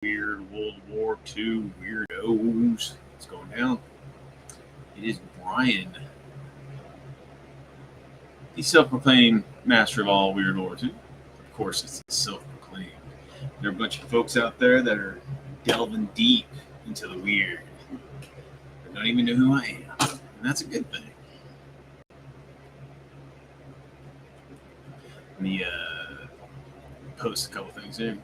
Weird World War II weirdos. What's going down? It is Brian, the self-proclaimed master of all Weird War II. Of course, it's self-proclaimed. There are a bunch of folks out there that are delving deep into the weird. They don't even know who I am, and that's a good thing. Let me post a couple things here.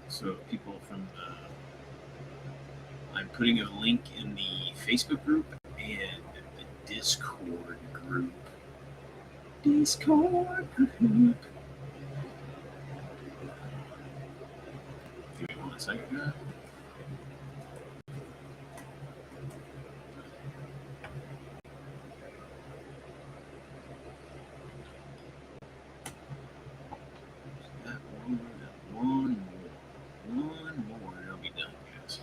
So people from I'm putting a link in the Facebook group and the Discord group. Discord group. Give me 1 second, guys. One more, and I'll be done, guys.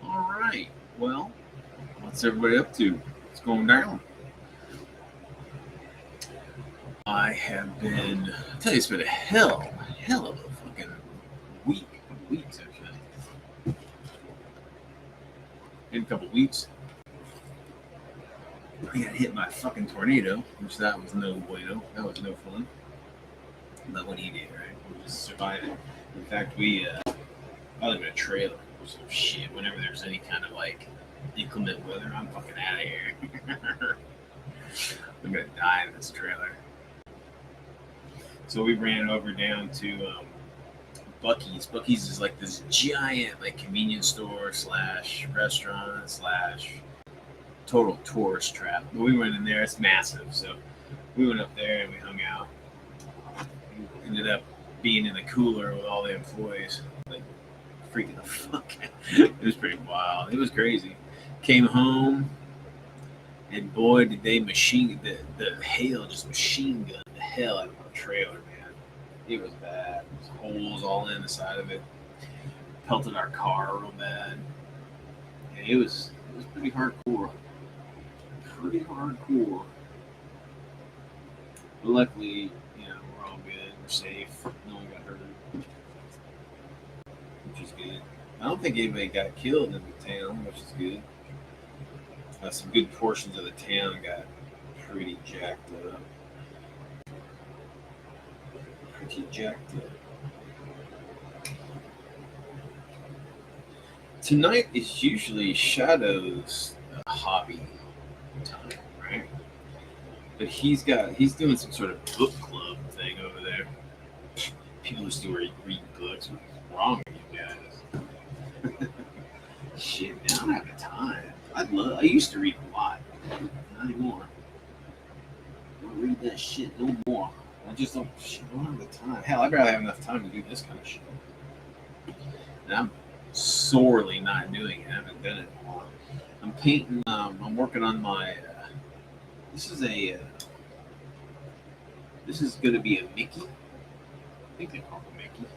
All right. Well, what's everybody up to? What's going down? I have been. I tell you, it's been a hell of a fucking weeks actually. In a couple weeks, I got hit by a fucking tornado, which that was no bueno. That was no fun. But what he did, right? We just survived it. In fact, I live in a trailer. So shit, whenever there's any kind of like inclement weather, I'm fucking out of here. I'm gonna die in this trailer. So we ran over down to Buc-ee's. Buc-ee's is like this giant like convenience store / restaurant / total tourist trap. But we went in there. It's massive. So we went up there and we hung out. We ended up being in the cooler with all the employees. Like freaking the fuck out. It was pretty wild. It was crazy. Came home and boy did they the hail just machine gunned the hell out of our trailer, man. It was bad. There was holes all in the side of it. Pelted our car real bad. And it was pretty hardcore. Pretty hardcore. But luckily, we're all good. We're safe. No one got hurt. Which is good. I don't think anybody got killed in the town, which is good. Some good portions of the town got pretty jacked up. Tonight is usually Shadow's hobby time, right? But he's doing some sort of book club thing over there. People who still read books. What's wrong with you guys? Shit, man, I don't have the time. I used to read a lot. Not anymore. I don't read that shit no more. I just don't have the time. Hell, I'd rather have enough time to do this kind of shit. And I'm sorely not doing it. I haven't done it in a while. I'm painting. I'm working on my. This is going to be a Mickey. I think they call it Mickey.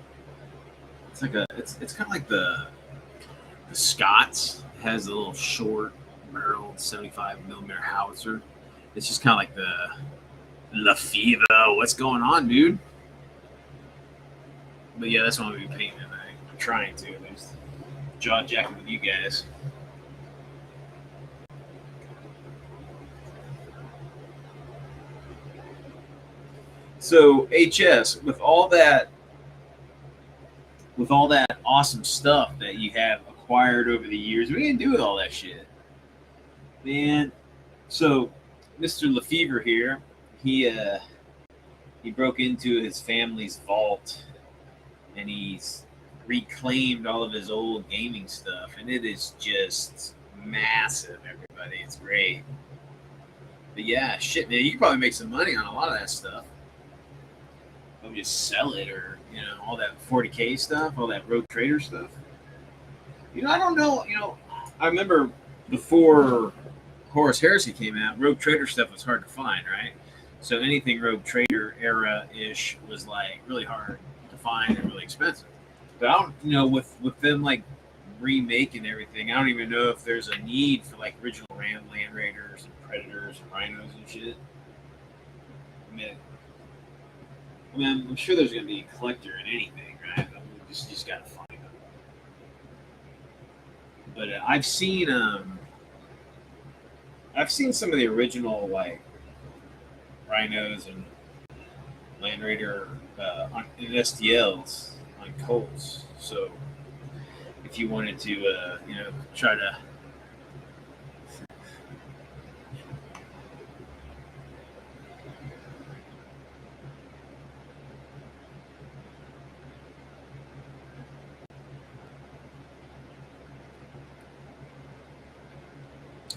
It's like it's kind of like the Scots. It has a little short barreled 75mm howitzer. It's just kind of like the LaFever. What's going on, dude? But yeah, that's what I'm going to be painting tonight. I'm trying to at least. Jaw jacking with you guys. So HS, with all that awesome stuff that you have acquired over the years, what are you gonna do with all that shit, man? So Mr. LaFever here, he broke into his family's vault and he's reclaimed all of his old gaming stuff, and it is just massive, everybody. It's great. But yeah, shit, man, you can probably make some money on a lot of that stuff. Or just sell it, or all that 40K stuff, all that Rogue Trader stuff. I don't know. I remember before Horus Heresy came out, Rogue Trader stuff was hard to find, right? So anything Rogue Trader era ish was like really hard to find and really expensive. But I don't, with them like remaking everything, I don't even know if there's a need for like original Land Raiders and Predators and Rhinos and shit. I mean, I'm sure there's gonna be a collector in anything, right? I mean, just gotta find them. But I've seen some of the original like Rhinos and Land Raider in STLs on Colts. So if you wanted to, try to.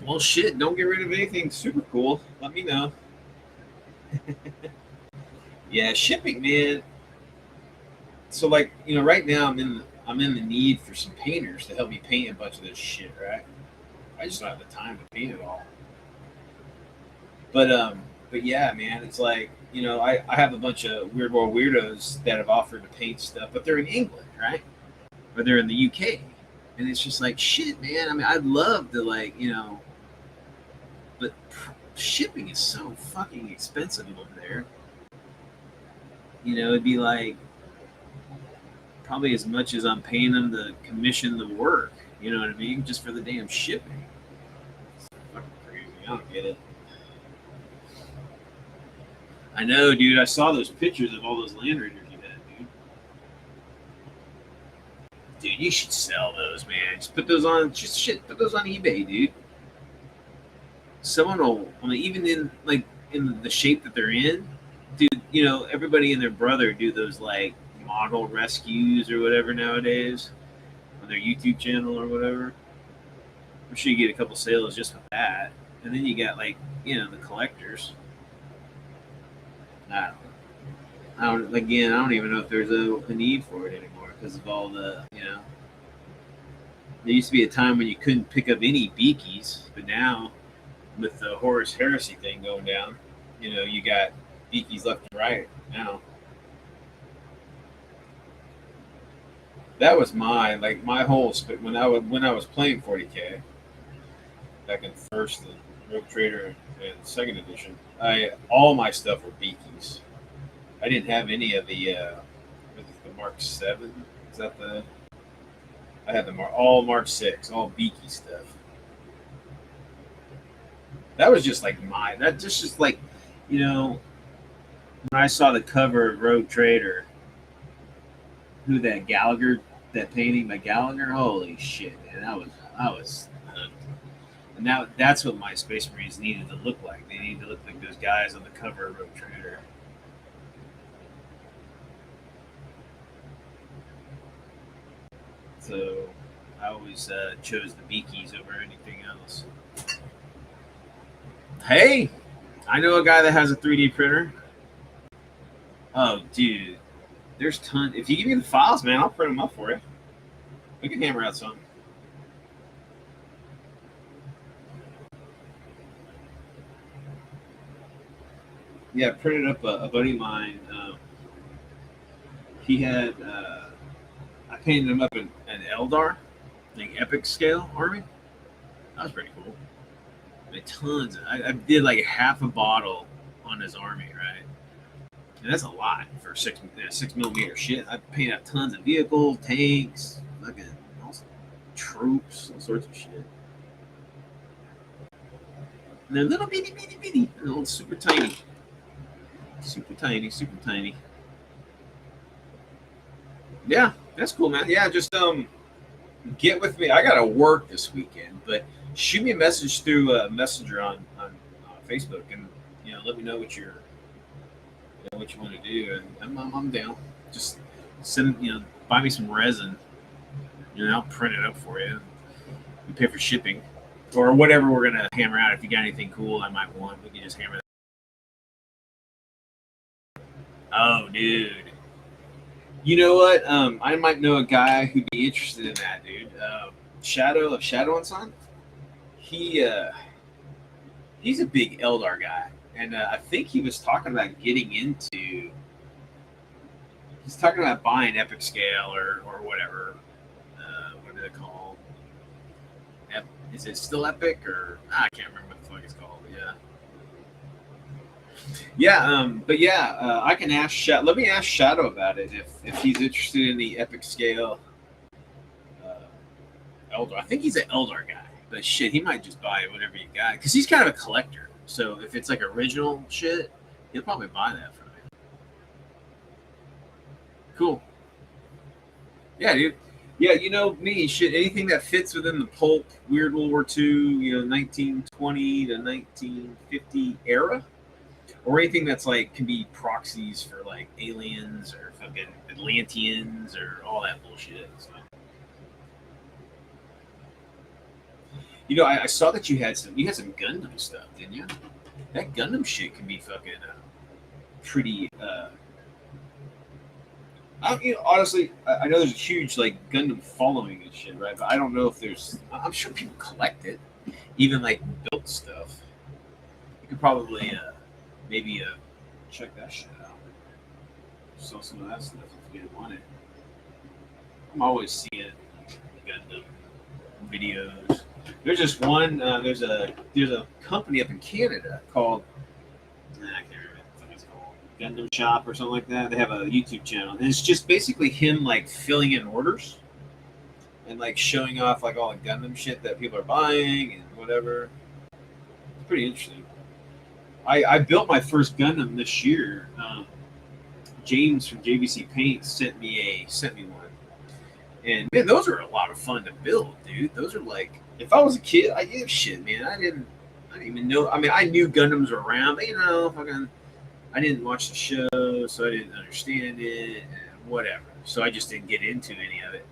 Well, shit, don't get rid of anything super cool. Let me know. Yeah, shipping, man. So, like, right now I'm in the need for some painters to help me paint a bunch of this shit, right? I just don't have the time to paint it all. But yeah, man, it's like, I have a bunch of Weird World weirdos that have offered to paint stuff, but they're in England, right? Or they're in the UK. And it's just like, shit, man. I mean, I'd love to, like, but shipping is so fucking expensive over there. It'd be like probably as much as I'm paying them to commission the work. You know what I mean? Just for the damn shipping. It's fucking crazy. I don't get it. I know, dude. I saw those pictures of all those Land Raiders you had, dude. Dude, you should sell those, man. Just put those on. Put those on eBay, dude. Someone will. I mean, even in the shape that they're in, dude. Everybody and their brother do those like model rescues or whatever nowadays on their YouTube channel or whatever. I'm sure you get a couple sales just with that, and then you got like the collectors. I don't even know if there's a need for it anymore because of all the. There used to be a time when you couldn't pick up any beakies, but now with the Horus Heresy thing going down, you got beakies left and right now. That was my whole when I was playing 40K back in first and Rogue Trader and second edition. All my stuff were beakies. I didn't have any of the Mark 7. Is that the? I had all Mark 6, all beaky stuff. That was just like when I saw the cover of Rogue Trader, who that Gallagher, that painting by Gallagher, holy shit, man, I was and now that's what my Space Marines needed to look like. They needed to look like those guys on the cover of Rogue Trader. So I always chose the beakies over anything else. Hey, I know a guy that has a 3D printer. Oh, dude, there's tons. If you give me the files, man, I'll print them up for you. We can hammer out some. Yeah, I printed up a buddy of mine. He had. I painted him up in an Eldar, like epic scale army. That was pretty cool. Tons. I did like half a bottle on his army, right? And that's a lot for 6mm shit. I painted out tons of vehicles, tanks, fucking troops, all sorts of shit. And they're little bitty, little super tiny, super tiny. Yeah, that's cool, man. Yeah, just get with me. I gotta work this weekend, but shoot me a message through Messenger on Facebook, and let me know what you want to do, and I'm down. Just send buy me some resin, I'll print it up for you. You pay for shipping or whatever we're gonna hammer out. If you got anything cool I might want, we can just hammer that. Oh, dude. You know what? I might know a guy who'd be interested in that, dude. Shadow and Son. he's a big Eldar guy, and I think he was talking about getting into. He's talking about buying Epic Scale or whatever. What are they called? Is it still Epic or I can't remember what the fuck it's called. But yeah, but yeah, I can ask. Let me ask Shadow about it if he's interested in the Epic Scale. Eldar. I think he's an Eldar guy, but shit, he might just buy whatever you got because he's kind of a collector. So if it's like original shit, he'll probably buy that from you. Cool. Yeah, dude. Yeah, you know me, shit. Anything that fits within the pulp, weird World War II, 1920 to 1950 era, or anything that's like can be proxies for like aliens or fucking Atlanteans or all that bullshit. So. I saw that you had some Gundam stuff, didn't you? That Gundam shit can be fucking pretty. Honestly, I know there's a huge like Gundam following and shit, right? But I don't know if there's. I'm sure people collect it, even like built stuff. You could probably maybe check that shit out. Sell some of that stuff if you want it. I'm always seeing Gundam videos. There's just one. There's a company up in Canada called I can't remember what it's called, Gundam Shop or something like that. They have a YouTube channel, and it's just basically him like filling in orders and like showing off like all the Gundam shit that people are buying and whatever. It's pretty interesting. I built my first Gundam this year. James from JVC Paint sent me one, and man, those are a lot of fun to build, dude. Those are like. If I was a kid, I give shit, man. I didn't even know. I mean, I knew Gundams were around, but I didn't watch the show, so I didn't understand it, and whatever. So I just didn't get into any of it.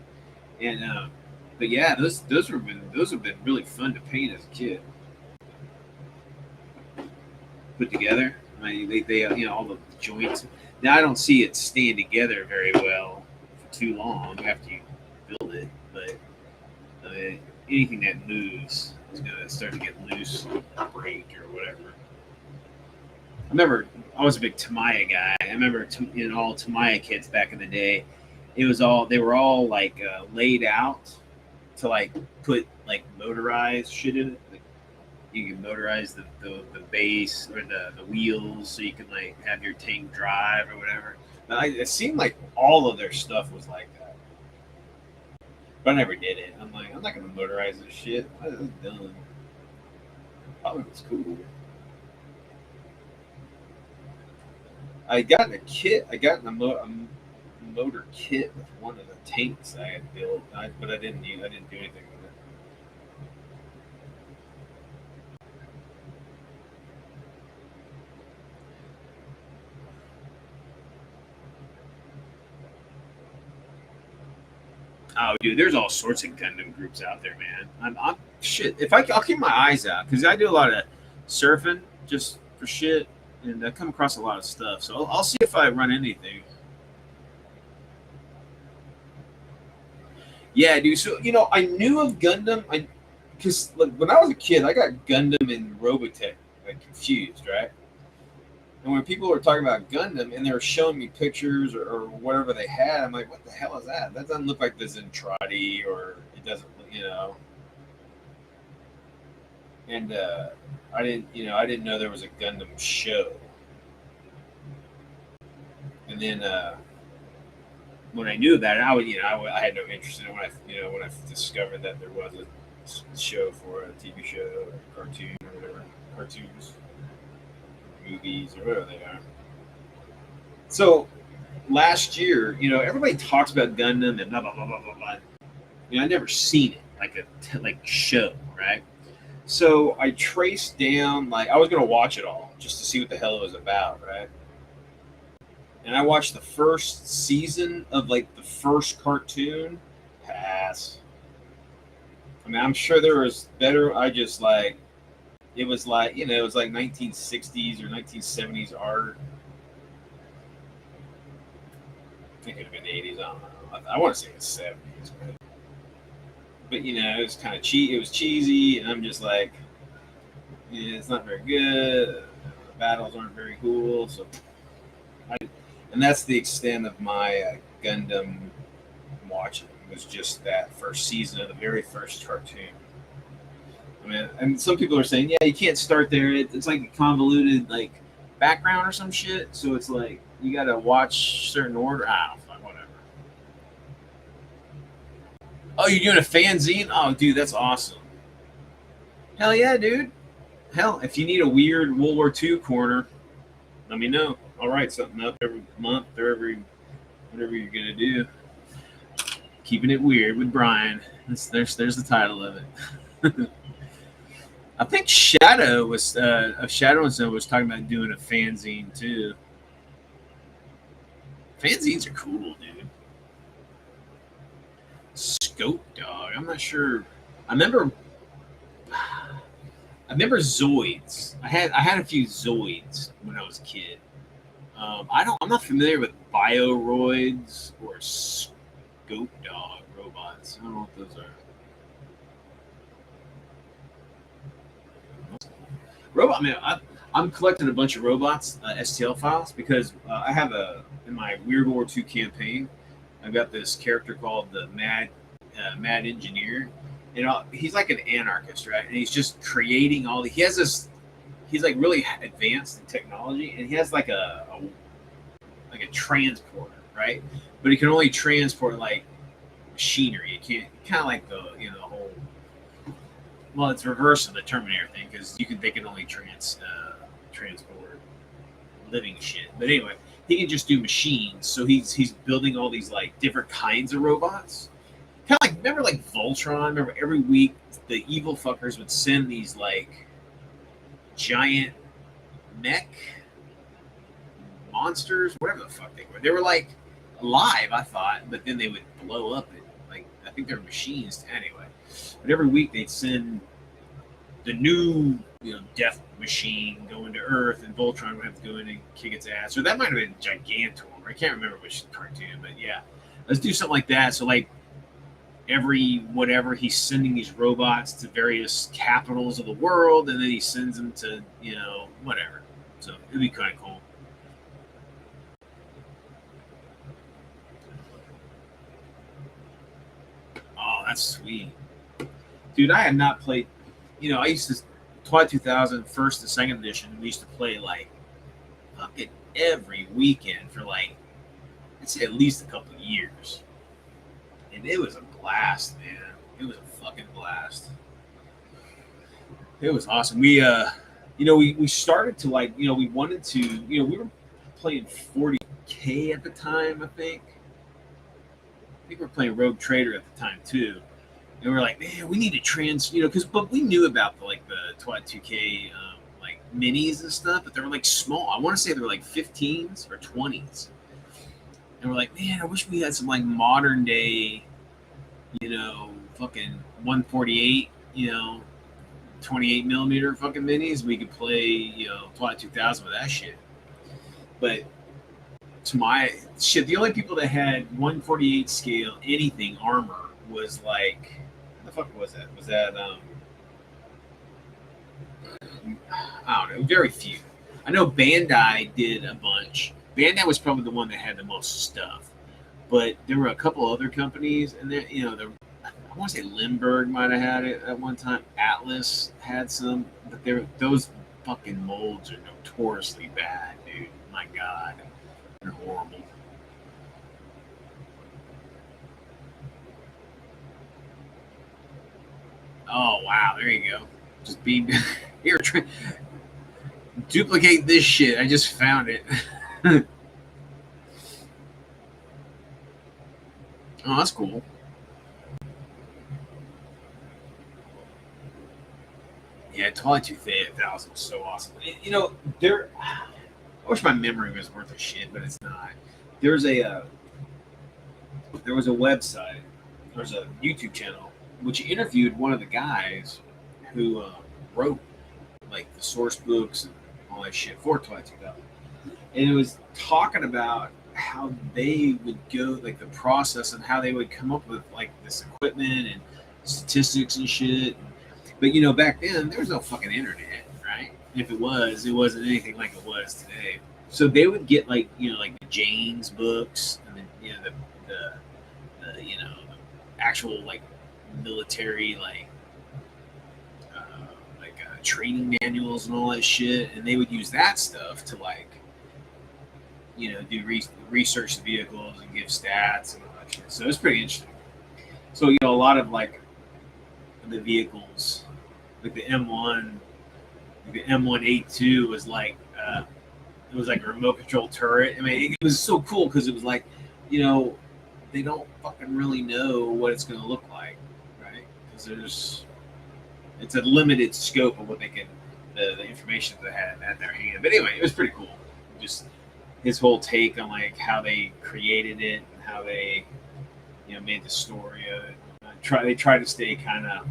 And but yeah, those have been really fun to paint as a kid. Put together, I mean, they all the joints. Now I don't see it staying together very well for too long after you build it, but. Anything that moves is going to start to get loose, or break, or whatever. I remember I was a big Tamiya guy. I remember all Tamiya kits back in the day. They were all like laid out to like put like motorized shit in it. Like, you can motorize the base or the wheels so you can like have your tank drive or whatever. But it seemed like all of their stuff was like that. But I never did it. I'm like, I'm not gonna motorize this shit. That's dumb. Probably was cool. I got a kit. I got a motor kit with one of the tanks I had built, but I didn't do anything with it. Oh, dude, there's all sorts of Gundam groups out there, man. I'm shit. I'll keep my eyes out because I do a lot of surfing just for shit, and I come across a lot of stuff. So I'll see if I run anything. Yeah, dude. So I knew of Gundam. Because like, when I was a kid, I got Gundam and Robotech like confused, right? And when people were talking about Gundam and they were showing me pictures or whatever they had, I'm like, what the hell is that? That doesn't look like the Zentradi, or it doesn't, And I didn't know there was a Gundam show. And then when I knew that, I had no interest in it when I discovered that there was a show for a TV show or cartoon or whatever, cartoons, movies or whatever they are. So last year, everybody talks about Gundam and blah blah blah blah blah blah. I never seen it like a show, right? So I traced down, like, I was gonna watch it all just to see what the hell it was about, right? And I watched the first season of like the first cartoon. Pass. I mean, I'm sure there was better. I just like it was like it was like 1960s or 1970s art. It could have been 80s. I don't know. I want to say it was 70s, but it was kind of cheesy. It was cheesy, and I'm just like, Yeah, it's not very good. The battles aren't very cool. So, I, and that's the extent of my Gundam watching. Was just that first season of the very first cartoon. I mean, and some people are saying, yeah, you can't start there. It's like a convoluted like background or some shit. So it's like you got to watch certain order. Ah, fuck, whatever. Oh, you're doing a fanzine? Oh, dude, that's awesome. Hell yeah, dude. Hell, if you need a weird World War II corner, let me know. I'll write something up every month or every whatever you're gonna do. Keeping it weird with Brian. There's the title of it. I think Shadow was of Shadow and Son was talking about doing a fanzine too. Fanzines are cool, dude. Scope Dog. I'm not sure. I remember. I remember Zoids. I had a few Zoids when I was a kid. I'm not familiar with Bioroids or Scope Dog robots. I don't know what those are. Robot man, I'm collecting a bunch of robots, STL files, because I have in my Weird War II campaign. I've got this character called the Mad Engineer. You know, he's like an anarchist, right? And he's just creating all the. He has this. He's like really advanced in technology, and he has like a transporter, right? But he can only transport like machinery. It can't kind of like the whole. Well, it's reverse of the Terminator thing because they can only transport living shit. But anyway, he can just do machines. So he's building all these like different kinds of robots. Kind of like remember like Voltron. Remember every week the evil fuckers would send these like giant mech monsters, whatever the fuck they were. They were like alive, I thought, but then they would blow up. Like I think they're machines anyway. But every week they'd send the new, death machine going to Earth, and Voltron would have to go in and kick its ass. Or that might have been Gigantor. I can't remember which cartoon, but yeah, let's do something like that. So like every whatever he's sending these robots to various capitals of the world, and then he sends them to whatever. So it'd be kind of cool. Oh, that's sweet. Dude, I have not played. I used to Twilight 2000 first and second edition. We used to play like fucking every weekend for like I'd say at least a couple of years, and it was a blast, man. It was a fucking blast. It was awesome. We started to like we wanted to we were playing 40K at the time. I think we were playing Rogue Trader at the time too. And we were like, man, we need to but we knew about the Twilight 2K like minis and stuff, but they were like small. I want to say they were like 15s or 20s. And we're like, man, I wish we had some like modern day, fucking 148, 28 millimeter fucking minis. We could play, Twilight 2000 with that shit. But to my shit, the only people that had 148 scale anything armor was like. The fuck was that? Was that I don't know, very few. I know Bandai did a bunch. Bandai was probably the one that had the most stuff, but there were a couple other companies, and there, I want to say Lindbergh might have had it at one time. Atlas had some, but those fucking molds are notoriously bad, dude. My God, they're horrible. Oh wow, there you go. Just be here. Duplicate this shit. I just found it. Oh, that's cool. Yeah, Twilight 2000 was so awesome. There. I wish my memory was worth a shit, but it's not. There's a there was a website. There's a YouTube channel which interviewed one of the guys who wrote like the source books and all that shit for Twilight 2000, and it was talking about how they would go, like the process and how they would come up with like this equipment and statistics and shit. But back then there was no fucking internet, If it wasn't anything like it was today. So they would get like like the Jane's books and then the actual like military training manuals and all that shit, and they would use that stuff to like do research the vehicles and give stats and all that shit. So it's pretty interesting. So a lot of like the vehicles, like the M1, like the M1A2 was like it was like a remote control turret. I mean, it was so cool because it was like they don't fucking really know what it's going to look like, right? Because it's a limited scope of what they can the information that they had at their hand. But anyway, it was pretty cool. Just his whole take on like how they created it and how they made the story of it. They tried to stay kind of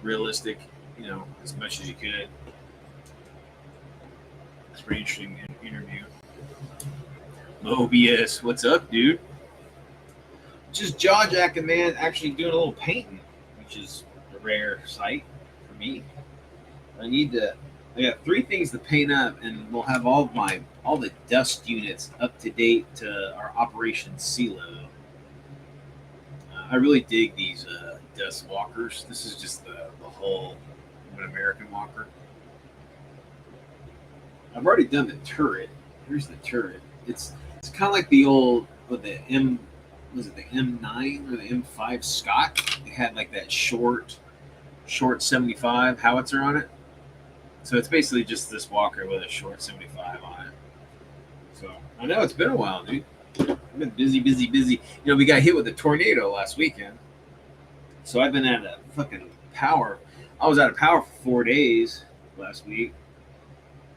realistic, as much as you could. It's a pretty interesting interview. Mobius, what's up, dude? Just jaw jacking, man. Actually doing a little painting, which is a rare sight for me. I got 3 things to paint up, and we'll have all the dust units up to date to our Operation CeeLo. I really dig these dust walkers. This is just the whole American walker. I've already done the turret. Here's the turret. It's kind of like the old the M9 or the M5 Scott? It had like that short 75 howitzer on it. So it's basically just this walker with a short 75 on it. So I know it's been a while, dude. I've been busy. We got hit with a tornado last weekend. So I've been at a fucking power. I was out of power for 4 days last week.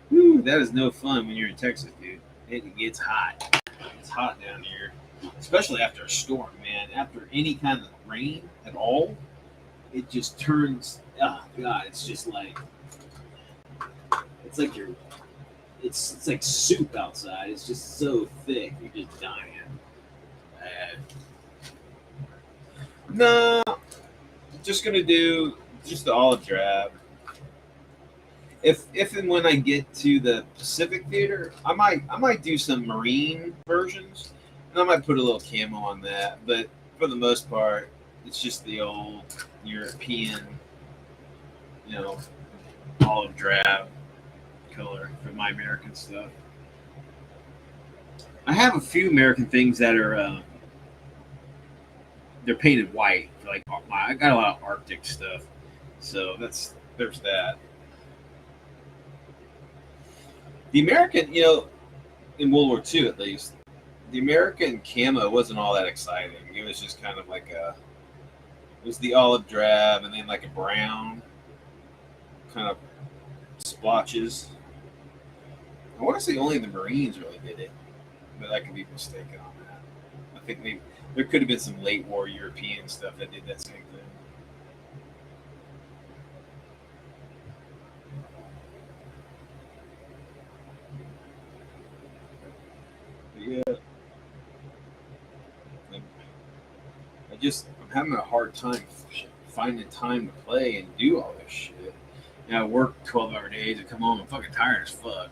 Woo, that is no fun when you're in Texas, dude. It gets hot. It's hot down here. Especially after a storm, man. After any kind of rain at all, it just turns. Oh God, it's just like it's like soup outside. It's just so thick, you're just dying. No, just gonna do just the olive drab. If and when I get to the Pacific Theater, I might do some marine versions. I might put a little camo on that, but for the most part, it's just the old European, olive drab color for my American stuff. I have a few American things that are they're painted white. Like I got a lot of Arctic stuff, so there's that. The American, in World War II at least. The American camo wasn't all that exciting. It was just kind of like it was the olive drab and then like a brown kind of splotches. I want to say only the Marines really did it, but I could be mistaken on that. I think there could have been some late war European stuff that did that same thing. But yeah. I'm having a hard time finding time to play and do all this shit. I work 12-hour days and come home and fucking tired as fuck.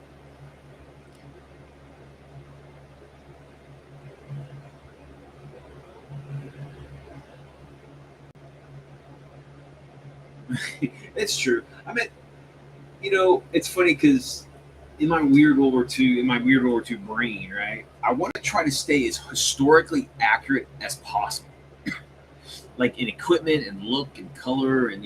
It's true. I mean, it's funny because in my weird World War II brain, right? I want to try to stay as historically accurate as possible. Like in equipment and look and color and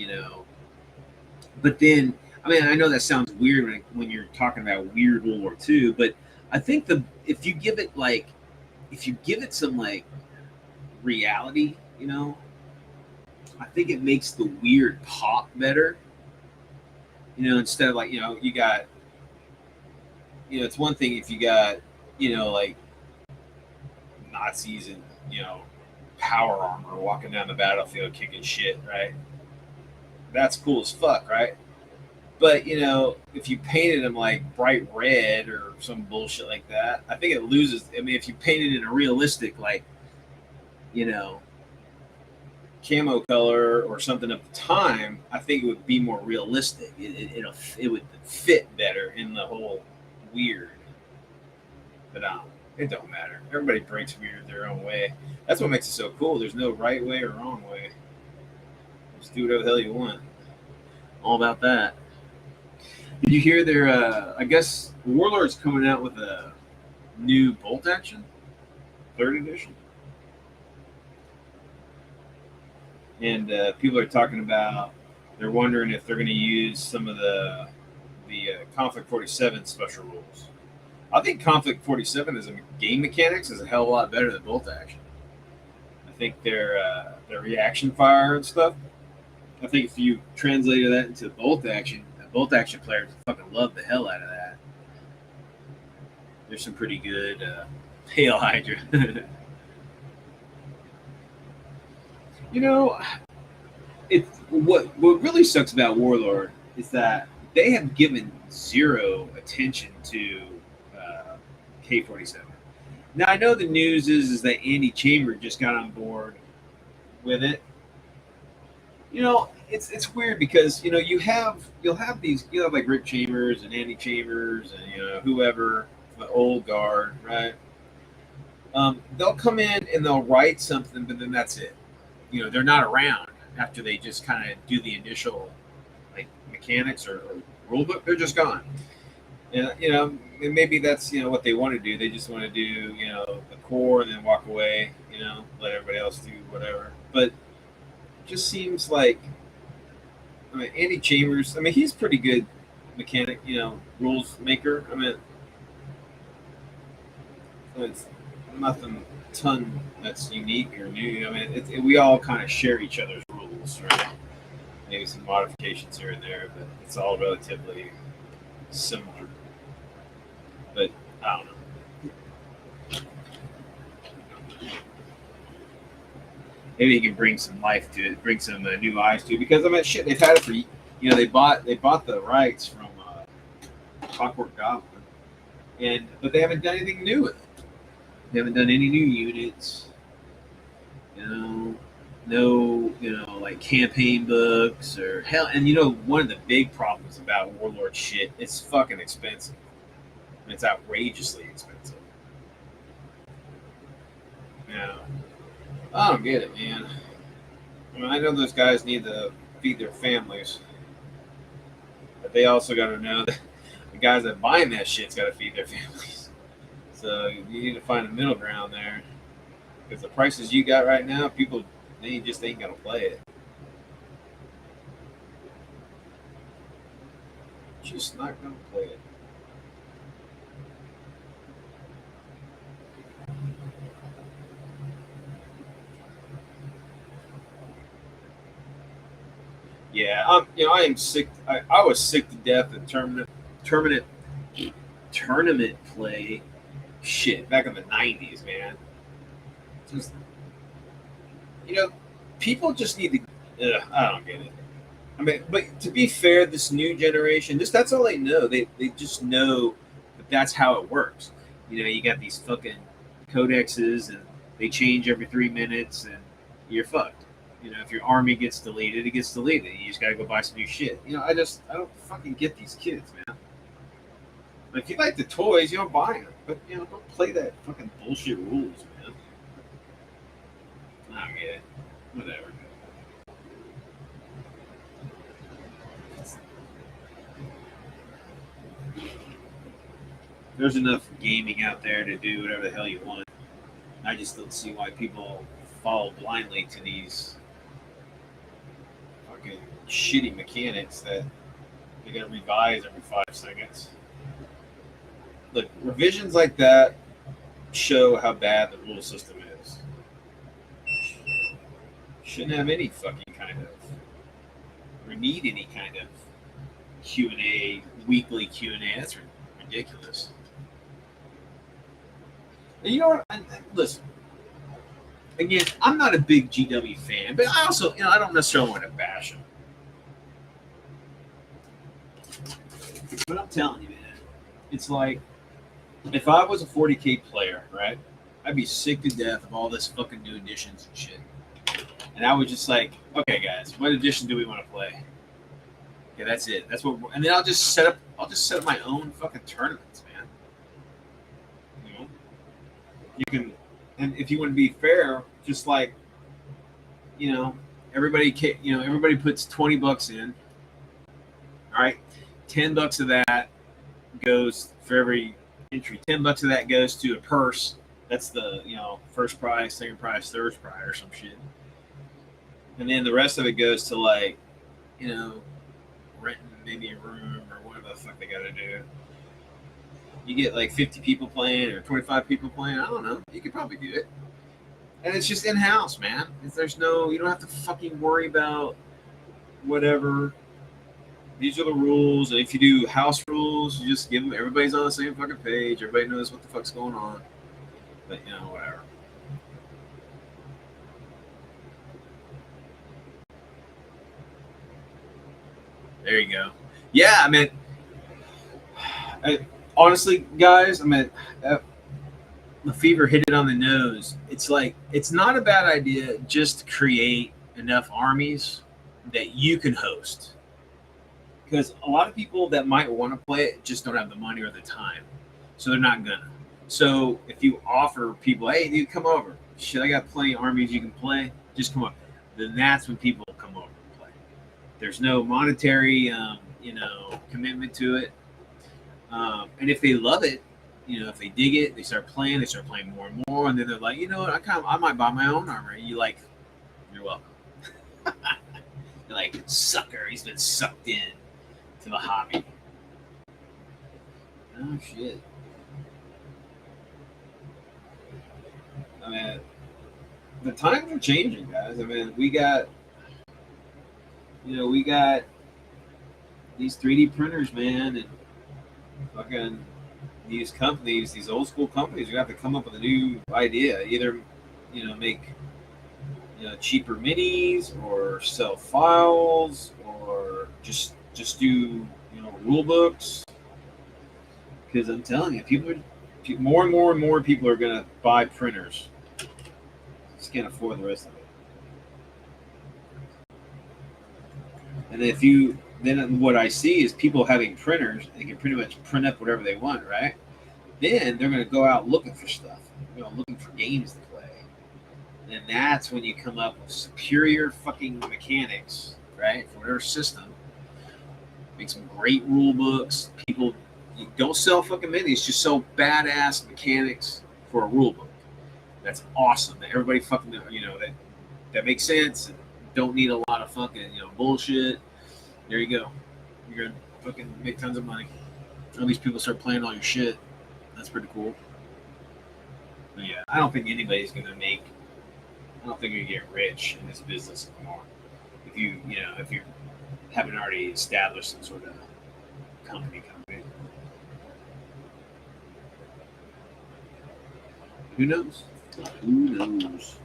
but then I know that sounds weird when you're talking about weird World War II, but I think if you give it some like reality, I think it makes the weird pop better. Instead of like you got it's one thing if you got like Nazis and power armor walking down the battlefield kicking shit, right? That's cool as fuck, right? But if you painted them like bright red or some bullshit like that, I think it loses. I mean, if you painted in a realistic, like camo color or something at the time, I think it would be more realistic. It would fit better in the whole weird. But it don't matter. Everybody breaks weird their own way. That's what makes it so cool. There's no right way or wrong way. Just do whatever the hell you want. All about that. Did you hear their? I guess Warlord's coming out with a new bolt action, third edition, and people are talking about. They're wondering if they're going to use some of the Conflict 47 special rules. I think Conflict 47 as a game mechanics is a hell of a lot better than bolt action. I think their reaction fire and stuff. I think if you translated that into bolt action, bolt action players fucking love the hell out of that. There's some pretty good Hail Hydra. You know, what really sucks about Warlord is that they have given zero attention to K-47. Now I know the news is that Andy Chamber just got on board with it. You know, it's weird because you'll have like Rick Chambers and Andy Chambers and whoever, the old guard, right? They'll come in and they'll write something, but then that's it. They're not around after they just kind of do the initial like mechanics or rule book. They're just gone. And maybe that's what they want to do. They just want to do the core and then walk away. Let everybody else do whatever. But just seems like, Andy Chambers, he's pretty good mechanic, rules maker. It's nothing ton that's unique or new. We all kind of share each other's rules, right? Maybe some modifications here and there, but it's all relatively similar. But I don't know. Maybe he can bring some life to it, bring some new eyes to it. Because shit, they've had it for they bought the rights from Clockwork Goblin, but they haven't done anything new with it. They haven't done any new units. No, like campaign books or hell. And one of the big problems about Warlord shit, it's fucking expensive. It's outrageously expensive. Yeah. I don't get it, man. I know those guys need to feed their families, but they also got to know that the guys that buying that shit's got to feed their families. So you need to find a middle ground there, because the prices you got right now, people just ain't gonna play it. Just not gonna play it. Yeah, I am sick. I was sick to death of tournament play shit back in the 90s, man. Just, people just need to. I don't get it. But to be fair, this new generation, that's all they know. They just know that that's how it works. You got these fucking codexes, and they change every 3 minutes, and you're fucked. If your army gets deleted, it gets deleted. You just gotta go buy some new shit. I don't fucking get these kids, man. If you like the toys, buy them. But, don't play that fucking bullshit rules, man. I don't get it. Whatever. There's enough gaming out there to do whatever the hell you want. I just don't see why people fall blindly to these fucking shitty mechanics that they gotta revise every 5 seconds. Look, revisions like that show how bad the rule system is. Shouldn't have any fucking kind of, or need any kind of Q&A, weekly Q&A. That's ridiculous. And you know what? Listen. Again, I'm not a big GW fan, but I also, I don't necessarily want to bash him. But I'm telling you, man, it's like, if I was a 40K player, right, I'd be sick to death of all this fucking new editions and shit. And I was just like, okay, guys, what edition do we want to play? Okay, that's it. That's what. And then I'll just set up my own fucking tournaments, man. You know, you can, and if you want to be fair, just like, you know, everybody puts $20 in. All right, $10 of that goes for every entry. $10 of that goes to a purse. That's the first prize, second prize, third prize, or some shit. And then the rest of it goes to like, you know, renting maybe a room or whatever the fuck they got to do. You get like 50 people playing or 25 people playing. I don't know. You could probably do it. And it's just in house, man. You don't have to fucking worry about whatever. These are the rules. And if you do house rules, you just give them, everybody's on the same fucking page. Everybody knows what the fuck's going on. But, whatever. There you go. Yeah, I mean, honestly, guys, Lefevre hit it on the nose. It's like, it's not a bad idea just to create enough armies that you can host. Because a lot of people that might want to play it just don't have the money or the time. So they're not gonna. So if you offer people, hey, dude, come over. Shit, I got plenty of armies you can play. Just come over. Then that's when people come over and play. There's no monetary, commitment to it. And if they love it, if they dig it, they start playing more and more, and then they're like, you know what, I might buy my own armor. And you're welcome. You're like, sucker, he's been sucked in to the hobby. Oh shit. I mean, the times are changing, guys. I mean, we got these 3D printers, man, and fucking these companies, these old school companies, you have to come up with a new idea. Either, make cheaper minis, or sell files, or just do rule books. Because I'm telling you, more and more people are gonna buy printers. Just can't afford the rest of it. And then what I see is people having printers. They can pretty much print up whatever they want, right? Then they're going to go out looking for stuff, looking for games to play. And that's when you come up with superior fucking mechanics, right? For whatever system. Make some great rule books. People, you don't sell fucking minis, just sell badass mechanics for a rule book. That's awesome. That everybody fucking, that makes sense. And don't need a lot of fucking, bullshit. There you go. You're gonna fucking make tons of money. Or at least people start playing all your shit. That's pretty cool. But yeah, I don't think anybody's gonna get rich in this business anymore. If you haven't already established some sort of company. Who knows? Who knows?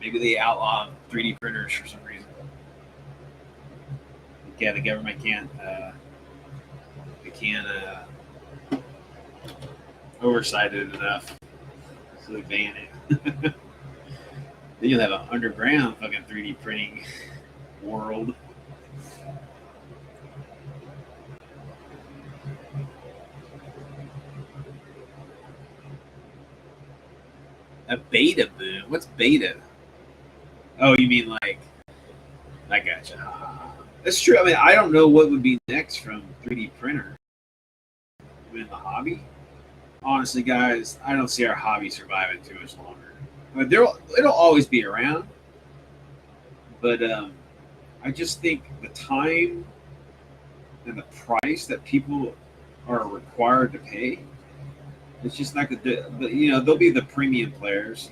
Maybe they outlaw 3D printers for some reason. Yeah, the government can't oversight it enough, so they ban it. Then you'll have an underground fucking 3D printing world. A beta boom? What's beta? Oh, you mean like? I gotcha. That's true. I mean, I don't know what would be next from 3D printer in the hobby. Honestly, guys, I don't see our hobby surviving too much longer. I mean, it'll always be around, but I just think the time and the price that people are required to pay, it's just not good. But they'll be the premium players.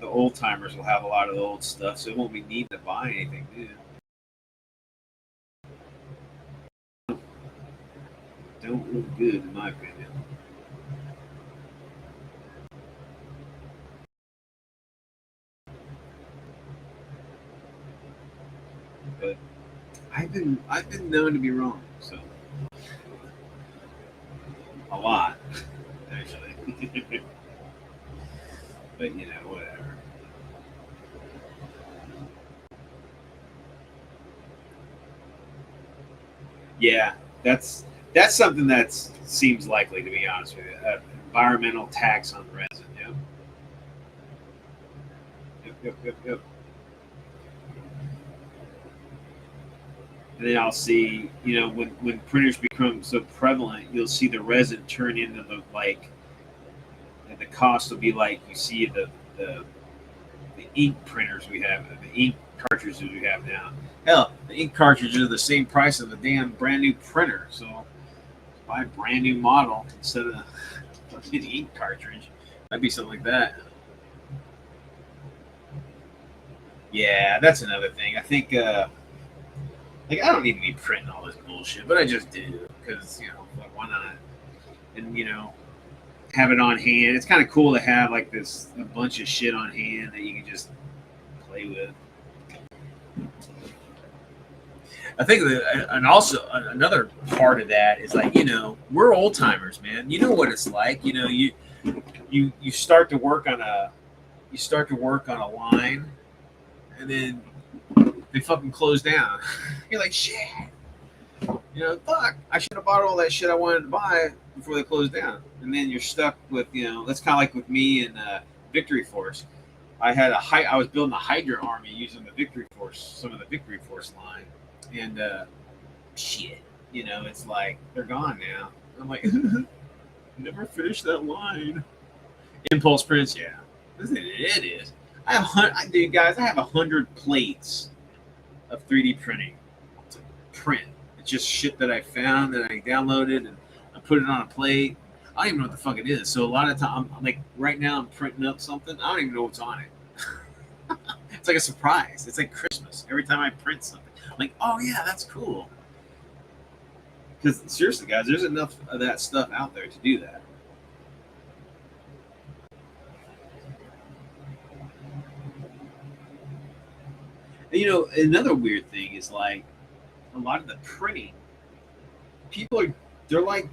The old timers will have a lot of the old stuff, so it won't be need to buy anything new. Don't look good, in my opinion. But I've been known to be wrong, so a lot, actually. But whatever. Yeah, that's something that seems likely, to be honest with you. Environmental tax on resin. Yeah. Yep. And then I'll see, when printers become so prevalent, you'll see the resin turn into the like, and the cost will be like you see the the ink printers we have, the ink cartridges we have now. Hell, the ink cartridges are the same price as the damn brand new printer. So buy a brand new model instead of the ink cartridge. That'd be something like that. Yeah, that's another thing. I think, like, I don't need to be printing all this bullshit, but I just do because like, why not? And have it on hand. It's kind of cool to have like a bunch of shit on hand that you can just play with. I think and also another part of that is like, we're old timers, man. You know what it's like. You start to work on a line, and then they fucking close down. You're like, shit. Fuck. I should have bought all that shit I wanted to buy before they closed down. And then you're stuck with, that's kind of like with me and Victory Force. I was building a Hydra army using some of the Victory Force line, and shit, it's like they're gone now. I'm like, never finished that line. Impulse prints, yeah, it is. Dude, guys, I have 100 plates of 3D printing to print. It's just shit that I found that I downloaded and I put it on a plate. I don't even know what the fuck it is. So a lot of time, like right now, I'm printing up something. I don't even know what's on it. It's like a surprise. It's like Christmas. Every time I print something, I'm like, oh yeah, that's cool. Because seriously, guys, there's enough of that stuff out there to do that. And, another weird thing is like a lot of the printing. They're like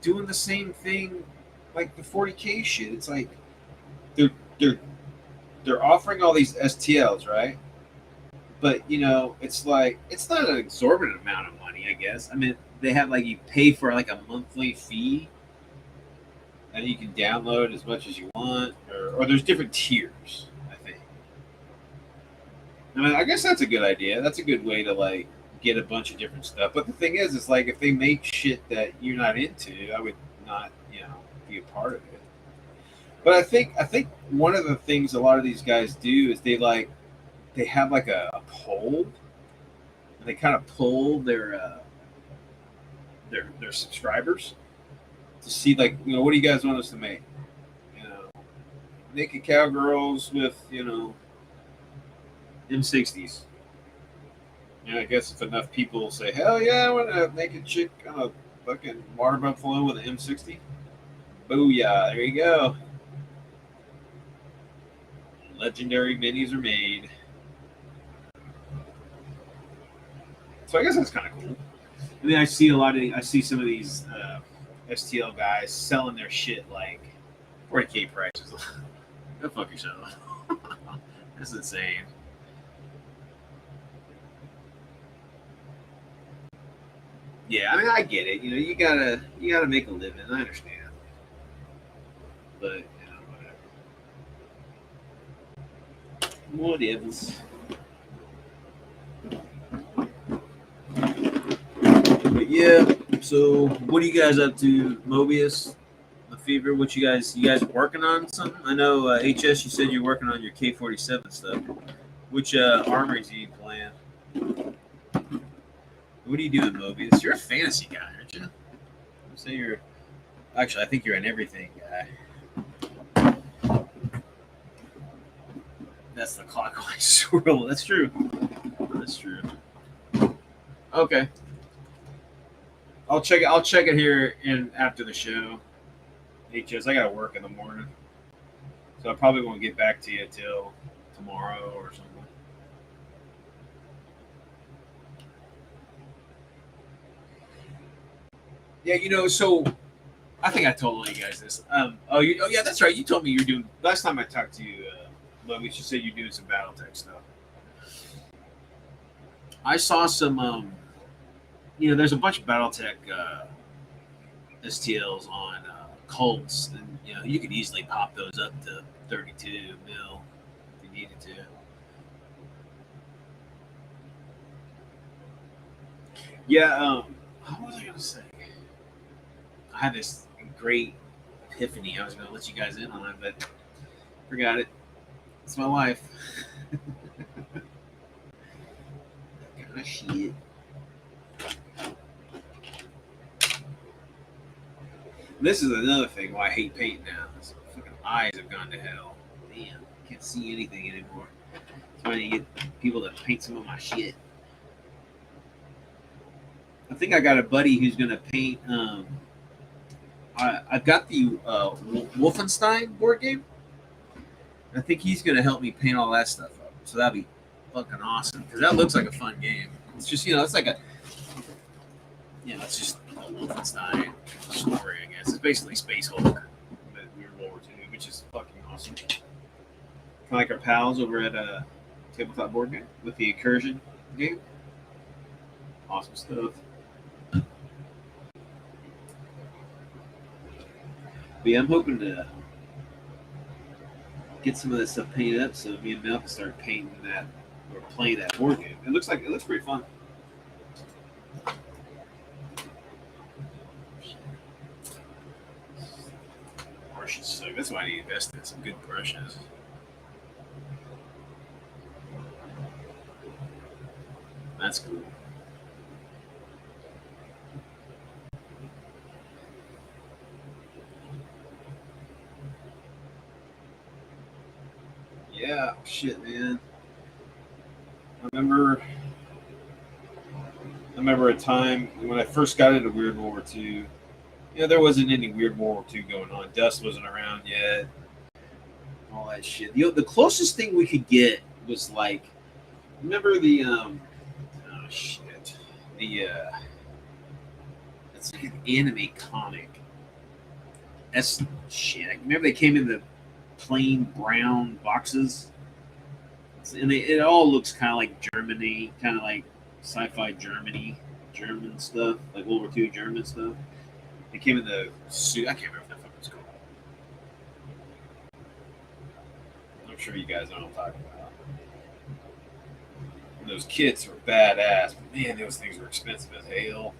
doing the same thing, like the 40K shit. It's like they're they're they're offering all these STLs, right? But it's like it's not an exorbitant amount of money, I guess. I mean, they have like you pay for like a monthly fee, and you can download as much as you want, or there's different tiers. I think. I mean, I guess that's a good idea. That's a good way to like get a bunch of different stuff. But the thing is, it's like if they make shit that you're not into, I would not, be a part of it. But I think one of the things a lot of these guys do is they have like a poll, and they kind of poll their subscribers to see like what do you guys want us to make? Naked cowgirls with M60s. I guess if enough people say hell yeah, I want a naked chick on a fucking water buffalo with an M60, booyah! There you go. Legendary minis are made. So I guess that's kind of cool. And then I see some of these STL guys selling their shit like 40K prices. Go fuck yourself. That's insane. Yeah, I mean I get it. You gotta make a living. I understand. But whatever. But yeah, so what are you guys up to, Mobius? The Fever? What you guys working on something? I know HS. You said you're working on your K-47 stuff. Which armories are you playing? What are you doing, Mobius? You're a fantasy guy, aren't you? Say you're. Actually, I think you're an everything guy. That's the clockwise swirl. That's true. That's true. Okay. I'll check it here after the show. HS, I gotta work in the morning, so I probably won't get back to you till tomorrow or something. Yeah, so I think I told you guys this. Oh yeah, that's right. You told me you were doing last time I talked to you. Lovis, you said you're doing some BattleTech stuff. I saw some there's a bunch of BattleTech STLs on Colts, and you could easily pop those up to 32 mil if you needed to. Yeah. What was I gonna say? I had this great epiphany. I was gonna let you guys in on it, but forgot it. It's my life. That kind of shit. This is another thing why I hate paint now. My fucking eyes have gone to hell. Damn, can't see anything anymore. Trying to get people to paint some of my shit. I think I got a buddy who's gonna paint. I've got the Wolfenstein board game. I think he's gonna help me paint all that stuff up. So that'd be fucking awesome because that looks like a fun game. It's just it's like it's just a Wolfenstein story. I guess it's basically Space Hulk, but World War II, which is fucking awesome. Kind of like our pals over at Tabletop Board Game with the Incursion game. Awesome stuff. But yeah, I'm hoping to get some of this stuff painted up so me and Mel can start painting that or playing that board game. It looks pretty fun. Brushes suck. That's why I need to invest in some good brushes. That's cool. Yeah, shit, man. I remember a time when I first got into Weird World War II. There wasn't any Weird World War II going on. Dust wasn't around yet. All that shit. The closest thing we could get was like, remember the it's like an anime comic. That's shit. Remember they came in the plain brown boxes, and it all looks kind of like Germany, kind of like sci-fi German stuff, like World War II German stuff. They came in the suit. I can't remember what the fuck it's called. I'm sure you guys know what I'm talking about. And those kits were badass, but man, those things were expensive as hell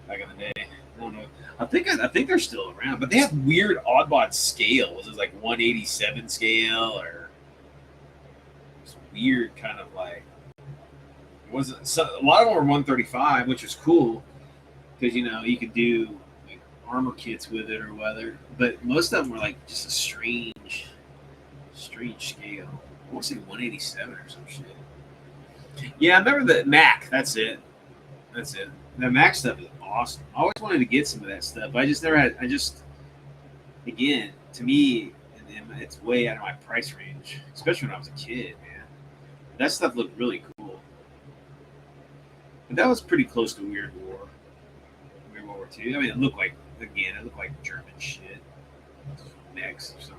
back in the day. I don't know. I think they're still around, but they have weird oddball scales. It's like 187 scale or it's weird kind of like. It wasn't a lot of them were 135, which was cool because you could do like armor kits with it or whether. But most of them were like just a strange scale. I want to say 187 or some shit. Yeah, I remember the Mac. That's it. The Mac stuff is awesome. I always wanted to get some of that stuff, but I just never had. Again, to me, it's way out of my price range, especially when I was a kid, man. That stuff looked really cool. But that was pretty close to Weird World War II. I mean, it looked like German shit. Mechs or something.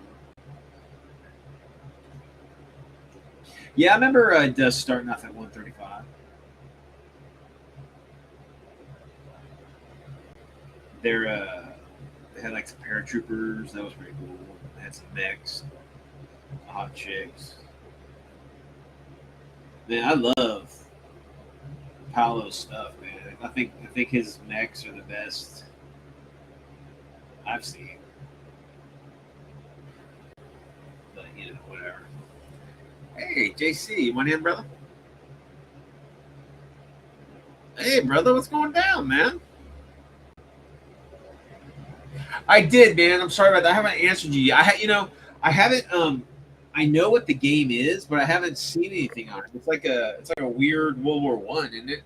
Yeah, I remember Dust starting off at 135. They had like some paratroopers. That was pretty cool. They had some mechs, hot chicks. Man, I love Paolo's stuff, man. I think his mechs are the best I've seen. But whatever. Hey, JC, want in, brother? Hey, brother, what's going down, man? I did, man. I'm sorry about that. I haven't answered you yet. I haven't. I know what the game is, but I haven't seen anything on it. It's like a weird World War One, isn't it?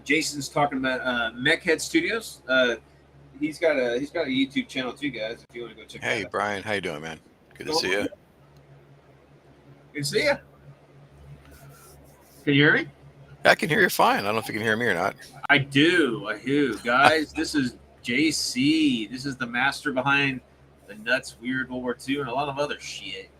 Jason's talking about Mechhead Studios. He's got a YouTube channel too, guys. If you want to go check. Hey, Brian, how you doing, man? Good to see you. Good to see you. Can you hear me? I can hear you fine. I don't know if you can hear me or not. I do. Guys, this is JC. This is the master behind the Nuts Weird World War II and a lot of other shit.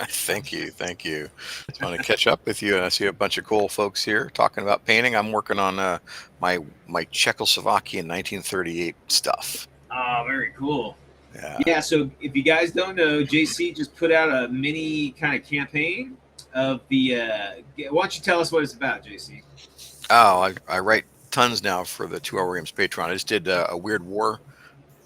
Thank you. Thank you. Just want to catch up with you. And I see a bunch of cool folks here talking about painting. I'm working on my my Czechoslovakian 1938 stuff. Oh, very cool. Yeah. Yeah, so if you guys don't know, JC just put out a mini kind of campaign of the. Why don't you tell us what it's about, JC? Oh, I write tons now for the 2 Hour Games Patreon. I just did a Weird War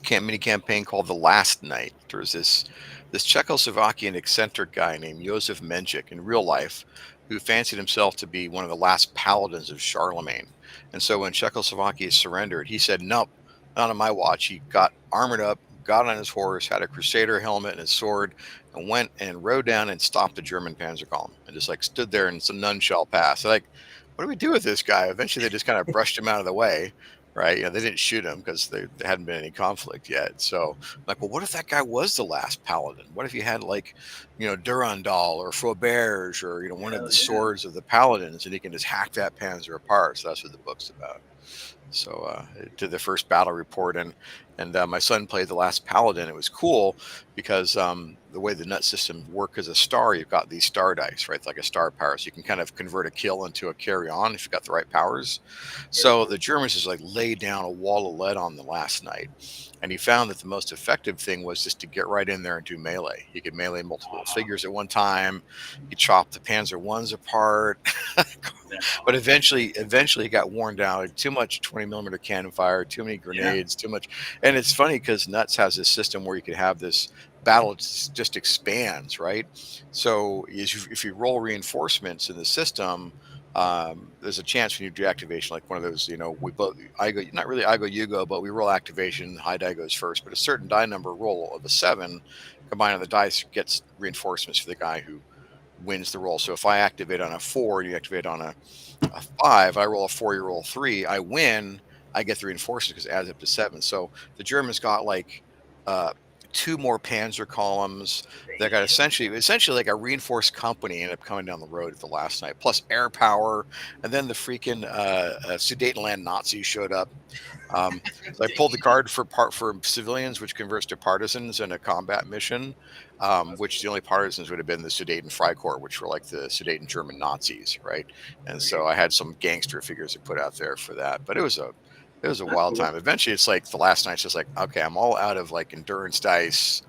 mini campaign called The Last Night. There's this Czechoslovakian eccentric guy named Josef Menchik in real life who fancied himself to be one of the last paladins of Charlemagne. And so when Czechoslovakia surrendered, he said, "Nope, not on my watch." He got armored up, got on his horse, had a crusader helmet and his sword, and went and rode down and stopped the German panzer column and just like stood there and some none shall pass. Like, what do we do with this guy? Eventually, they just kind of brushed him out of the way, right? They didn't shoot him because there hadn't been any conflict yet. So, like, well, what if that guy was the last paladin? What if you had like, Durandal or Fauberge or one of Hell the yeah. swords of the paladins, and he can just hack that panzer apart? So that's what the book's about. So I did the first battle report, and my son played the last paladin. It was cool because the way the nut system work as a star, you've got these star dice, right? It's like a star power, so you can kind of convert a kill into a carry on if you've got the right powers. So the Germans just like laid down a wall of lead on the last night, and he found that the most effective thing was just to get right in there and do melee. He could melee multiple figures at one time. He chopped the Panzer ones apart. But eventually it got worn down. Too much 20 millimeter cannon fire, too many grenades, too much. And it's funny because Nuts has this system where you could have this battle just expands, right? So if you roll reinforcements in the system, there's a chance when you do activation, like one of those, we both, I go, not really I go, you go, but we roll activation, high die goes first, but a certain die number roll of a 7 combined on the dice gets reinforcements for the guy who wins the roll. So if I activate on a 4 and you activate on a 5, I roll a 4, you roll a 3, I win, I get the reinforcements because it adds up to 7. So the Germans got like 2 more panzer columns that got essentially like a reinforced company ended up coming down the road at the last night, plus air power. And then the freaking Sudetenland Nazis showed up. So I pulled the card for civilians, which converts to partisans in a combat mission, which the only partisans would have been the Sudeten Freikorps, which were like the Sudeten German Nazis, right? And so I had some gangster figures to put out there for that. But it was a wild time. Eventually, it's like the last night's just like, okay, I'm all out of like endurance dice.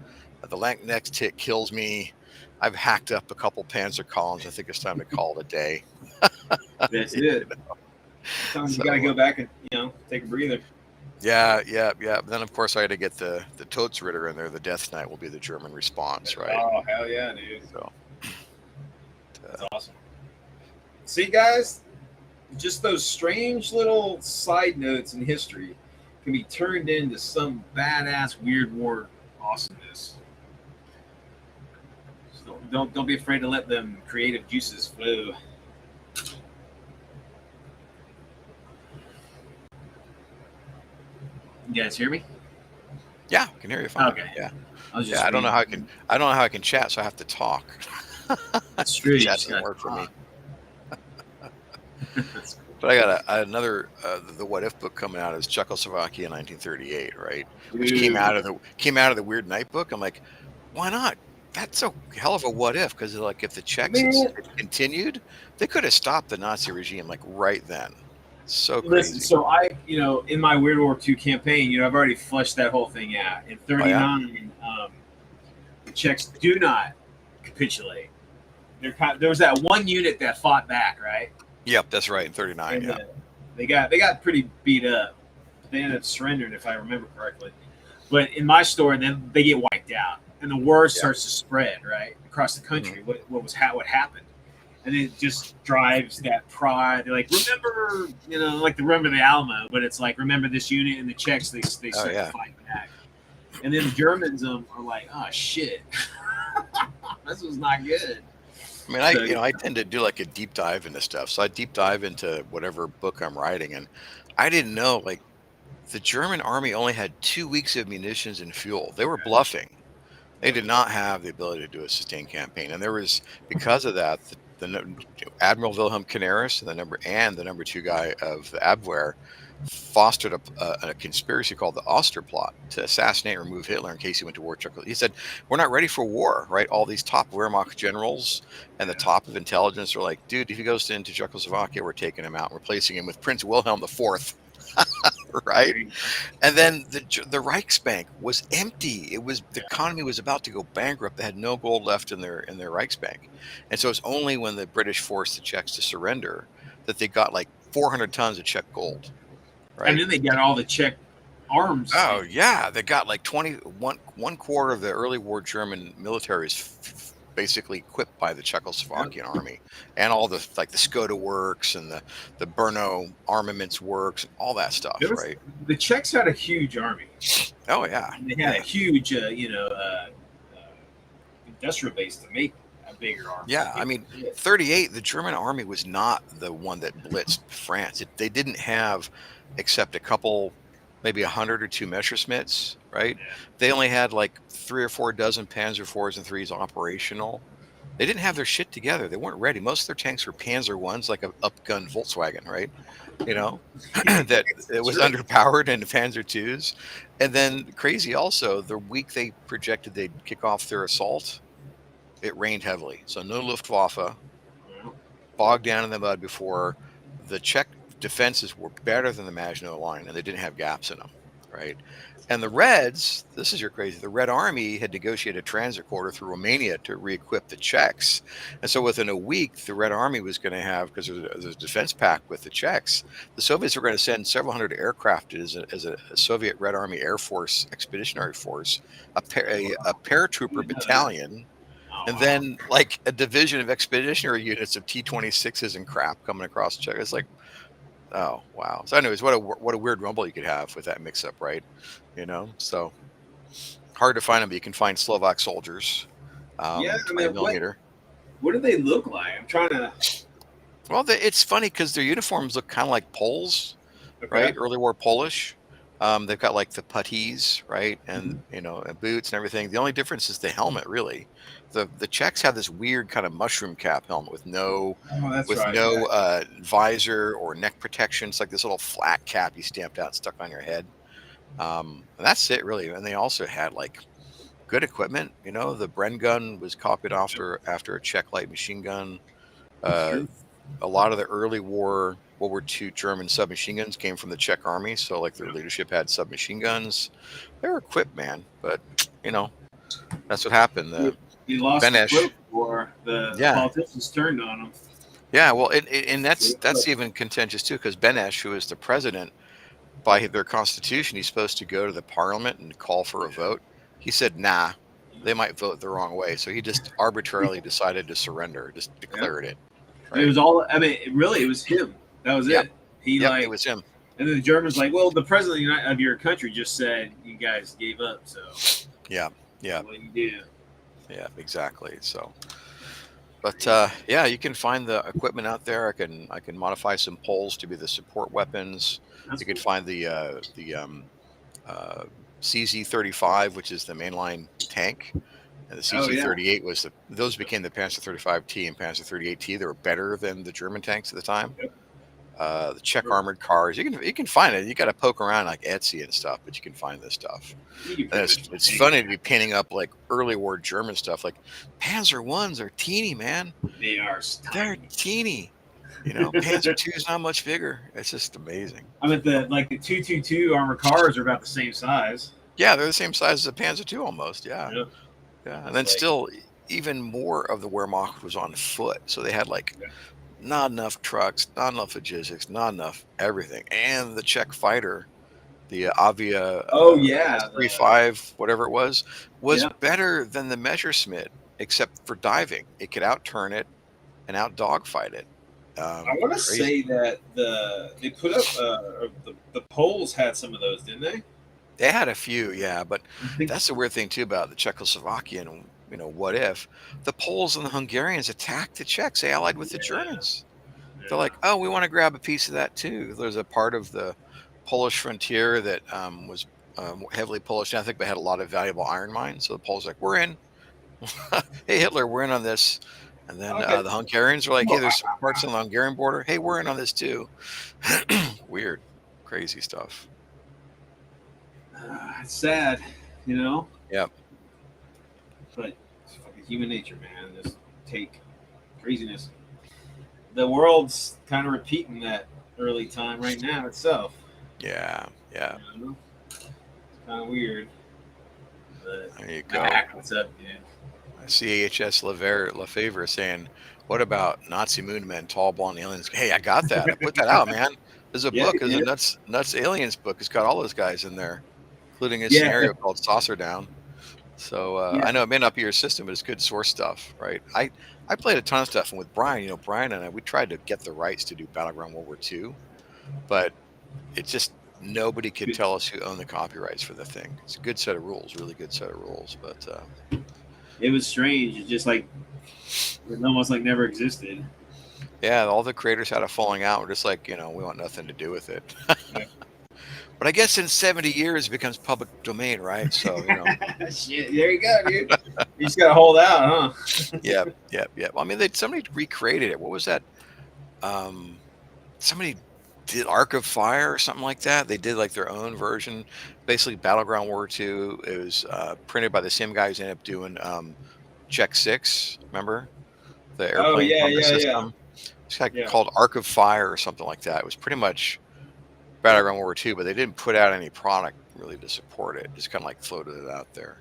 The next hit kills me. I've hacked up a couple Panzer columns. I think it's time to call it a day. That's it. Sometimes you got to go back and take a breather. Yeah. But then of course I had to get the Todesritter in there. The Death Knight will be the German response, right? Oh hell yeah, dude! So that's awesome. See, guys, just those strange little side notes in history can be turned into some badass weird war awesomeness. So don't be afraid to let them creative juices flow. You guys hear me? Yeah, I can hear you fine. Okay. Yeah. I don't know how I can chat, so I have to talk. That's true. Chat doesn't work for me. But I got another the What If book coming out is Czechoslovakia 1938, right? Which came out of the Weird Night book. I'm like, why not? That's a hell of a what if, because like if the Czechs had continued, they could have stopped the Nazi regime like right then. So crazy. Listen, so I, in my World War II campaign, I've already fleshed that whole thing out. In 39, the Czechs do not capitulate. There was that one unit that fought back, right? Yep, that's right. In 39, and, they got pretty beat up. They ended up surrendering, if I remember correctly. But in my story, then they get wiped out, and the word starts to spread right across the country. Mm-hmm. What happened? And it just drives that pride. They're like, remember, remember the Alamo, but it's like, remember this unit, and the Czechs, they start to fight back. And then the Germans are like, oh, shit. This was not good. I mean, I tend to do like a deep dive into stuff. So I deep dive into whatever book I'm writing. And I didn't know, like, the German army only had 2 weeks of munitions and fuel. They were bluffing. They did not have the ability to do a sustained campaign. And there was, because of that, the Admiral Wilhelm Canaris, the number 2 guy of the Abwehr, fostered a conspiracy called the Osterplot to assassinate and remove Hitler in case he went to war with Czechoslovakia. He said, "We're not ready for war, right?" All these top Wehrmacht generals and the Yeah. top of intelligence are like, "Dude, if he goes into Czechoslovakia, we're taking him out, and replacing him with Prince Wilhelm IV." Right? There you go. And then the Reichsbank was empty. It was the economy was about to go bankrupt. They had no gold left in their Reichsbank, and so it's only when the British forced the Czechs to surrender that they got like 400 tons of Czech gold. And Right? then they got all the Czech arms. Oh yeah, they got like 1 quarter of the early war German military is basically equipped by the Yep. Czechoslovakian army, and all the like the Skoda works and the Brno armaments works and all that There stuff, was right? the Czechs had a huge army. Oh yeah, They had a yeah. huge, industrial base to make a bigger army. Yeah, Like I it mean, was it. 38, the German army was not the one that blitzed France. They didn't have, except a couple, maybe 100 or 2 Messerschmitts, right? Yeah. They only had like 3 or 4 dozen Panzer IVs and threes operational. They didn't have their shit together. They weren't ready. Most of their tanks were Panzer ones, like a upgun Volkswagen, right? You know, that it It's was true. underpowered into Panzer twos. And then crazy also, the week they projected they'd kick off their assault, it rained heavily. So no Luftwaffe, Well, bogged down in the mud before. The Czech defenses were better than the Maginot Line, and they didn't have gaps in them, right? And the Reds, this is your crazy. The Red Army had negotiated a transit corridor through Romania to re-equip the Czechs, and so within a week, the Red Army was going to have, because there's a defense pact with the Czechs, the Soviets were going to send several hundred aircraft as a Soviet Red Army Air Force expeditionary force, a I paratrooper didn't know that. battalion, Oh and wow. then like a division of expeditionary units of T-26s and crap coming across Czech. It's like, oh wow. So, anyways, what a weird rumble you could have with that mix-up, right? So hard to find them, but you can find Slovak soldiers, Yeah, I 20 mean, millimeter. what do they look like? I'm trying to. Well, it's funny because their uniforms look kind of like Poles, Okay. right? Early war Polish. They've got like the puttees, right, and Mhm. and boots and everything. The only difference is the helmet, really. The Czechs have this weird kind of mushroom cap helmet Oh, that's with right. Yeah. no visor or neck protection. It's like this little flat cap you stamped out and stuck on your head. And that's it, really. And they also had like good equipment. The Bren gun was copied Yep. after a Czech light machine gun. That's Uh, true. a lot of the early World War II German submachine guns came from the Czech army, so like their Yep. leadership had submachine guns. They were equipped, man, but you know that's what happened. They The they lost the Benesch, throat before the yeah, politicians turned on them. yeah. Well, and So they that's put- even contentious too, because Benesch, who is the president by their constitution, he's supposed to go to the parliament and call for a vote. He said, "Nah, they might vote the wrong way," so he just arbitrarily decided to surrender, just yeah. declared it, It right? was all. I mean, really, it was him. That was Yep, it. He yep, it like, was him. and then the Germans like, well, the president of your country just said you guys gave up. So Yeah, yeah. what do you do? Yeah, exactly. So, but yeah, you can find the equipment out there. I can modify some poles to be the support weapons. That's You can cool. find the uh, CZ-35, which is the mainline tank, and the Oh yeah. CZ-38 was those became the Panzer 35T and Panzer 38T. They were better than the German tanks at the time. Yep. The Czech armored cars, you can find it. You got to poke around like Etsy and stuff, but you can find this stuff. You can And pretty it's much it's find funny to anything. be painting up like early war German stuff. Like Panzer ones are teeny, man. They are They're tiny. teeny. Panzer two is not much bigger. It's just amazing. I mean, the 222 armored cars are about the same size. Yeah, they're the same size as a Panzer two almost. Yeah, Yeah. yeah. And It's then like, still, even more of the Wehrmacht was on foot, so they had like yeah. not enough trucks, not enough logistics, not enough everything. And the Czech fighter, the Avia Oh yeah. S35, whatever it was Yeah. better than the Messerschmitt, except for diving. It could outturn it and out dogfight it. I want to Crazy. say that they put up the Poles had some of those, didn't they? They had a few, yeah, but I think. that's the weird thing too about the Czechoslovakian. What if the Poles and the Hungarians attacked the Czechs? They allied with the Yeah. Germans. They're Yeah. like, oh, we want to grab a piece of that too. There's a part of the Polish frontier that was heavily Polish. And I think they had a lot of valuable iron mines. So the Poles are like, we're in. Hey, Hitler, we're in on this. And then Okay. the Hungarians are like, hey, Well, there's parts on the Hungarian border. Hey, we're in on this too. Weird, Crazy stuff. It's sad, you know. Yep. But it's fucking human nature, man. Just take craziness. The world's kind of repeating that early time right now itself. Yeah. Yeah. You know? It's kind of weird. But There you go. Mac, what's up, dude? CHS Lefevre saying, "What about Nazi moon men, tall blonde aliens?" Hey, I got that. I put that out, man. There's a Yeah, book. There's a yeah, nuts aliens book. It's got all those guys in there, including a yeah, scenario called Saucer Down. So yeah. I know it may not be your system, but it's good source stuff, right? I played a ton of stuff, and with Brian, Brian and I, we tried to get the rights to do Battleground World War II, but it just nobody could tell us who owned the copyrights for the thing. It's a good set of rules, really good set of rules, but It was strange. It's just like it almost like never existed. yeah, all the creators had a falling out. We're just like, we want nothing to do with it. Yeah. But I guess in 70 years it becomes public domain, right? So, Shit, there you go, dude. You just gotta hold out, huh? yeah. I mean, somebody recreated it. What was that? Somebody did Ark of Fire or something like that. They did like their own version, basically Battleground War II. It was printed by the same guys who ended up doing Check 6. Remember the Oh airplane yeah, combat yeah, yeah, system? It's like yeah. called Ark of Fire or something like that. It was pretty much Battleground World War II, but they didn't put out any product really to support it. Just kind of like floated it out there.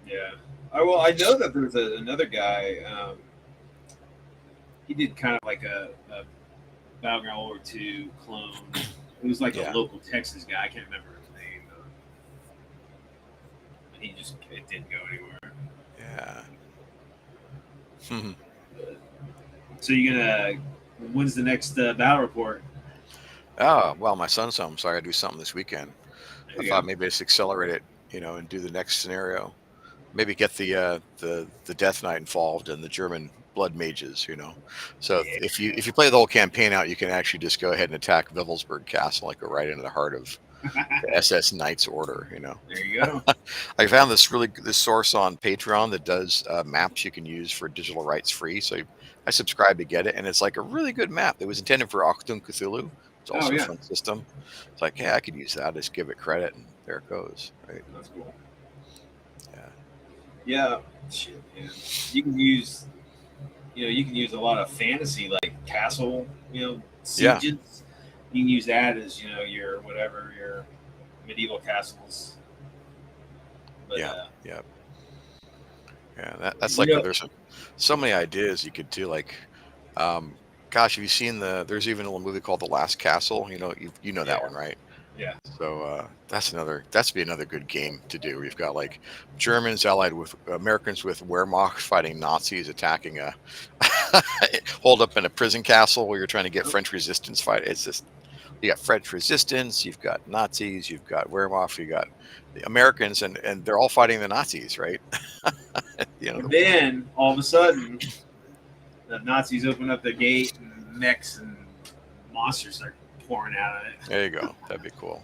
Yeah. Well, I know that there's another guy. He did kind of like a Battleground World War II clone. It was like a local Texas guy. I can't remember his name. And it didn't go anywhere. Yeah. So you're gonna? When's the next battle report? Oh, well, my son's home, so I got to do something this weekend. I thought Go. maybe just accelerate it, and do the next scenario. Maybe get the Death Knight involved and the German blood mages, So Yeah. if you play the whole campaign out, you can actually just go ahead and attack Wivelsburg Castle, like go right into the heart of the SS Knights Order, There you go. I found this source on Patreon that does maps you can use for digital rights free. So I subscribe to get it, and it's like a really good map. It was intended for Achtung Cthulhu. It's also a fun system. It's like, hey, I could use that. Just give it credit, and there it goes. Right? That's cool. Yeah. Yeah. Shit, man. You can use a lot of fantasy like castle, sieges. Yeah. You can use that as your medieval castles. But, That's like there's so many ideas you could do. Like, gosh, have you seen there's even a little movie called The Last Castle? You know that one, right? Yeah. So that's be another good game to do. We've got like Germans allied with Americans with Wehrmacht fighting Nazis attacking a hold up in a prison castle where you're trying to get French resistance fight. It's just you got French resistance, you've got Nazis, you've got Wehrmacht, you got the Americans, and they're all fighting the Nazis, right? And then all of a sudden, the Nazis open up the gate and mechs and monsters start pouring out of it. There you go. That'd be cool.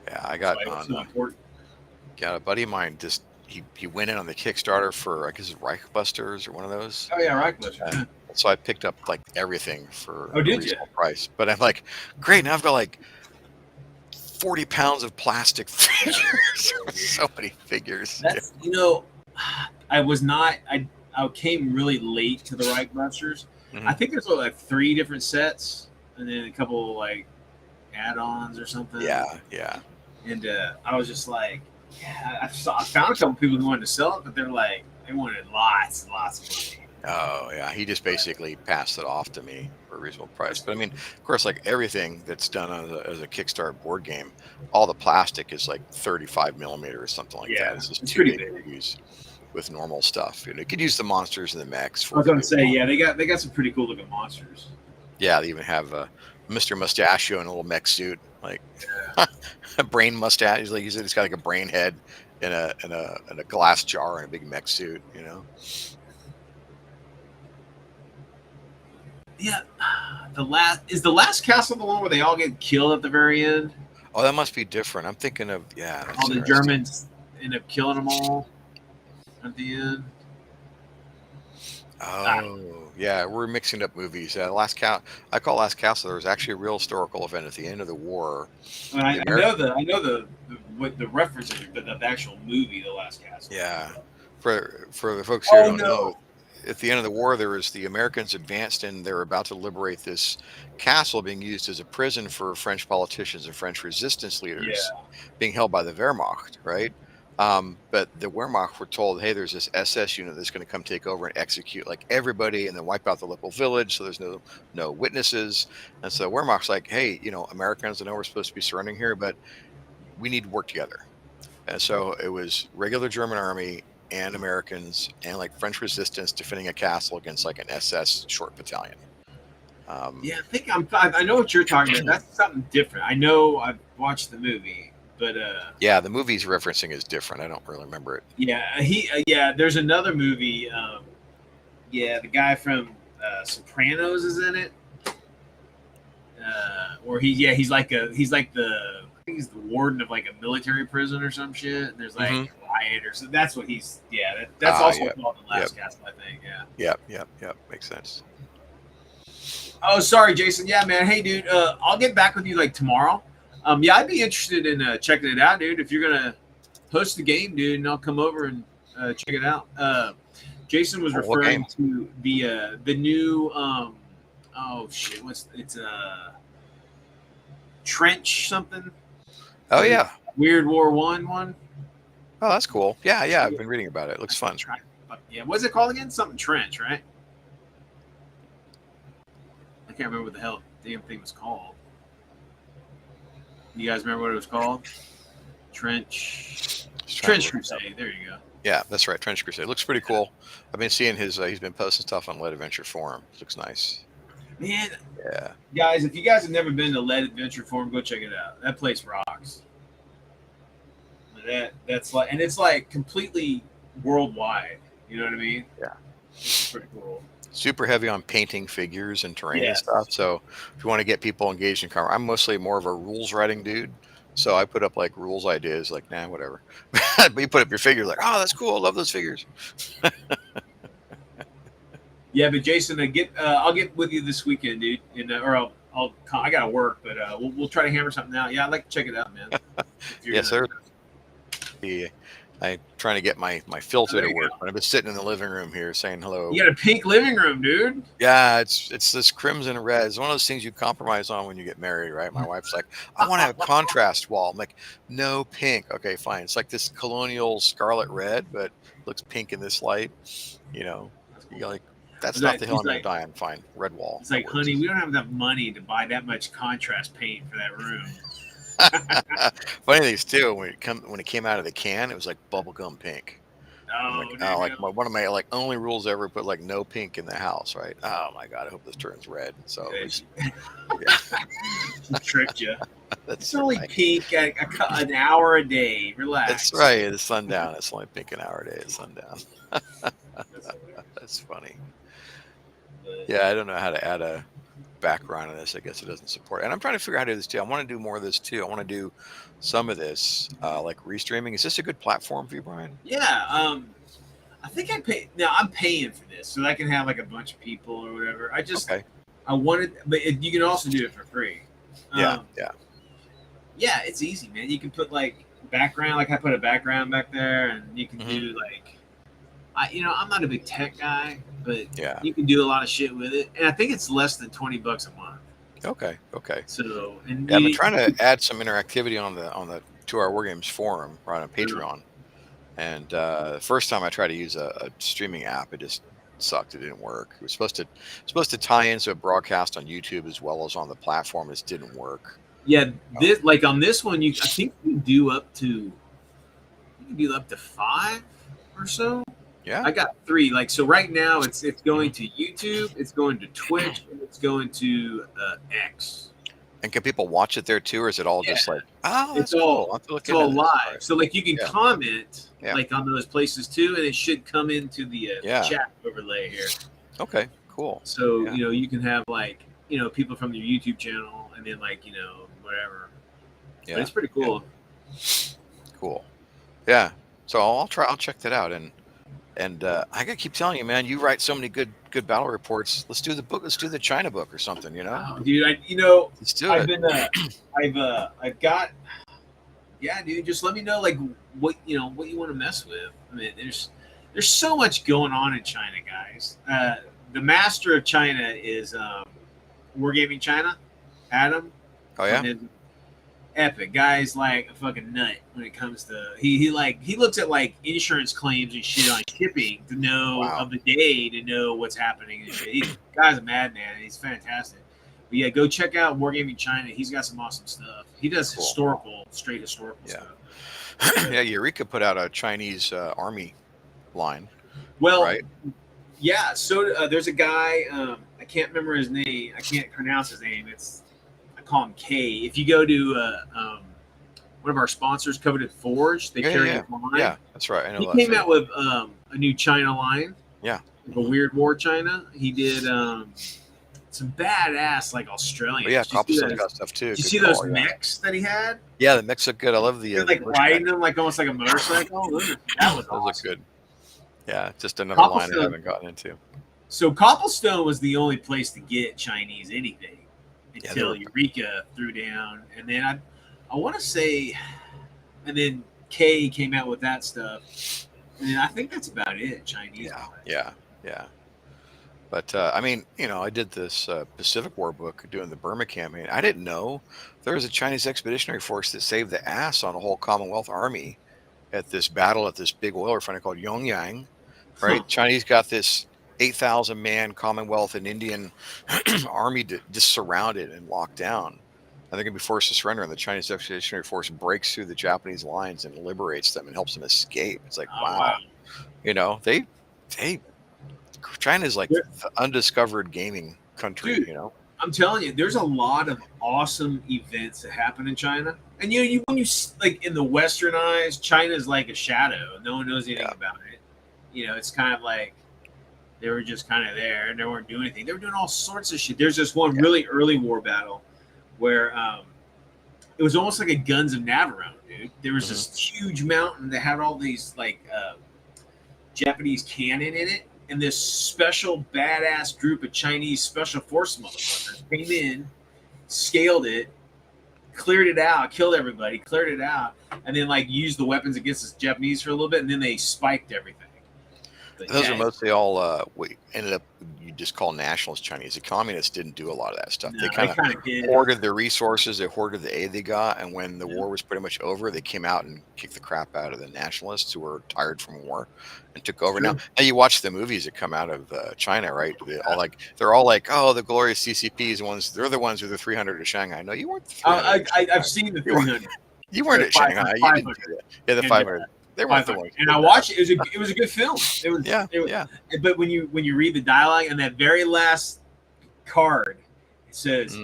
Yeah, I got got a buddy of mine. Just he went in on the Kickstarter for I guess Reichbusters or one of those. Oh yeah, Reichbusters. So I picked up like everything for a reasonable price. But I'm like, great. Now I've got like 40 pounds of plastic figures. So many figures. That's I came really late to the Reichbusters. Mm-hmm. I think there's like 3 different sets and then a couple like add-ons or something. Yeah. And I was just like, I found a couple people who wanted to sell it, but they wanted lots and lots of money. Oh yeah, he just basically passed it off to me for a reasonable price. But I mean, of course, like everything that's done as a Kickstarter board game, all the plastic is like 35 millimeter or something like that. It's just too big to use with normal stuff. You could use the monsters and the mechs. I was gonna say, they got some pretty cool looking monsters. Yeah, they even have Mr. Mustachio in a little mech suit, like a brain mustache. He's got like a brain head in a glass jar and a big mech suit. Yeah, the last castle the one where they all get killed at the very end? Oh, that must be different. I'm thinking of all the Germans end up killing them all at the end. Oh, yeah, we're mixing up movies. I call Last Castle. There was actually a real historical event at the end of the war. The I American, know the what the reference is, but the actual movie, The Last Castle. yeah, for the folks here who Oh don't know, no! at the end of the war, there was the Americans advanced and they were about to liberate this castle being used as a prison for French politicians and French resistance leaders Yeah, being held by the Wehrmacht, right? But the Wehrmacht were told, hey, there's this SS unit that's going to come take over and execute like everybody and then wipe out the local village. So there's no witnesses. And so Wehrmacht's like, hey, Americans, I know we're supposed to be surrendering here, but we need to work together. And so it was regular German army and Americans and like French resistance defending a castle against like an SS short battalion. Um, yeah. I know what you're talking about. That's something different. I know I've watched the movie, but yeah, the movie's referencing is different. I don't really remember it. yeah. There's another movie. Yeah, the guy from Sopranos is in it. Or he's like the I think he's the warden of like a military prison or some shit. And there's like Hmm. a riot or so. That's what he's. Yeah, that's also Yep, called The yep, Last Castle, I think. Yeah. yep. Makes sense. Oh, sorry, Jason. Yeah, man. Hey, dude. I'll get back with you like tomorrow. Yeah, I'd be interested in checking it out, dude. If you're gonna host the game, dude, and I'll come over and check it out. Jason was Oh, what referring game? to the new oh shit, it's trench something. Oh yeah. Weird War one. Oh, that's cool. Yeah. I've been reading about it. It looks fun. Yeah, what's it called again? Something trench, right? I can't remember what the hell the damn thing was called. You guys remember what it was called? Trench. Just trying to Trench look it up. Crusade. There you go. Yeah, that's right. Trench Crusade looks pretty cool. I've been seeing his. He's been posting stuff on Lead Adventure Forum. Looks nice. Man, Yeah. guys, if you guys have never been to Lead Adventure Forum, go check it out. That place rocks. That's like, and it's like completely worldwide. You know what I mean? Yeah. It's pretty cool. Super heavy on painting figures and terrain and Yes. stuff. So if you want to get people engaged in I'm mostly more of a rules writing dude. So I put up like rules ideas, like nah, whatever. But you put up your figure, like, oh, that's cool. I love those figures. Yeah, but Jason, I'll get with you this weekend, dude, and or I gotta work, but we'll try to hammer something out. Yeah, I'd like to check it out, man. Yes, sir. I'm trying to get my filter There to you work. go. But I've been sitting in the living room here saying hello. You got a pink living room, dude. Yeah, it's this crimson and red. It's one of those things you compromise on when you get married, right? My wife's like, I want to have a contrast wall. I'm like, no pink. Okay, fine. It's like this colonial scarlet red, but looks pink in this light. You're like, that's not the hill I'm going to die on. Fine, red wall. It's like, honey, we don't have enough money to buy that much contrast paint for that room. Funny things too. When it came out of the can, it was like bubblegum pink. Oh, One of my like only rules ever put like no pink in the house, right? Oh my god, I hope this turns red. So tricked you. That's It's only right. pink an hour a day. Relax. That's right. It's sundown. It's only pink an hour a day at sundown. That's funny. Yeah, I don't know how to add a background on this. I guess it doesn't support it. And I'm trying to figure out how to do this too. I want to do more of this too. I want to do some of this like restreaming. Is this a good platform for you, Brian? Yeah. I think I pay. Now I'm paying for this, so I can have like a bunch of people or whatever. Okay. I wanted, but you can also do it for free. Yeah. Yeah, it's easy, man. You can put like background, like I put a background back there, and you can do like, I'm not a big tech guy, but Yeah. you can do a lot of shit with it, and I think it's less than $20 a month. Okay. So, and Yeah, I've been trying to add some interactivity on the 2 Hour War Games forum right on Patreon. And the first time I tried to use a streaming app, it just sucked. It didn't work. It was supposed to tie into a broadcast on YouTube as well as on the platform. It just didn't work. yeah, this like on this one, I think you can do up to 5 or so. Yeah. I got 3. Like, so right now it's going to YouTube, it's going to Twitch, and it's going to X. And can people watch it there too, or is it all just like, oh, that's It's cool. I'll have to look It's into all this. live. Right. So like you can comment Yeah. like on those places too, and it should come into the chat overlay here. Okay, cool. So Yeah. you can have like people from your YouTube channel, and then like whatever. Yeah. But it's pretty cool. Cool. Yeah. So I'll check that out. And And I gotta keep telling you, man, you write so many good battle reports. Let's do the book. Let's do the China book or something. You know, Oh, dude, let's do I've it. been, I've got, yeah, dude. Just let me know, like, what you want to mess with. I mean, there's so much going on in China, guys. The master of China is Wargaming China, Adam, Oh from yeah, his epic. Guy's like a fucking nut when it comes to he looks at like insurance claims and shit on shipping to know wow, of the day to know what's happening and shit. Guy's a madman. He's fantastic. But yeah, go check out Wargaming China. He's got some awesome stuff. He does cool. straight historical Yeah, stuff. yeah. Eureka put out a Chinese army line, Well, right? yeah. So there's a guy. I can't remember his name. I can't pronounce his name. I call him K. If you go to one of our sponsors, Coveted Forge, they Yeah, carry yeah, his line. yeah. That's right. I He know that came too. out with a new China line, Yeah. a Weird War China. He did some badass like Australians. But yeah, Did you see Copplestone's those? got stuff too. Did you Good see those call. Yeah. mechs that he had? Yeah, the mechs look good. I love the They're like bushback. riding them like almost like a motorcycle. That was Those look awesome. good. Yeah, just another line I Copplestone. haven't gotten into. So Copplestone was the only place to get Chinese anything Yeah, until Eureka threw down, and then I want to say, and then K came out with that stuff, and I think that's about it. Chinese. Yeah. But I mean, I did this Pacific War book doing the Burma campaign. I didn't know there was a Chinese expeditionary force that saved the ass on a whole Commonwealth army at this battle at this big oil refinery called Yongyang. Huh. Right? Chinese got this 8,000 man Commonwealth and Indian army just surrounded and locked down. And they're going to be forced to surrender, and the Chinese Expeditionary Force breaks through the Japanese lines and liberates them and helps them escape. It's like, Oh wow. wow, they China's like the undiscovered gaming country. Dude, I'm telling you, there's a lot of awesome events that happen in China. And when you like in the Western eyes, China's like a shadow. No one knows anything about it. It's kind of like they were just kind of there and they weren't doing anything. They were doing all sorts of shit. There's this one really early war battle where it was almost like a Guns of Navarone, dude. There was this huge mountain that had all these like Japanese cannon in it. And this special badass group of Chinese special force motherfuckers came in, scaled it, cleared it out, killed everybody, cleared it out, and then like used the weapons against the Japanese for a little bit, and then they spiked everything. But those are mostly all what ended up you just call nationalist Chinese. The communists didn't do a lot of that stuff. No, they kind of did. hoarded their resources, they hoarded the aid they got, and when the war was pretty much over, they came out and kicked the crap out of the nationalists who were tired from war and took over. Now you watch the movies that come out of China, right? They're all like, oh, the glorious CCPs ones. They're the ones who are the 300 of Shanghai. No, you weren't the 300. I've seen the 300. You weren't at Shanghai. You didn't do that. Yeah, the 500. They weren't the ones. And I watched it. It was a good film. It was. Yeah. But when you read the dialogue and that very last card, it says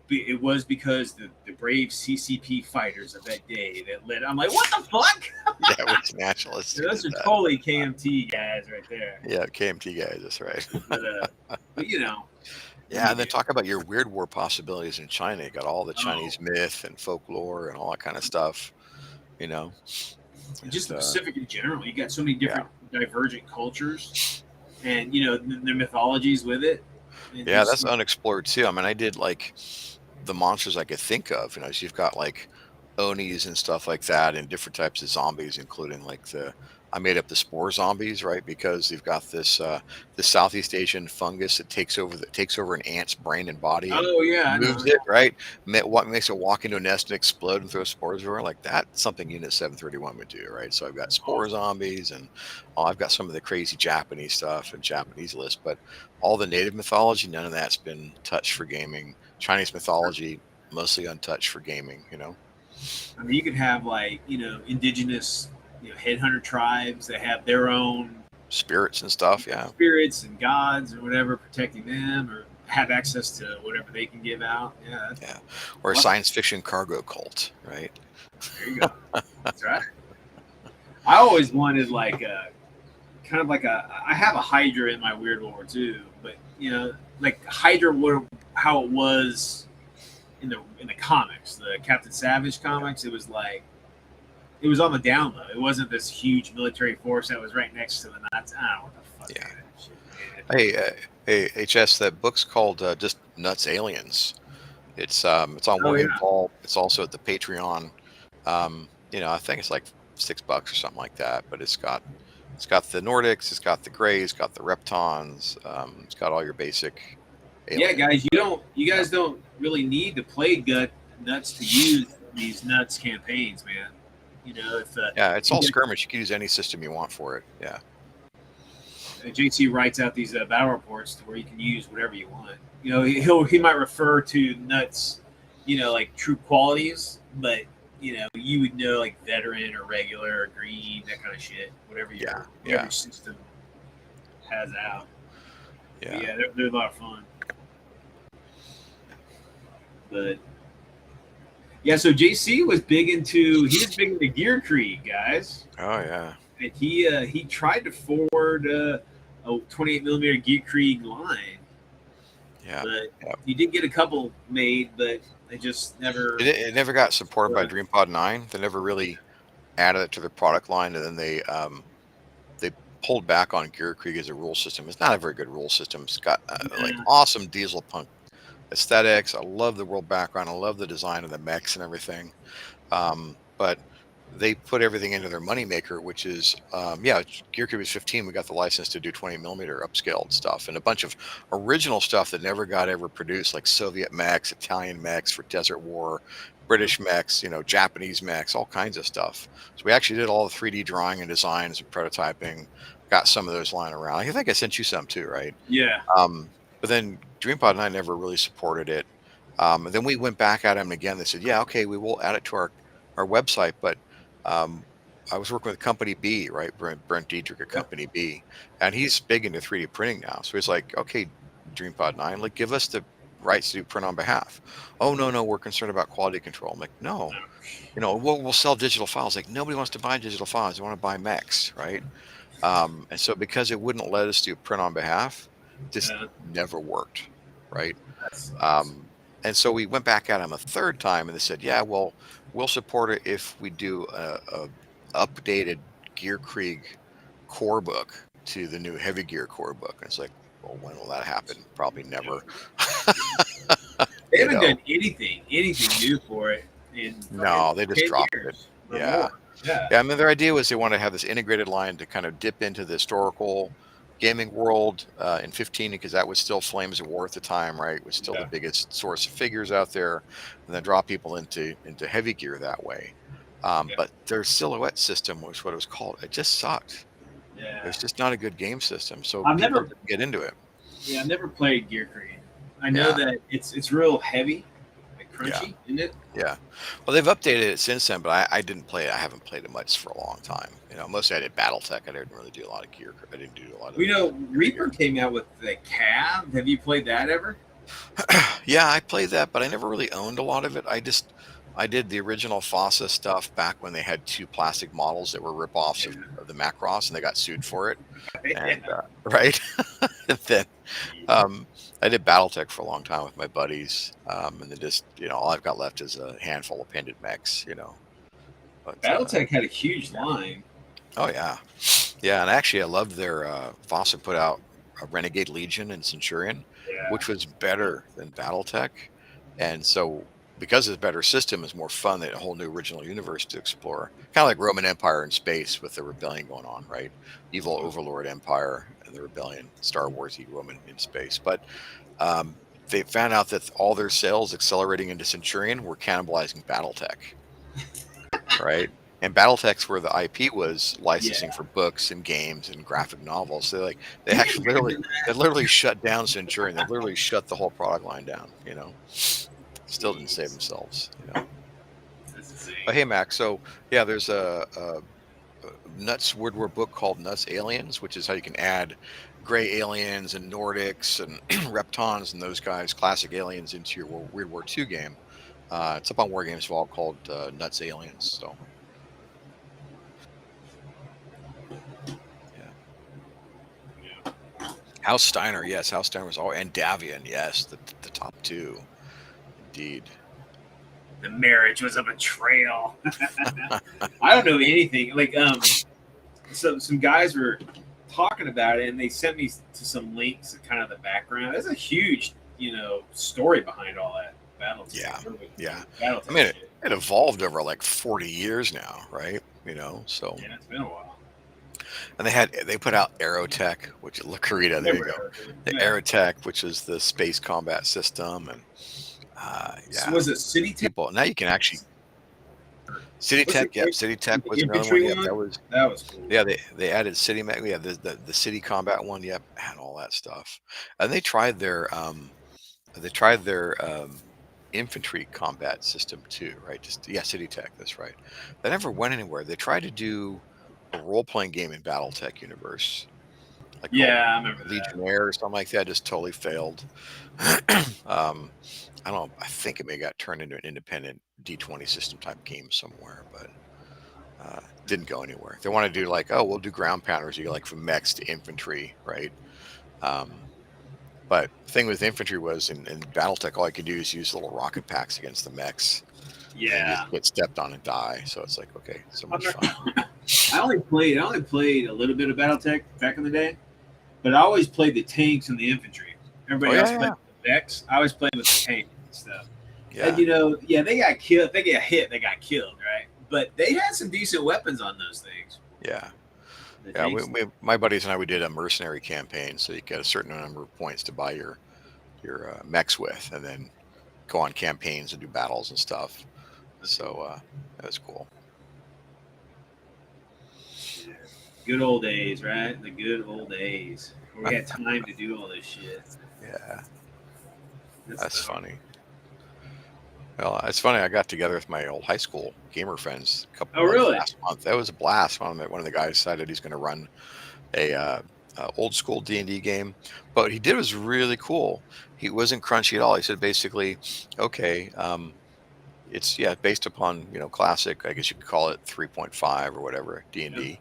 it was because the brave CCP fighters of that day that led. I'm like, what the fuck? Yeah, it was nationalists. Those are totally KMT guys right there. Yeah, KMT guys. That's right. But Yeah, and then talk about your weird war possibilities in China. You got all the Chinese myth and folklore and all that kind of stuff. Just the Pacific in general. You got so many different divergent cultures, and their mythologies with it. Yeah, that's unexplored too. I mean, I did like the monsters I could think of. So you've got like Onis and stuff like that, and different types of zombies, including like I made up the spore zombies, right? Because they've got this Southeast Asian fungus that takes over an ant's brain and body. And moves it, right? What makes it walk into a nest and explode and throw spores over? Like that's something Unit 731 would do, right? So I've got spore zombies, and I've got some of the crazy Japanese stuff and Japanese list, but all the native mythology, none of that's been touched for gaming. Chinese mythology, mostly untouched for gaming. I mean, you could have like indigenous headhunter tribes that have their own spirits and stuff, spirits and gods or whatever protecting them, or have access to whatever they can give out. Or a science fiction cargo cult, right? There you go. That's right. I always wanted like kind of like I have a Hydra in my Weird War too, but like Hydra, how it was in the comics, the Captain Savage comics. It it was on the down low. It wasn't this huge military force that was right next to the Nazis. I don't know what the fuck. Yeah. That shit, man. Hey, HS, that book's called just Nuts Aliens. It's on Oh yeah, Wargame Vault. It's also at the Patreon. I think it's like $6 or something like that. But it's got the Nordics, it's got the Greys, it's got the Reptons, it's got all your basic yeah, aliens. guys. You guys don't really need to play nuts to use these nuts campaigns, man. If Yeah, it's you all get, skirmish. You can use any system you want for it. Yeah. JT writes out these battle reports to where you can use whatever you want. He might refer to nuts, like troop qualities, but you would know like veteran or regular or green, that kind of shit. Whatever your system has out. Yeah. But yeah, they're a lot of fun. But yeah, so JC was big into Gear Creed, guys. Oh yeah. And he tried to forward a 28 millimeter Gear Creed line. Yeah. But you did get a couple made, but they just never. It never got supported by DreamPod 9. They never really added it to their product line, and then they pulled back on Gear Creek as a rule system. It's not a very good rule system. It's got like awesome diesel punk aesthetics. I love the world background. I love the design of the mechs and everything. But they put everything into their moneymaker, which is, Gear Creek was 15. We got the license to do 20 millimeter upscaled stuff and a bunch of original stuff that never got ever produced, like Soviet mechs, Italian mechs for Desert War, British mechs, Japanese mechs, all kinds of stuff. So we actually did all the 3D drawing and designs and prototyping, got some of those lying around. I think I sent you some too, right? Yeah. But then DreamPod 9 never really supported it. And then we went back at them again. They said, yeah, okay, we will add it to our website. But I was working with Company B, right? Brent Diedrich at Company B, and he's big into 3D printing now. So he's like, okay, DreamPod 9, like give us the rights to do print on behalf. Oh, no, we're concerned about quality control. I'm like, no, we'll sell digital files. Like nobody wants to buy digital files. They want to buy mechs, right? And so because it wouldn't let us do print on behalf, this never worked, right? And so we went back at them a third time, and they said, yeah, well, we'll support it if we do a updated Gear Krieg core book to the new Heavy Gear core book. And it's like, well, when will that happen? Probably never. They haven't done anything new for it no, they just dropped it. Yeah. I mean, their idea was they want to have this integrated line to kind of dip into the historical gaming world in 15, because that was still Flames of War at the time, right? It was still the biggest source of figures out there, and then draw people into Heavy Gear that way. But their silhouette system was what it was called. It just sucked. Yeah. It was just not a good game system, so I've people never didn't get into it. Yeah, I've never played Gear Creed. I know that it's real heavy, like crunchy, isn't it? Yeah. Well, they've updated it since then, but I didn't play it. I haven't played it much for a long time. Mostly I did BattleTech. I didn't really do a lot of Gear. I didn't do a lot of. Reaper came out with the cab. Have you played that ever? Yeah, I played that, but I never really owned a lot of it. I did the original FOSSA stuff back when they had two plastic models that were ripoffs of the Macross, and they got sued for it. And, right. And then I did BattleTech for a long time with my buddies, and then just all I've got left is a handful of painted mechs. But, BattleTech had a huge line. Oh yeah, and actually I loved their FOSSA put out a Renegade Legion and Centurion, which was better than BattleTech, and so because it's a better system, it's more fun. They had a whole new original universe to explore, kind of like Roman Empire in space with the rebellion going on, right? Evil Overlord Empire and the rebellion, Star Wars-y Roman in space. But they found out that all their sales accelerating into Centurion were cannibalizing BattleTech, right? And BattleTech's where the IP was licensing for books and games and graphic novels. They actually literally shut down Centurion. They literally shut the whole product line down. Still didn't save themselves. But hey, Max. So yeah, there's a Nuts World War book called Nuts Aliens, which is how you can add gray aliens and Nordics and Reptons and those guys, classic aliens, into your World War II game. It's up on Wargames Vault called Nuts Aliens. So. House Steiner, yes. House Steiner was all, and Davian, yes. The top two, indeed. the marriage was a betrayal. I don't know anything. Like some guys were talking about it, and they sent me to some links and kind of the background. There's a huge, story behind all that battle. Yeah. Battle I mean, shit. it evolved over like 40 years now, right? So Yeah, it's been a while. and they put out Aerotech, which is Lakarita. There you go. The Aerotech, which is the space combat system, and So was it City Tech? people now you can actually City Tech. Yep, City Tech was another one. Infantry Yep, one? that That was cool. Yeah, they added City Mag. Yeah, the City Combat one. Yep, had all that stuff, and they tried their infantry combat system too, right? Just City Tech. That's right. That never went anywhere. They tried to do a role playing game in BattleTech universe, like called Yeah, I remember that. Legionnaire or something like that. Just totally failed. I don't know. I think it may got turned into an independent D20 system type game somewhere, but didn't go anywhere. They want to do like, oh, we'll do ground pounders. You go like from mechs to infantry, right? But the thing with infantry was in BattleTech, all I could do is use little rocket packs against the mechs. Yeah, and just get stepped on and die. So it's like, okay, so much fun. I only played a little bit of BattleTech back in the day, but I always played the tanks and the infantry. Everybody else played the mechs. I always played with the tanks and stuff. Yeah. And they got killed. They get hit. They got killed, right? But they had some decent weapons on those things. Yeah. My buddies and I, we did a mercenary campaign, so you get a certain number of points to buy your mechs with, and then go on campaigns and do battles and stuff. So that was cool. Yeah. Good old days, right? The good old days. Where we had time to do all this shit. Yeah. That's funny. Well, it's funny. I got together with my old high school gamer friends a couple months last month. That was a blast. One of the guys decided he's going to run a old school D&D game. But what he did was really cool. He wasn't crunchy at all. He said basically, okay, it's based upon classic. I guess you could call it 3.5 or whatever D&D,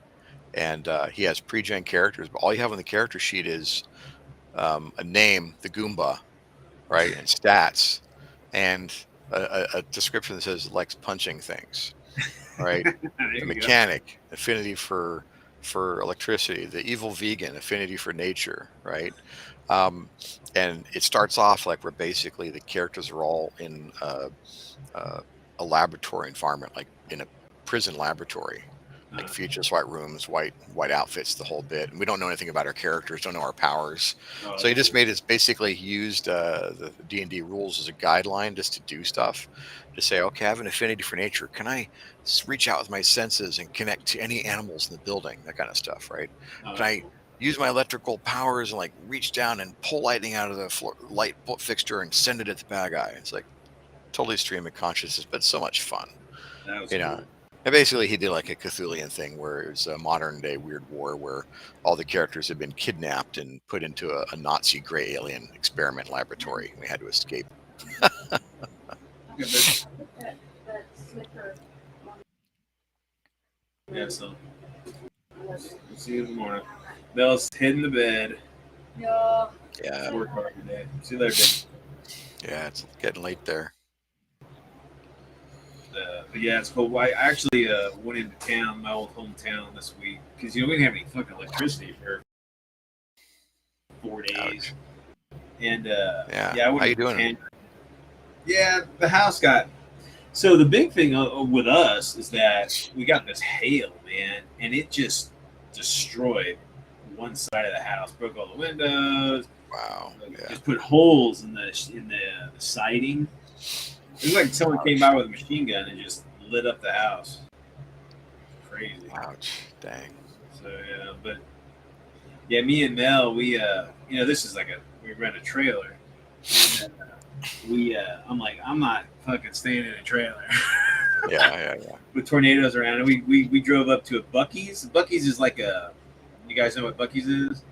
and he has pre-gen characters. But all you have on the character sheet is a name, the Goomba, right, and stats, and a description that says likes punching things, right? The mechanic, affinity for electricity, the evil vegan, affinity for nature, right? And it starts off like where basically the characters are all in a laboratory environment, like in a prison laboratory, like featureless white rooms, white outfits, the whole bit. And we don't know anything about our characters, don't know our powers. So he just made it basically, he used the D&D rules as a guideline just to do stuff, to say, okay, I have an affinity for nature. Can I reach out with my senses and connect to any animals in the building? That kind of stuff, right? Can I use my electrical powers and like reach down and pull lightning out of the light fixture and send it at the bad guy? It's like totally stream of consciousness, but so much fun. That was cool. And basically he did like a Cthulian thing where it was a modern day weird war where all the characters had been kidnapped and put into a Nazi gray alien experiment laboratory. We had to escape. Yeah, so we'll see you in the morning. Bell's heading to bed. Yeah. Work hard today. See you later, babe. Yeah, it's getting late there. But yeah, it's cool. I actually went into town, my old hometown, this week because we didn't have any fucking electricity for 4 days. Ouch. And I went how you doing? Yeah, the house got. So the big thing with us is that we got this hail, man, and it just destroyed one side of the house, broke all the windows. Wow. Just put holes in the siding. It was like someone came by with a machine gun and just lit up the house. Crazy. Ouch. Dang. So but me and Mel, we this is like we rent a trailer. And, I'm like, I'm not fucking staying in a trailer. Yeah. With tornadoes around, and we drove up to a Buc-ee's. Buc-ee's is like you guys know what Buc-ee's is?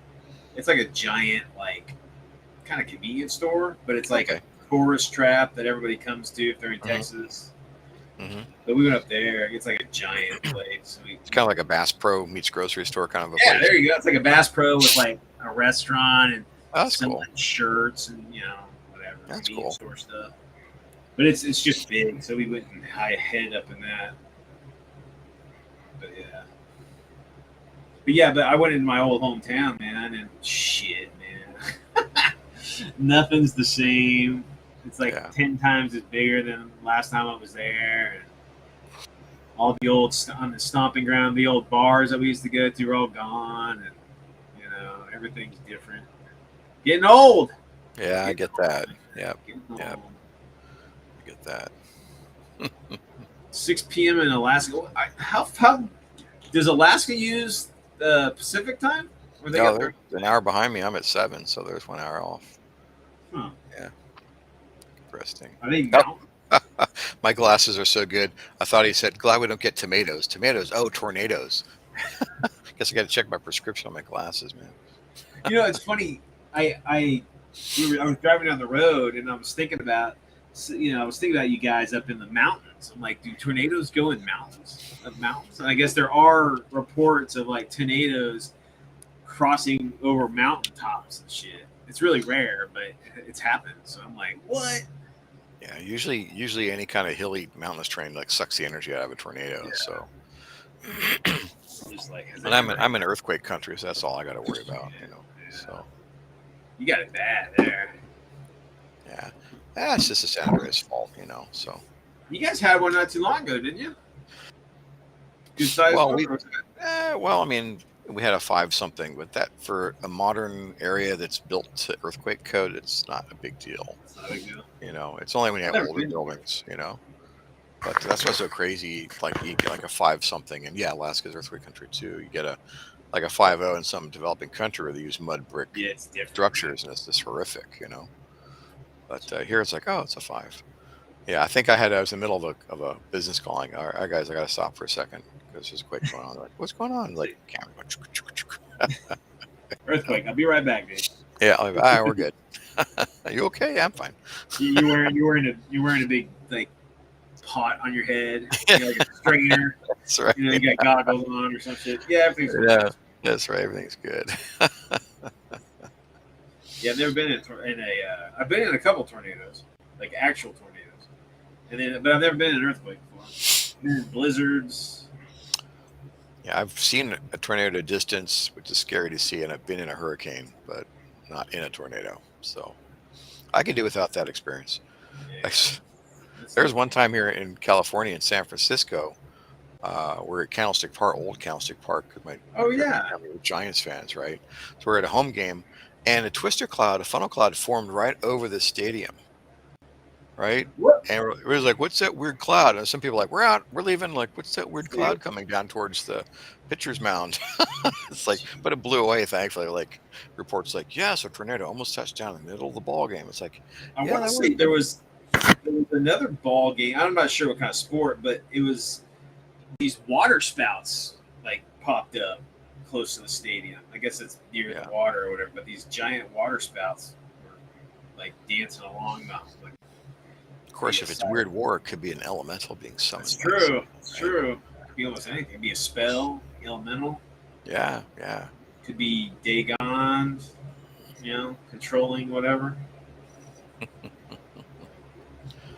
It's like a giant, like, kind of convenience store, but it's like a tourist trap that everybody comes to if they're in Texas. Mm-hmm. But we went up there. It's like a giant place. It's kind of like a Bass Pro meets grocery store kind of a place. Yeah, there you go. It's like a Bass Pro with like a restaurant and that's some cool. like shirts and whatever. That's convenience cool. store stuff. But it's just big, so we wouldn't head up in that. But but I went in my old hometown, man, and shit, man, nothing's the same. It's like Yeah. 10 times as bigger than last time I was there. And all the old on the stomping ground, the old bars that we used to go to are all gone, and everything's different. Getting old. Yeah, I Getting get old. that. Yep. Getting Yep. old. I get that. 6 p.m. in Alaska. How does Alaska use Pacific time? Or they No, got there's an hour behind me. I'm at 7, so there's 1 hour off. Huh. Yeah. Interesting. Are they Oh, mountain? my glasses are so good. I thought he said, "Glad we don't get tomatoes." Tomatoes. Oh, tornadoes. Guess I got to check my prescription on my glasses, man. It's funny. I was driving down the road and I was thinking about you guys up in the mountains. I'm like, do tornadoes go in mountains? And I guess there are reports of like tornadoes crossing over mountaintops and shit. It's really rare, but it's happened. So I'm like, what? Yeah, usually any kind of hilly mountainous terrain like sucks the energy out of a tornado. Yeah. So, Just like, and I'm in earthquake country, so that's all I got to worry about. So you got it bad there. yeah, it's just the San Andreas fault. So you guys had one not too long ago, didn't you? Good size. Well, I mean, we had a 5 something, but that for a modern area that's built to earthquake code, it's not a big deal. It's not a big deal. It's only when you have older buildings. But that's what's so crazy. Like you get like a 5 something, and yeah, Alaska's earthquake country too. You get a 5.0 in some developing country where they use mud brick structures, and it's just horrific. But here it's like, oh, it's a 5. Yeah, I think I was in the middle of a business calling. All right, guys, I got to stop for a second because there's a quake going on. They're like, what's going on? Like, camera. Earthquake. I'll be right back, dude. Yeah, all right, we're good. Are you okay? Yeah, I'm fine. You wearing a big like pot on your head, like a strainer. That's right. You got goggles on or some shit. Yeah, everything's good. Yeah, that's right. Everything's good. Yeah, I've never been I've been in a couple tornadoes, like actual tornadoes, but I've never been in an earthquake before. Blizzards. Yeah, I've seen a tornado at a distance, which is scary to see, and I've been in a hurricane, but not in a tornado. So I could do without that experience. Yeah. There's one time here in California, in San Francisco, we're at old Candlestick Park. We're Giants fans, right? So we're at a home game, and a funnel cloud formed right over the stadium, right? What? And it was like, what's that weird cloud? And some people are like, we're leaving. Like, what's that weird cloud coming down towards the pitcher's mound? It's like, but it blew away, thankfully. Like, reports like, yes, a tornado almost touched down in the middle of the ball game. It's like, I want to say there was another ball game. I'm not sure what kind of sport, but it was these water spouts like popped up close to the stadium. I guess it's near the water or whatever, but these giant water spouts were like dancing along the. Like, of course, if it's weird war, it could be an elemental being summoned. It's true. It's true. It could be almost anything. It could be a spell, elemental. Yeah. Could be Dagon, controlling whatever.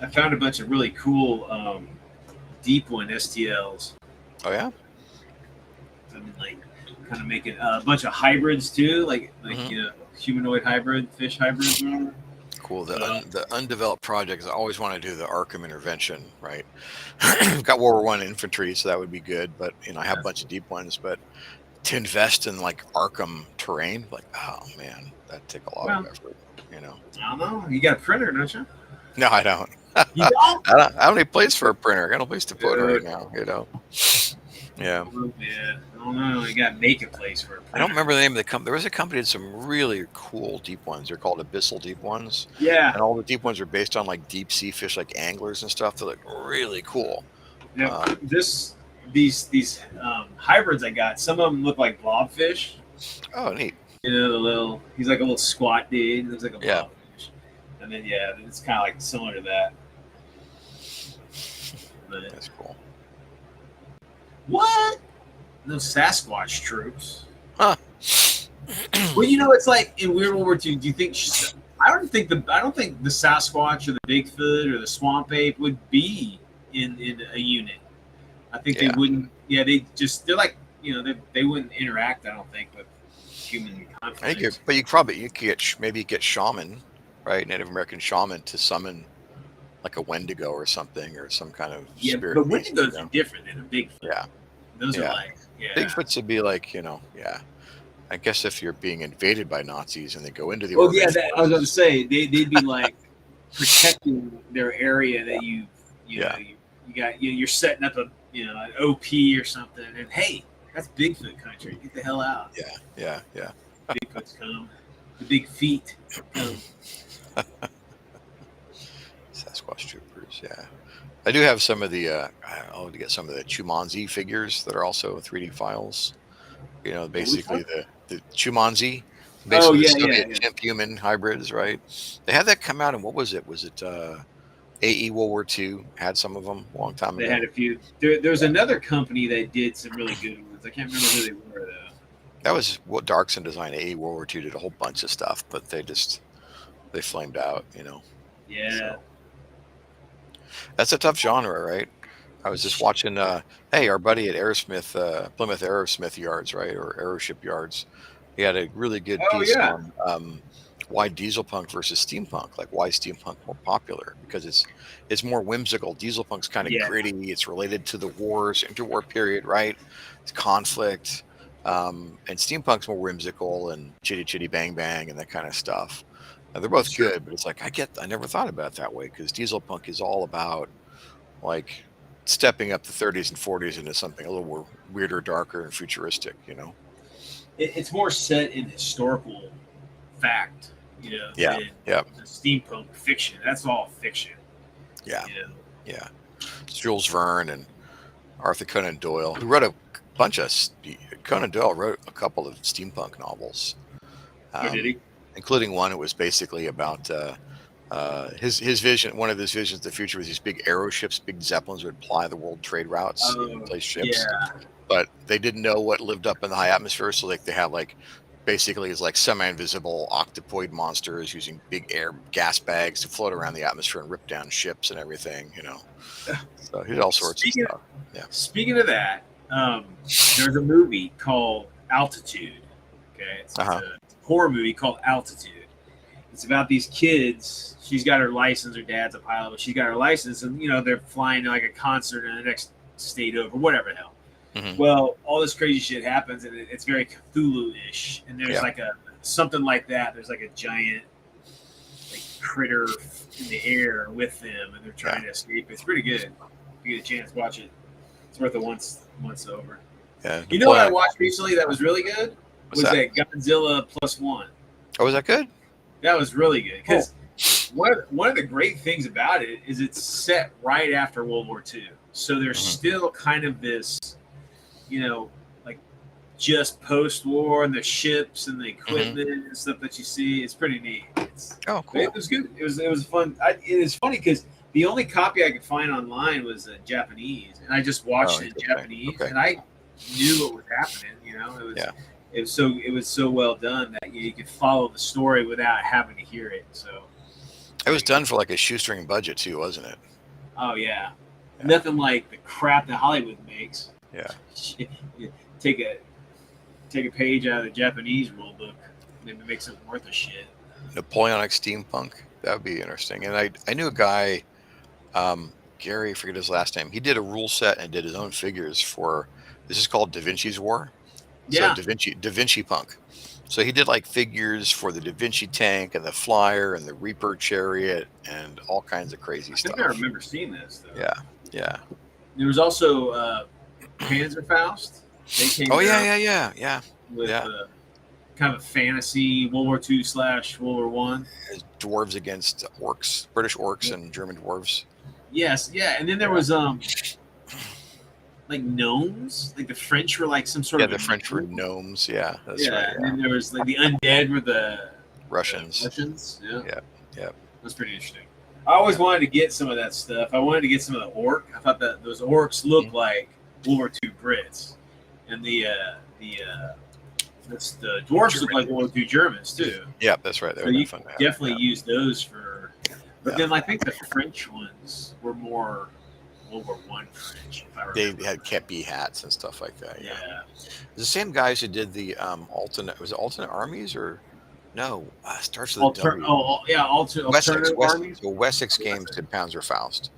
I found a bunch of really cool deep one STLs. Oh yeah. I mean, like kind of making a bunch of hybrids too, like humanoid hybrid, fish hybrids. Cool. The undeveloped projects. I always want to do the Arkham intervention, right? Got World War I infantry, so that would be good. But I have a bunch of deep ones. But to invest in like Arkham terrain, like, oh man, that'd take a lot of effort. I don't know. You got a printer, don't you? No, I don't. You don't? I don't need place for a printer. I got no place to put it right now. Yeah. Oh, man. I don't know. You got to make a place for a printer. I don't remember the name of the company. There was a company that had some really cool deep ones. They're called Abyssal Deep Ones. Yeah. And all the deep ones are based on like deep sea fish, like anglers and stuff. They're like really cool. Yeah. These hybrids I got, some of them look like blobfish. Oh, neat. He's like a little squat dude. He looks like a blobfish. And then, it's kind of like similar to that. But, that's cool. What? No Sasquatch troops. Huh. Well, it's like in World War II. Do you think? I don't think the Sasquatch or the Bigfoot or the swamp ape would be in a unit. I think they wouldn't. Yeah, they're like, they wouldn't interact. I don't think with human I think conflict. but you could get shaman, right? Native American shaman to summon like a Wendigo or something, or some kind of Yeah, spirit but beast. Wendigos are different than a Bigfoot. Yeah, Those are yeah. like, Bigfoots would be like, yeah. I guess if you're being invaded by Nazis and they go into the Well, Oregon yeah, I was going to forests, say they'd be like protecting their area that yeah, you're setting up an OP or something, and hey, that's Bigfoot country. Get the hell out. yeah. Bigfoot's come. The big feet come. Sasquatch troopers, yeah. I do have some of the. I'll get some of the Chumanzi figures that are also 3D files. Which Basically one? the Chumanzi, Oh basically the yeah, Soviet yeah. chimp human hybrids, right? They had that come out, and what was it? Was it AE World War II? Had some of them a long time They had ago. a few. There's another company that did some really good ones. I can't remember who they were though. That was what Darkson designed. AE World War II did a whole bunch of stuff, but they flamed out. Yeah. So that's a tough genre, right? I was just watching. Hey, our buddy at Plymouth Aerosmith Yards, right, or Aeroship Yards, he had a really good Oh piece yeah. on why dieselpunk versus steampunk. Like, why is steampunk more popular? Because it's more whimsical. Dieselpunk's kind of Yeah. gritty. It's related to the wars, interwar period, right? It's conflict, and steampunk's more whimsical and chitty chitty bang bang and that kind of stuff. They're both Sure. good, but it's like I never thought about it that way, because dieselpunk is all about like stepping up the 30s and 40s into something a little more weirder, darker, and futuristic. It's more set in historical fact, Yeah, than yeah, the steampunk fiction. That's all fiction. yeah, You know. yeah. It's Jules Verne and Arthur Conan Doyle, who wrote a bunch of. Conan Doyle wrote a couple of steampunk novels, Oh, did he? including one that was basically about his vision. One of his visions of the future was these big aeroships, big zeppelins would ply the world trade routes, Oh, place ships. yeah. But they didn't know what lived up in the high atmosphere, so they have basically is like semi-invisible octopoid monsters using big air gas bags to float around the atmosphere and rip down ships and everything. So he did all sorts of stuff. Yeah. Speaking of that, there's a movie called Altitude. Okay, it's Uh-huh. a horror movie called Altitude. It's about these kids. She's got her license. Her dad's a pilot, but she's got her license, and they're flying to like a concert in the next state over, whatever the hell. Mm-hmm. Well, all this crazy shit happens, and it's very Cthulhu-ish. And there's like something like that. There's like a giant critter in the air with them, and they're trying to escape. It's pretty good. If you get a chance, watch it. It's worth it once over. Yeah. You know what I watched recently that was really good? What's was that? that Godzilla +1. Oh, was that good? That was really good because one of the great things about it is it's set right after World War II. So there's still kind of this, like just post-war, and the ships and the equipment and stuff that you see. It's pretty neat. Cool. It was good. It was fun. It was funny because the only copy I could find online was Japanese, and I just watched it in Japanese, and I knew what was happening. It was so well done that you could follow the story without having to hear it. So it was done for like a shoestring budget too, wasn't it? Oh yeah. Nothing like the crap that Hollywood makes. Yeah. Take a page out of the Japanese rule book, maybe make something worth a shit. Napoleonic steampunk. That would be interesting. And I knew a guy, Gary, I forget his last name. He did a rule set and did his own figures for. This is called Da Vinci's War. Yeah. So Da Vinci punk. So he did like figures for the Da Vinci tank and the flyer and the Reaper chariot and all kinds of crazy stuff. I think I remember seeing this though. Yeah. There was also Panzerfaust. They came yeah. With kind of a fantasy World War II / World War One. Dwarves against orcs, British orcs and German dwarves. Yes, yeah, and then there was like gnomes. Like the French were like some sort of. Yeah, the French were gnomes. Yeah, that's right. And then there was like the undead were the Russians. Yeah. That's pretty interesting. I always wanted to get some of that stuff. I wanted to get some of the orc. I thought that those orcs looked like World War II Brits, and the the dwarfs look German. like World War II Germans too. Yeah, that's right. That So would have you been fun. definitely use those for. But Yeah. then I think the French ones were more World War One French, if I They remember. had Cat B hats and stuff like that. Yeah. Yeah. The same guys who did the alternate, was it alternate armies or no? Starts with a W. Alternative armies. So Wessex Games did Panzerfaust,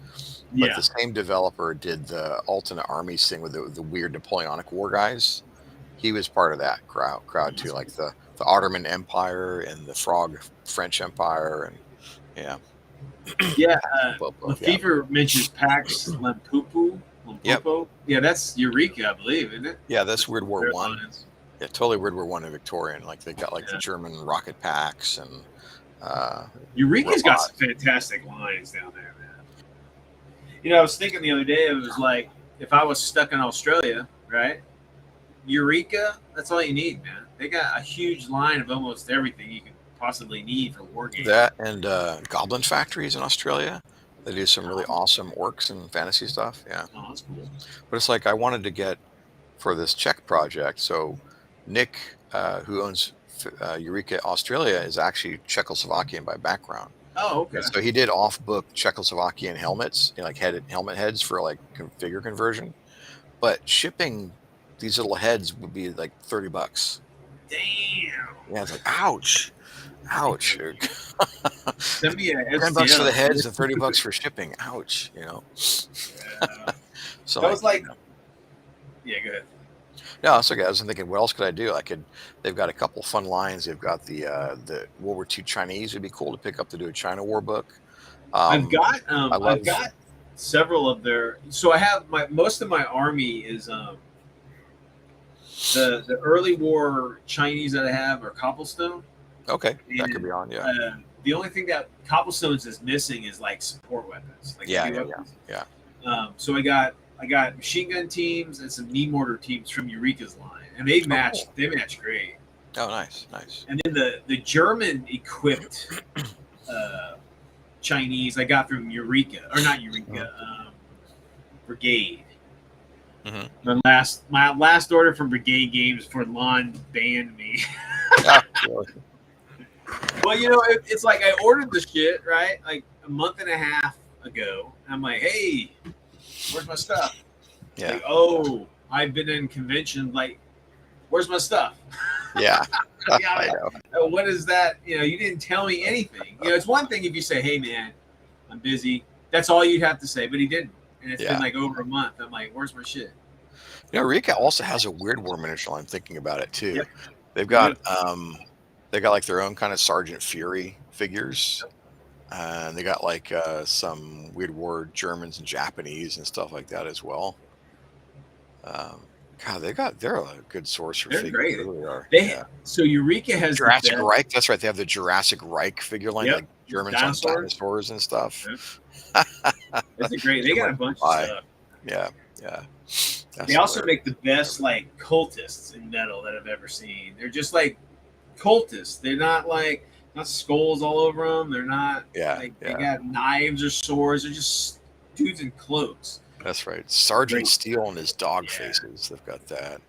but Yeah. the same developer did the alternate armies thing with the weird Napoleonic War guys. He was part of that crowd too, like the Ottoman Empire and the Frog French Empire, and yeah. Yeah. Popo, Lefevre mentions Pax Lempupu. Yep. Yeah, that's Eureka, I believe, isn't it? Yeah, that's World War Their One. lines. Yeah, totally World War One and Victorian. Like they got like the German rocket packs and Eureka's got robots. some fantastic lines down there, man. You know, I was thinking the other day, it was like if I was stuck in Australia, right? Eureka, that's all you need, man. They got a huge line of almost everything you could possibly need for war games. That and Goblin Factories in Australia. They do some really awesome orcs and fantasy stuff. Yeah. Oh, that's cool. But it's like I wanted to get for this Czech project. So Nick, who owns Eureka Australia, is actually Czechoslovakian by background. Oh, okay. And so he did off-book Czechoslovakian helmets, like helmet heads for like figure conversion. But shipping these little heads would be like $30. Damn. Yeah, it's like ouch. Send me a $10 for the heads and $30 for shipping. Ouch, you know. Yeah. So that was like, yeah, go ahead. No, it's okay. I was thinking, what else could I do? They've got a couple fun lines. They've got the World War II Chinese. Would be cool to pick up to do a China War book. I've got several of their. So I have most of my army is the early war Chinese that I have are cobblestone. Okay, that could be on. Yeah. The only thing that cobblestones is missing is like support weapons. Like Yeah. So I got machine gun teams and some knee mortar teams from Eureka's line, and they match. Cool. They match great. Oh, nice. And then the German equipped Chinese I got from Eureka, or not Eureka, Brigade. Mm-hmm. My last order from Brigade Games for Lon banned me. Well, you know, it's like I ordered the shit right like a month and a half ago. And I'm like, hey, where's my stuff? Yeah. Like, oh, I've been in convention. Like, where's my stuff? Yeah. I know. What is that? You know, you didn't tell me anything. You know, it's one thing if you say, hey, man, I'm busy. That's all you'd have to say, but he didn't. And it's been like over a month. I'm like, where's my shit? You know, Eureka also has a weird war miniature line. I'm thinking about it too. Yep. They've got like their own kind of Sergeant Fury figures. And they got like some weird war Germans and Japanese and stuff like that as well. God, they're a good source for figures. Great. They really are. So Eureka has Jurassic Reich. That's right. They have the Jurassic Reich figure line, like Germans on dinosaurs and stuff. It's a great. They got a bunch of stuff. Yeah. They also make the best like cultists in metal that I've ever seen. They're just like cultists. They're not skulls all over them. They're not. They got knives or swords. They're just dudes in cloaks. That's right. Sergeant Steel and his dog faces. They've got that.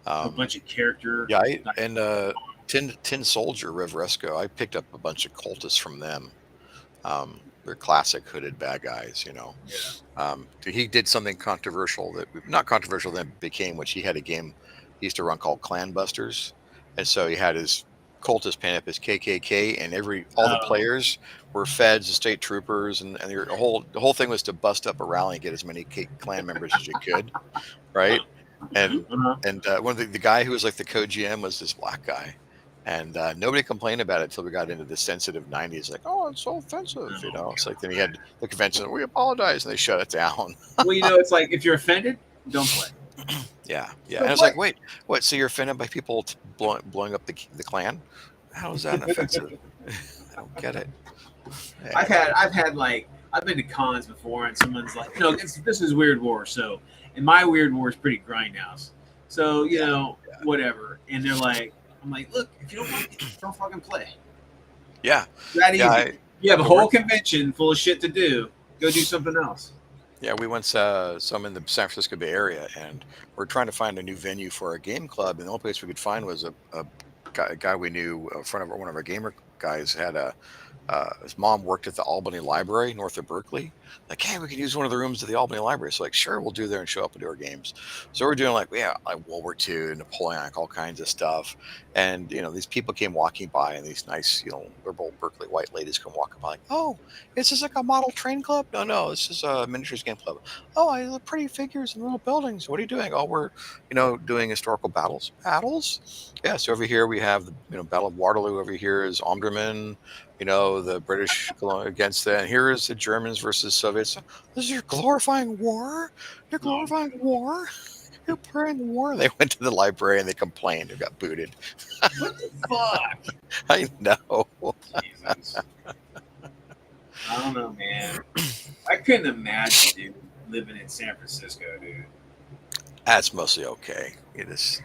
A bunch of character. Yeah, and Tin Soldier Reveresco. I picked up a bunch of cultists from them. They're classic hooded bad guys, you know. Yeah. He did something controversial not controversial then became, which he had a game he used to run called Clan Busters, and so he had his cultist paint up as KKK, and all the players were feds and state troopers, and the whole thing was to bust up a rally and get as many clan members as you could, right? And one of the guy who was like the co-GM was this black guy, and nobody complained about it until we got into the sensitive 90s. Like, oh, it's so offensive, you know. It's like then he had the convention. We apologize, and they shut it down. Well, you know, it's like if you're offended, don't play. Yeah. And I was like, wait, what? So you're offended by people blowing up the Klan? How is that offensive? I don't get it. Yeah. I've been to cons before, and someone's like, no, this is Weird War, so, and my Weird War is pretty grindhouse, so you know, whatever. And they're like, I'm like, look, if you don't like it, don't fucking play. Yeah. That easy. You have a whole convention full of shit to do. Go do something else. Yeah, we once some in the San Francisco Bay Area, and we're trying to find a new venue for our game club. And the only place we could find was a guy we knew, a friend of one of our gamer guys had a his mom worked at the Albany Library north of Berkeley. Like, hey, we could use one of the rooms of the Albany Library. So, like, sure, we'll do there and show up and do our games. So we're doing like, yeah, like World War II, Napoleonic, all kinds of stuff. And these people came walking by, and these nice, liberal Berkeley white ladies come walking by, like, oh, is this like a model train club? No, no, this is a miniatures game club. Oh, I love pretty figures and little buildings. What are you doing? Oh, we're doing historical battles. Battles? Yeah. So over here we have the Battle of Waterloo. Over here is Omdurman, the British against that. And here is the Germans versus Soviets. This is your glorifying war? You're Oh, glorifying war? You're praying war? They went to the library and they complained and got booted. what the fuck? I know. Jesus. I don't know, man. I couldn't imagine, dude, living in San Francisco, dude. That's mostly okay. It is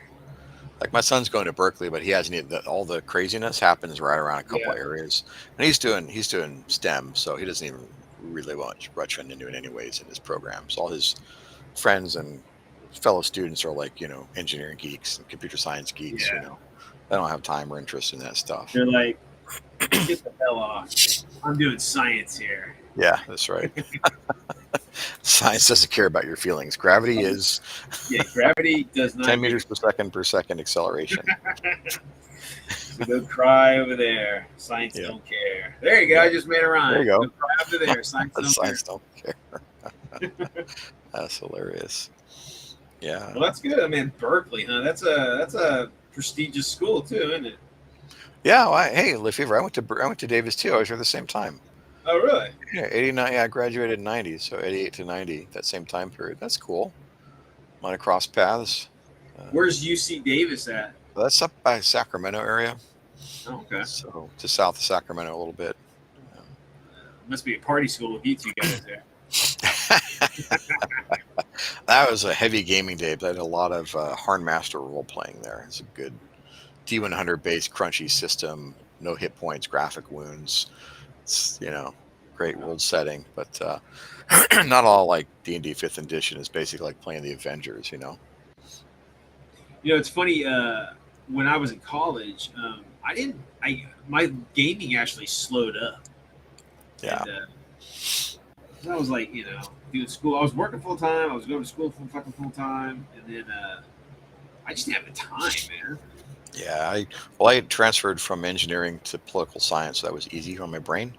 like my son's going to Berkeley, but he hasn't even, all the craziness happens right around a couple Yeah. of areas. And he's doing STEM, so he doesn't even really much into it anyways in his programs. All his friends and fellow students are like, engineering geeks and computer science geeks, Yeah. They don't have time or interest in that stuff. They're like, get the hell off. I'm doing science here. Yeah, that's right. Science doesn't care about your feelings. Gravity is Yeah, gravity does not 10 give meters per second acceleration. So go cry over there. Science Yeah. don't care. There you go. Yeah. I just made a rhyme. There you go. Cry over there. Science don't care. Science don't care. That's hilarious. Yeah. Well, that's good. I mean, Berkeley, huh? That's a prestigious school too, isn't it? Yeah. Well, hey, Lefevre, I went to Davis too. I was here at the same time. Oh, really? Yeah, 89. Yeah, I graduated in 90, so 88 to 90, that same time period. That's cool. Might have crossed paths. Where's UC Davis at? That's up by Sacramento area, Oh, okay. so to south of Sacramento a little bit. Must be a party school with you two guys there. That was a heavy gaming day, but I had a lot of Harnmaster role playing there. It's a good D100 based crunchy system, no hit points, graphic wounds. It's great world setting, but not all like D&D 5th edition. Is basically like playing the Avengers. It's funny. When I was in college, I didn't. My gaming actually slowed up. Yeah. And I was like, doing school. I was working full time. I was going to school full time, and then I just didn't have the time, man. Yeah, I had transferred from engineering to political science, so that was easy on my brain.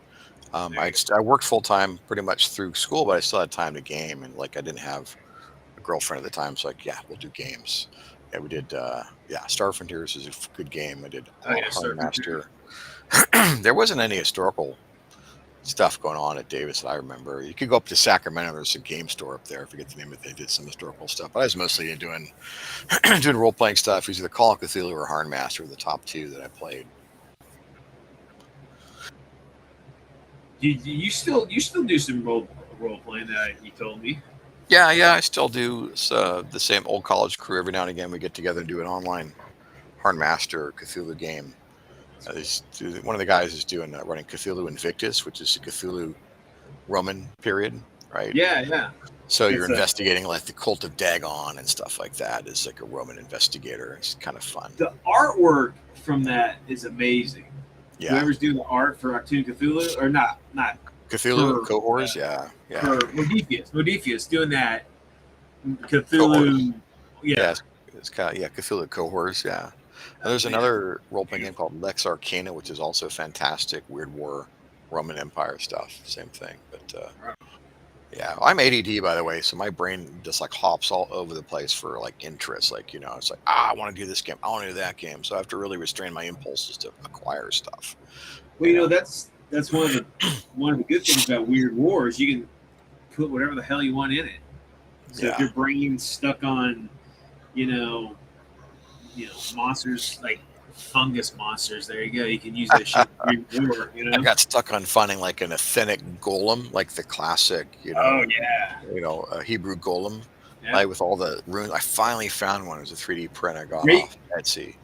I worked full time pretty much through school, but I still had time to game, and like I didn't have a girlfriend at the time, so like yeah, we'll do games. Yeah, we did. Star Frontiers is a good game. I did Star Master. There wasn't any historical stuff going on at Davis that I remember. You could go up to Sacramento. There's a game store up there. I forget the name of it. They did some historical stuff, but I was mostly doing doing role playing stuff. It was either Call of Cthulhu or Harnmaster, the top two that I played. You still do some role playing that you told me. Yeah, I still do the same old college crew. Every now and again, we get together and do an online Harnmaster or Cthulhu game. One of the guys is doing running Cthulhu Invictus, which is the Cthulhu Roman period, right? Yeah. So you're investigating like the cult of Dagon and stuff like that. It's like a Roman investigator. It's kind of fun. The artwork from that is amazing. Yeah. Whoever's doing the art for Octoon Cthulhu, or not Cthulhu and cohorts, yeah. For Modiphius doing that Cthulhu. Yeah. It's kind of Cthulhu cohorts, yeah. And there's another role-playing game called Lex Arcana, which is also fantastic. Weird War, Roman Empire stuff, same thing. But yeah, I'm ADD by the way, so my brain just like hops all over the place for like interest. Like it's like I want to do this game, I want to do that game, so I have to really restrain my impulses to acquire stuff. Well, that's one of the good things about Weird Wars. You can put whatever the hell you want in it. So if your brain's stuck on, monsters like fungus monsters, there you go. You can use that shit in Weird War. I got stuck on finding like an authentic golem, like the classic, Oh yeah. A Hebrew golem, Yeah. like with all the runes. I finally found one. It was a 3D print I got Great. off Etsy.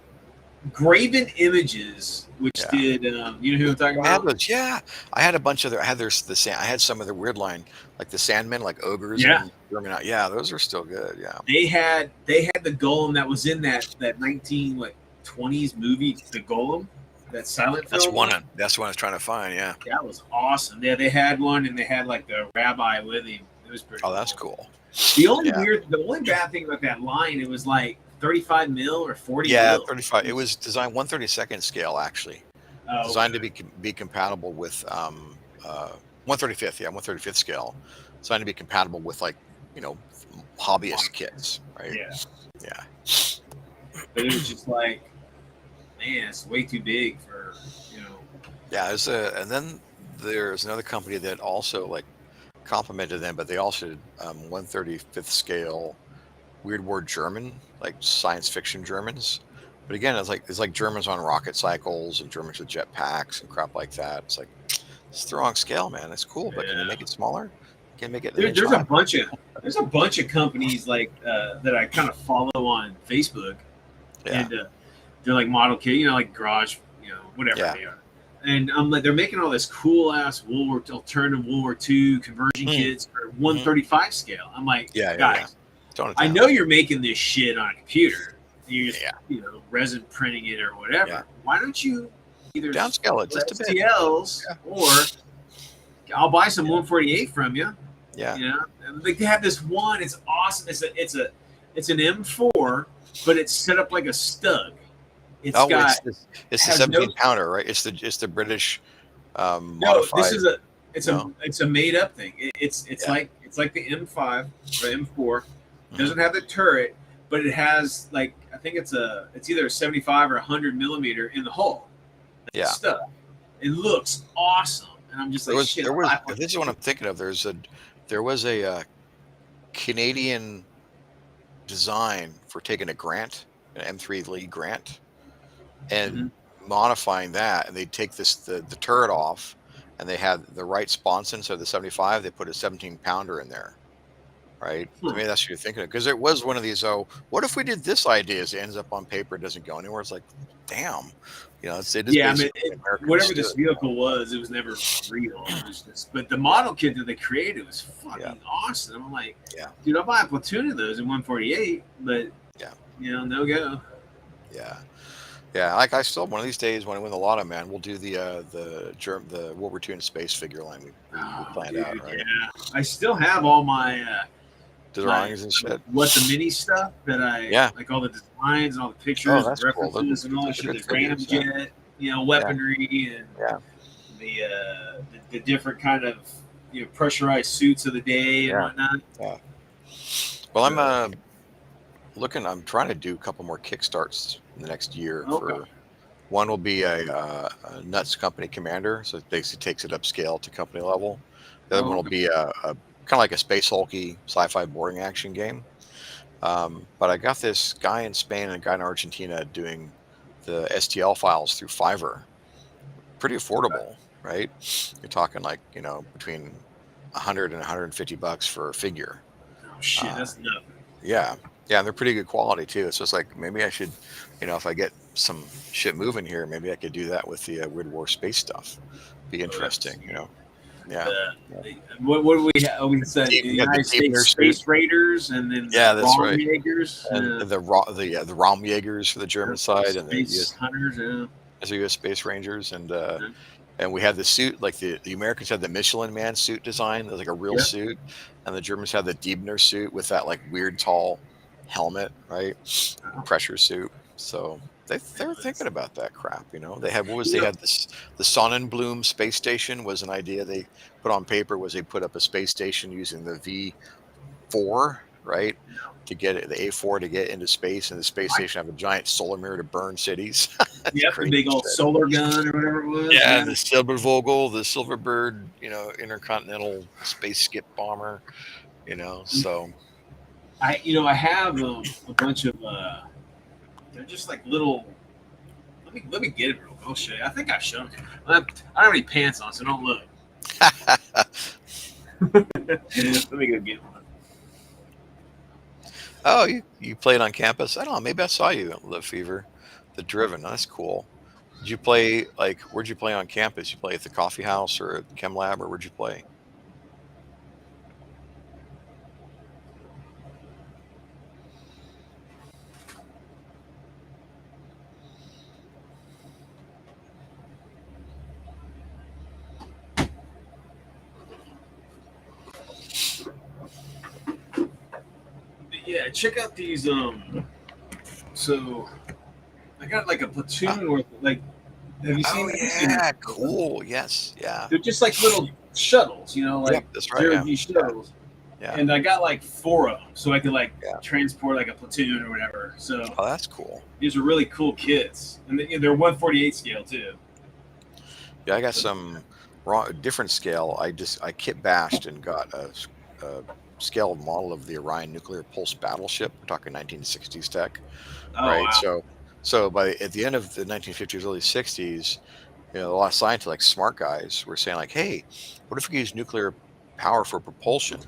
Graven Images, which Yeah. did you know who I'm talking I had about? those. Yeah, I had a bunch of their. I had their the sand. I had some of the weird line, like the Sandmen, like ogres Yeah, and German. Yeah, those are still good. Yeah, they had the golem that was in that 20s movie, the Golem, that silent that's film one. one. That's one I was trying to find. Yeah. That was awesome. Yeah, they had one, and they had like the rabbi with him. It was pretty Oh, that's cool. cool. Yeah. The only bad thing about that line, it was like 35 mil or 40 Yeah, mil. 35. It was designed 1/32 scale actually, Oh, designed to okay. be compatible with 1/35th. Yeah, 1/35th scale, designed to be compatible with like you know hobbyist kits, right? Yeah, Yeah. but it was just like, man, it's way too big for you know. Yeah, and then there's another company that also like complimented them, but they also did 1/35th scale Weird War German, like science fiction Germans. But again, it's like Germans on rocket cycles and Germans with jetpacks and crap like that. It's like it's the wrong scale, man. It's cool, but can you make Yeah, it smaller? Can you make it an inch there's a high? bunch of companies like that I kind of follow on Facebook, Yeah, and they're like model kit, like garage, whatever yeah. they are. And I'm like, they're making all this cool ass alternative World War II conversion Mm, kits for hmm 135 scale. I'm like, Yeah, yeah, yeah. guys, Tone it I down. know you're making this shit on a computer. You're just, Yeah, resin printing it or yeah. whatever. Why don't you either Downscale it for just a bit. STLs, Yeah, or I'll buy some yeah, 148 from you? yeah. And they have this one. It's awesome. It's an M4, but it's set up like a Stug. It's Oh, got it's the has no 17 pounder, right? It's the British no. This modified. is a No, it's a made up thing. yeah. It's like the M5 or M4. It Hmm. doesn't have the turret, but it has like I think it's either a 75 or 100 millimeter in the hull. Yeah. Stuff. It looks awesome, and I'm just There like was shit. there was I put this is this what shit. I'm thinking of. There was a Canadian design for taking a grant, an M3 Lee grant, and Mhm. modifying that, and they'd take the turret off, and they had the right sponson, so the 75, they put a 17 pounder in there, right? So Hmm. maybe that's what you're thinking of, because it was one of these. Oh, what if we did this idea? As it ends up on paper, it doesn't go anywhere. It's like, damn, it is Yeah, I mean, basically an American whatever this stood. vehicle was, it was never real. It was just, but the model kit that they created was Yeah, fucking awesome. I'm like, yeah, dude, I'll buy a platoon of those in 148, but yeah, no go. yeah. Yeah, like I still one of these days when I win the lotto, man, we'll do the World War II in space figure line we Oh, planned out, dude, right? yeah. I still have all my Drawings and shit. what the mini stuff that I Yeah. like, all the designs and all the Oh, pictures and that's cool. references and all that Those are shit. good The figures. Yeah. ramjet, Yeah. weaponry and Yeah. the different kind of pressurized suits of the day and Yeah. whatnot. Yeah. Well, I'm So looking. I'm trying to do a couple more kickstarts in the next year. okay, For one will be a Nuts Company Commander, so it basically takes it upscale to company level. The other one will okay. be a kind of like a space hulky sci-fi boarding action game. But I got this guy in Spain and a guy in Argentina doing the STL files through Fiverr. Pretty affordable, right? You're talking like, between 100 and 150 bucks for a figure. Oh shit, Uh, that's nothing. yeah. Yeah. And they're pretty good quality too. It's just like, maybe I should, if I get some shit moving here, maybe I could do that with the Weird War space stuff. Be Oh, that'd be interesting, sweet. Yeah. The, Yeah. what do we have? We said the We had the United States Deepner suit. Space Raiders, and then Yeah, the that's right. Raumjägers, And the Raumjägers for the German side, and the Space Hunters. Yeah. as U.S. Space Rangers, Yeah. and we had the suit, like the Americans had the Michelin Man suit design, it was like a real Yeah. suit, and the Germans had the Diebner suit with that like weird tall helmet, right? Oh, Pressure suit. So they were that's- thinking about that crap. They had you they know, had this the Sonnenblume space station was an idea they put on paper, was they put up a space station using the V4, right? To get it, the A4 to get into space, and the space I, station have a giant solar mirror to burn cities. That's yep, the crazy big old shit. solar gun or whatever it was. Yeah, Yeah. the Silbervogel, the Silverbird, intercontinental space skip bomber, so I have a bunch of they're just like little. Let me get it real quick. I'll show you. I think I've shown it. I don't have any pants on, so don't look. Let me go get one. Oh, you played on campus? I don't know, maybe I saw you at Live Fever. The Driven. That's cool. Did you play like where'd you play on campus? You play at the coffee house or at Chem Lab, or where'd you play? Yeah, check out these. So I got like a platoon worth. Like, have you Oh seen? Have you seen yeah, them? cool. Yes, yeah. They're just like little shuttles, Yep, like that's right. zero Yeah, G shuttles. yeah, And I got like 4 of them, so I could like yeah. transport like a platoon or whatever. So Oh, that's cool. these are really cool kits, and they're 148 scale too. Yeah, I got some different scale. I kit bashed and got a scaled model of the Orion nuclear pulse battleship. We're talking 1960s tech, Oh right? wow! So by at the end of the 1950s, early 60s, a lot of scientists, like smart guys, were saying like, "Hey, what if we use nuclear power for propulsion?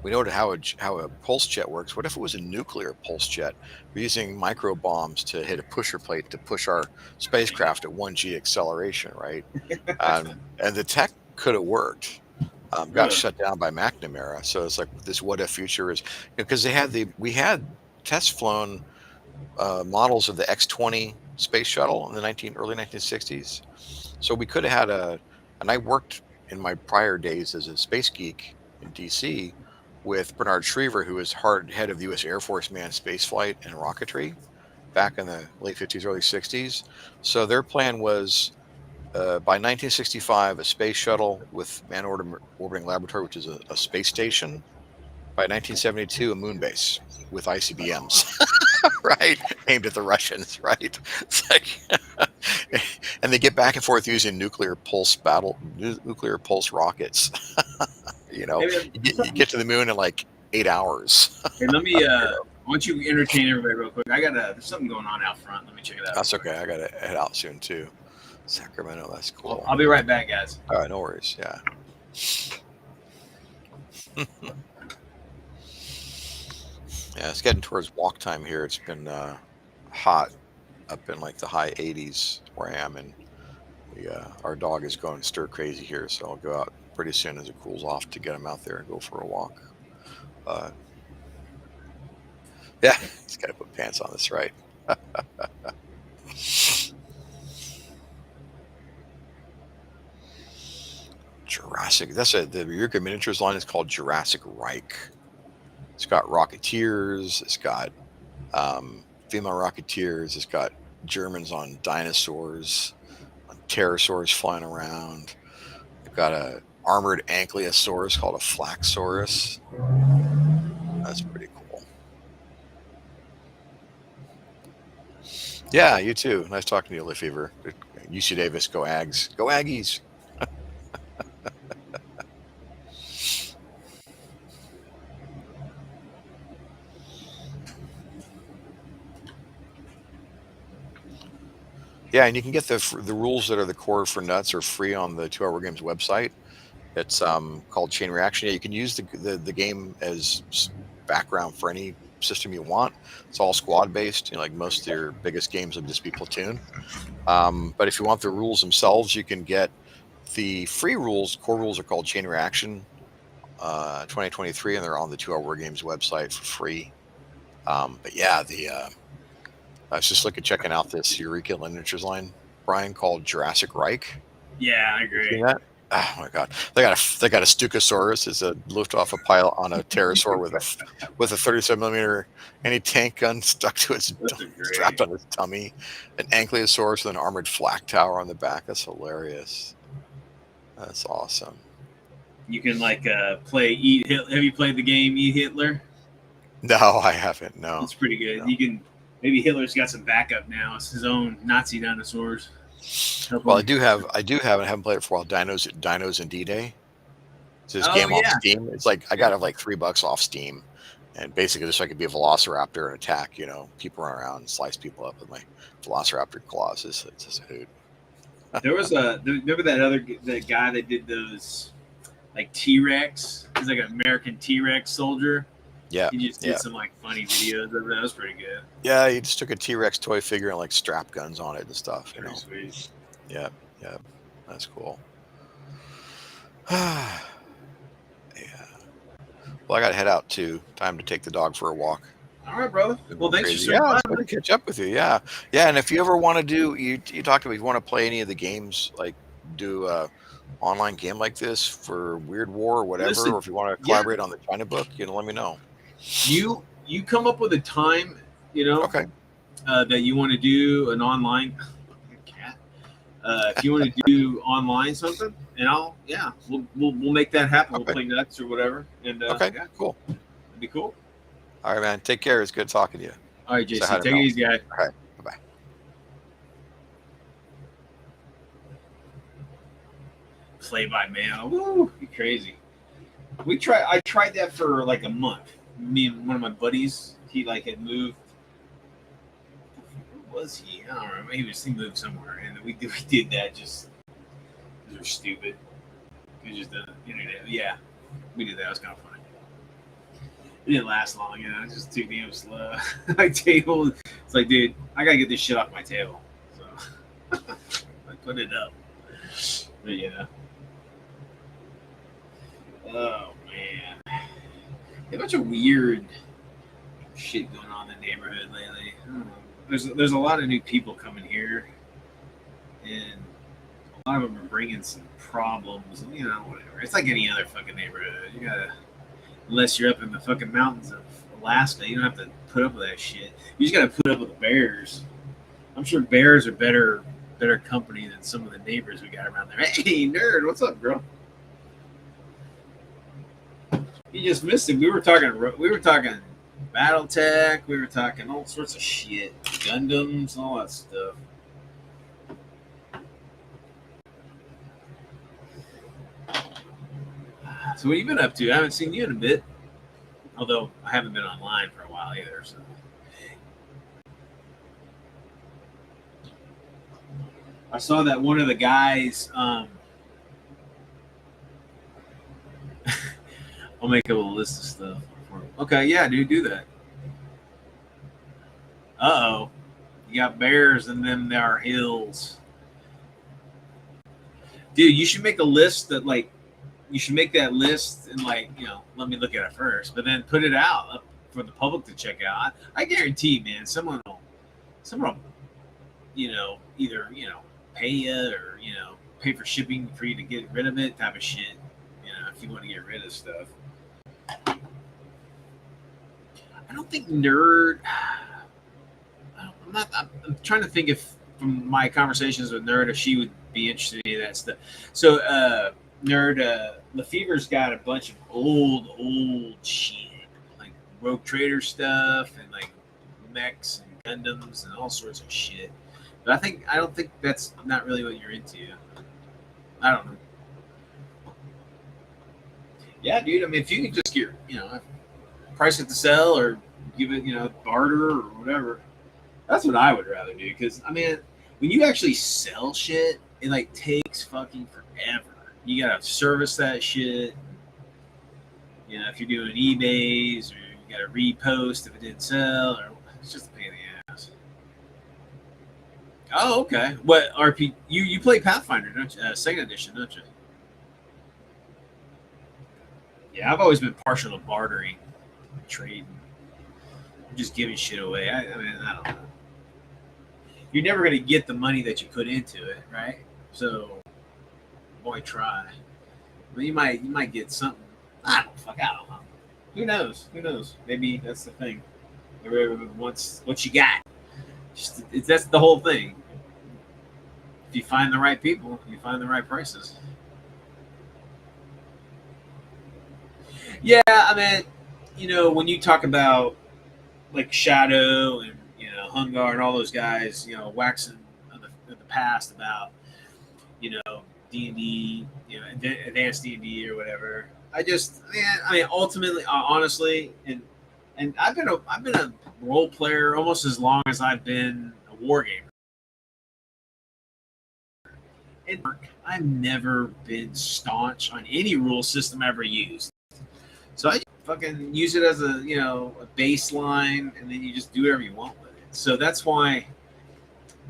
We know how a pulse jet works. What if it was a nuclear pulse jet? We're using micro bombs to hit a pusher plate to push our spacecraft at 1G acceleration, right? And the tech could have worked. Got Really? shut down by McNamara. So it's like this what if future is because we had test flown models of the X-20 space shuttle in the early 1960s. So we could have had and I worked in my prior days as a space geek in DC with Bernard Schriever, who was head of the U.S. Air Force manned spaceflight and rocketry back in the late 50s, early 60s. So their plan was by 1965, a space shuttle with orbiting laboratory, which is a space station. By 1972, a moon base with ICBMs, right, aimed at the Russians, right? It's like, and they get back and forth using nuclear pulse rockets. you know, Hey, man, you get to the moon in like 8 hours. hey, let me. Why don't you entertain everybody real quick? There's something going on out front. Let me check it out. That's okay. I gotta head out soon too. Sacramento, that's I'll, cool. I'll be right back, guys. All right, no worries. Yeah. Yeah, it's getting towards walk time here. It's been hot up in like the high 80s where I am, and our dog is going stir crazy here. So I'll go out pretty soon as it cools off to get him out there and go for a walk. Yeah, he's got to put pants on. That's right. Jurassic. The Eureka Miniatures line is called Jurassic Reich. It's got Rocketeers. It's got female Rocketeers. It's got Germans on dinosaurs, on pterosaurs flying around. They've got a armored ankylosaurus called a Flaxsaurus. That's pretty cool. Yeah, you too. Nice talking to you, Lefevre. UC Davis, go Ags. Go Aggies. Yeah, and you can get the rules that are the core for nuts are free on the 2 Hour Games website. It's called Chain Reaction. Yeah, you can use the game as background for any system you want. It's all squad based. Like most of your biggest games will just be platoon. But if you want the rules themselves, you can get the free rules. Core rules are called Chain Reaction 2023, and they're on the 2 Hour Games website for free. But yeah, I was just checking out this Eureka Miniatures line, Brian, called Jurassic Reich. Yeah, I You agree. seen that? Oh my god, they got a Stukasaurus. It's a Luftwaffe pilot on a pterosaur with a 37mm anti-tank gun stuck to its strapped on his tummy. An ankylosaurus with an armored flak tower on the back. That's hilarious. That's awesome. You can play Eat Hitler. Have you played the game Eat Hitler? No, I haven't. No, It's pretty good. No. You can maybe Hitler's got some backup now. It's his own Nazi dinosaurs. Well, I do have, and haven't played it for a while. Dinos and D-Day. It's this game off Steam. It's like I got it like $3 off Steam, and basically just so I could be a Velociraptor and attack, people run around and slice people up with my Velociraptor claws. It's just a hoot. There was remember that guy that did those like T-Rex? He's like an American T-Rex soldier. Yeah, He just did yeah, some like funny videos of it. That was pretty good. yeah. He just took a T-Rex toy figure and like strap guns on it and stuff. Pretty sweet. Yeah, yeah. That's cool. Yeah. Well, I got to head out too. Time to take the dog for a walk. All right, brother. Been Well, going thanks for crazy. swinging Yeah, by, it's good to man. catch up with you. Yeah, yeah. And if you ever want to do, you talked about, if you want to play any of the games, like do a online game like this for Weird War or whatever, or Listen, if you want to yeah, collaborate on the China book, let me know. you come up with a time, Okay. that you want to do an online cat. If you want to do online something, and we'll make that happen. We'll Okay. play nuts or whatever, and Okay. yeah, Cool. it'd be cool. All right, man. Take care. It's good talking to you. All right, Say hi JC, to take it Mel. easy, guy. All right. Bye bye. Play by mail. Woo, you crazy. I tried that for like a month. Me and one of my buddies, he like had moved. Where was he? I don't remember. He moved somewhere, and we did that just because we're stupid. We just did the internet. Yeah, we did that. It was kind of fun. It didn't last long, It was just too damn slow. My table, it's like, dude, I gotta get this shit off my table. So I put it up. But yeah. Oh man, a bunch of weird shit going on in the neighborhood lately. I don't know. There's a lot of new people coming here, and a lot of them are bringing some problems. Whatever. It's like any other fucking neighborhood. You gotta, unless you're up in the fucking mountains of Alaska, you don't have to put up with that shit. You just gotta put up with the bears. I'm sure bears are better company than some of the neighbors we got around there. Hey, nerd, what's up, girl? You just missed it. We were talking BattleTech. We were talking all sorts of shit, Gundams, all that stuff. So what have you been up to? I haven't seen you in a bit. Although I haven't been online for a while either. So I saw that one of the guys. I'll make up a list of stuff. Okay, yeah, dude, do that. Uh-oh. You got bears and then there are hills. Dude, you should make a list that, like, you should make that list and, like, let me look at it first, but then put it out up for the public to check out. I guarantee, man, someone will, either, pay you or, pay for shipping for you to get rid of it type of shit, if you want to get rid of stuff. I don't think Nerd. I'm trying to think if from my conversations with Nerd if she would be interested in any of that stuff. So Nerd, Lefevre's got a bunch of old shit, like Rogue Trader stuff and like mechs and Gundams and all sorts of shit. But I don't think that's not really what you're into. I don't know. Yeah, dude. I mean, if you could just get, price it to sell or give it, barter or whatever. That's what I would rather do. Because, I mean, when you actually sell shit, it, like, takes fucking forever. You got to service that shit. If you're doing eBays or you got to repost if it didn't sell, or it's just a pain in the ass. Oh, okay. What RP? You play Pathfinder, don't you? Second edition, don't you? Yeah, I've always been partial to bartering, trading, just giving shit away. I mean, I don't know. You're never gonna get the money that you put into it, right? So, boy, try. But you might get something. I don't know. Who knows? Maybe that's the thing. Everyone wants what you got. That's the whole thing. If you find the right people, you find the right prices. Yeah, I mean, when you talk about like Shadow and Hungar and all those guys, waxing in the past about D&D, advanced D&D or whatever. Ultimately, honestly, and I've been a role player almost as long as I've been a war gamer. And I've never been staunch on any rule system I ever used. So I fucking use it as a a baseline, and then you just do whatever you want with it. So that's why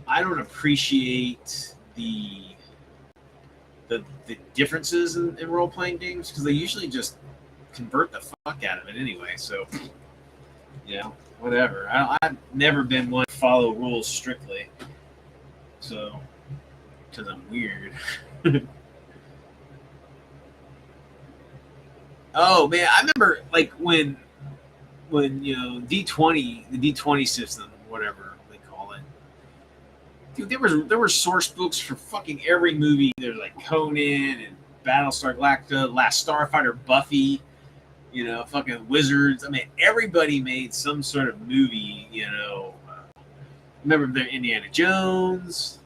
I don't appreciate the differences in role playing games, because they usually just convert the fuck out of it anyway. So whatever. I've never been one to follow rules strictly. So because I'm weird. Oh man, I remember like when D20, the D20 system, whatever they call it. Dude, there were source books for fucking every movie. There's like Conan and Battlestar Galactica, Last Starfighter, Buffy, fucking Wizards. I mean, everybody made some sort of movie. Remember the Indiana Jones,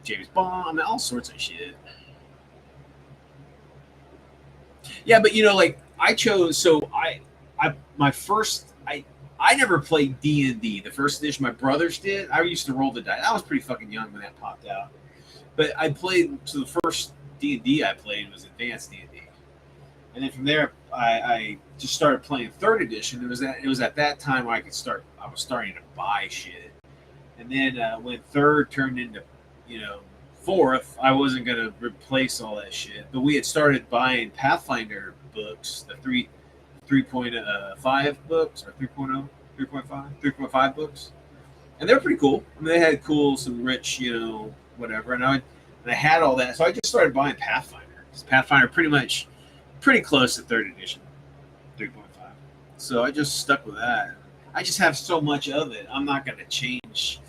James Bond, I mean, all sorts of shit. Yeah, but like I chose. So my first I never played D&D. The first edition, my brothers did. I used to roll the dice. I was pretty fucking young when that popped out. But I played. So the first D&D I played was Advanced D&D, and then from there I just started playing third edition. It was at that time where I was starting to buy shit, and then when third turned into fourth, I wasn't gonna replace all that shit. But we had started buying Pathfinder books, the 3.5 books or 3.0, 3.5 books, and they're pretty cool. I mean, they had some rich, whatever. And I had all that, so I just started buying Pathfinder. Pathfinder pretty close to third edition, 3.5. So I just stuck with that. I just have so much of it. I'm not gonna change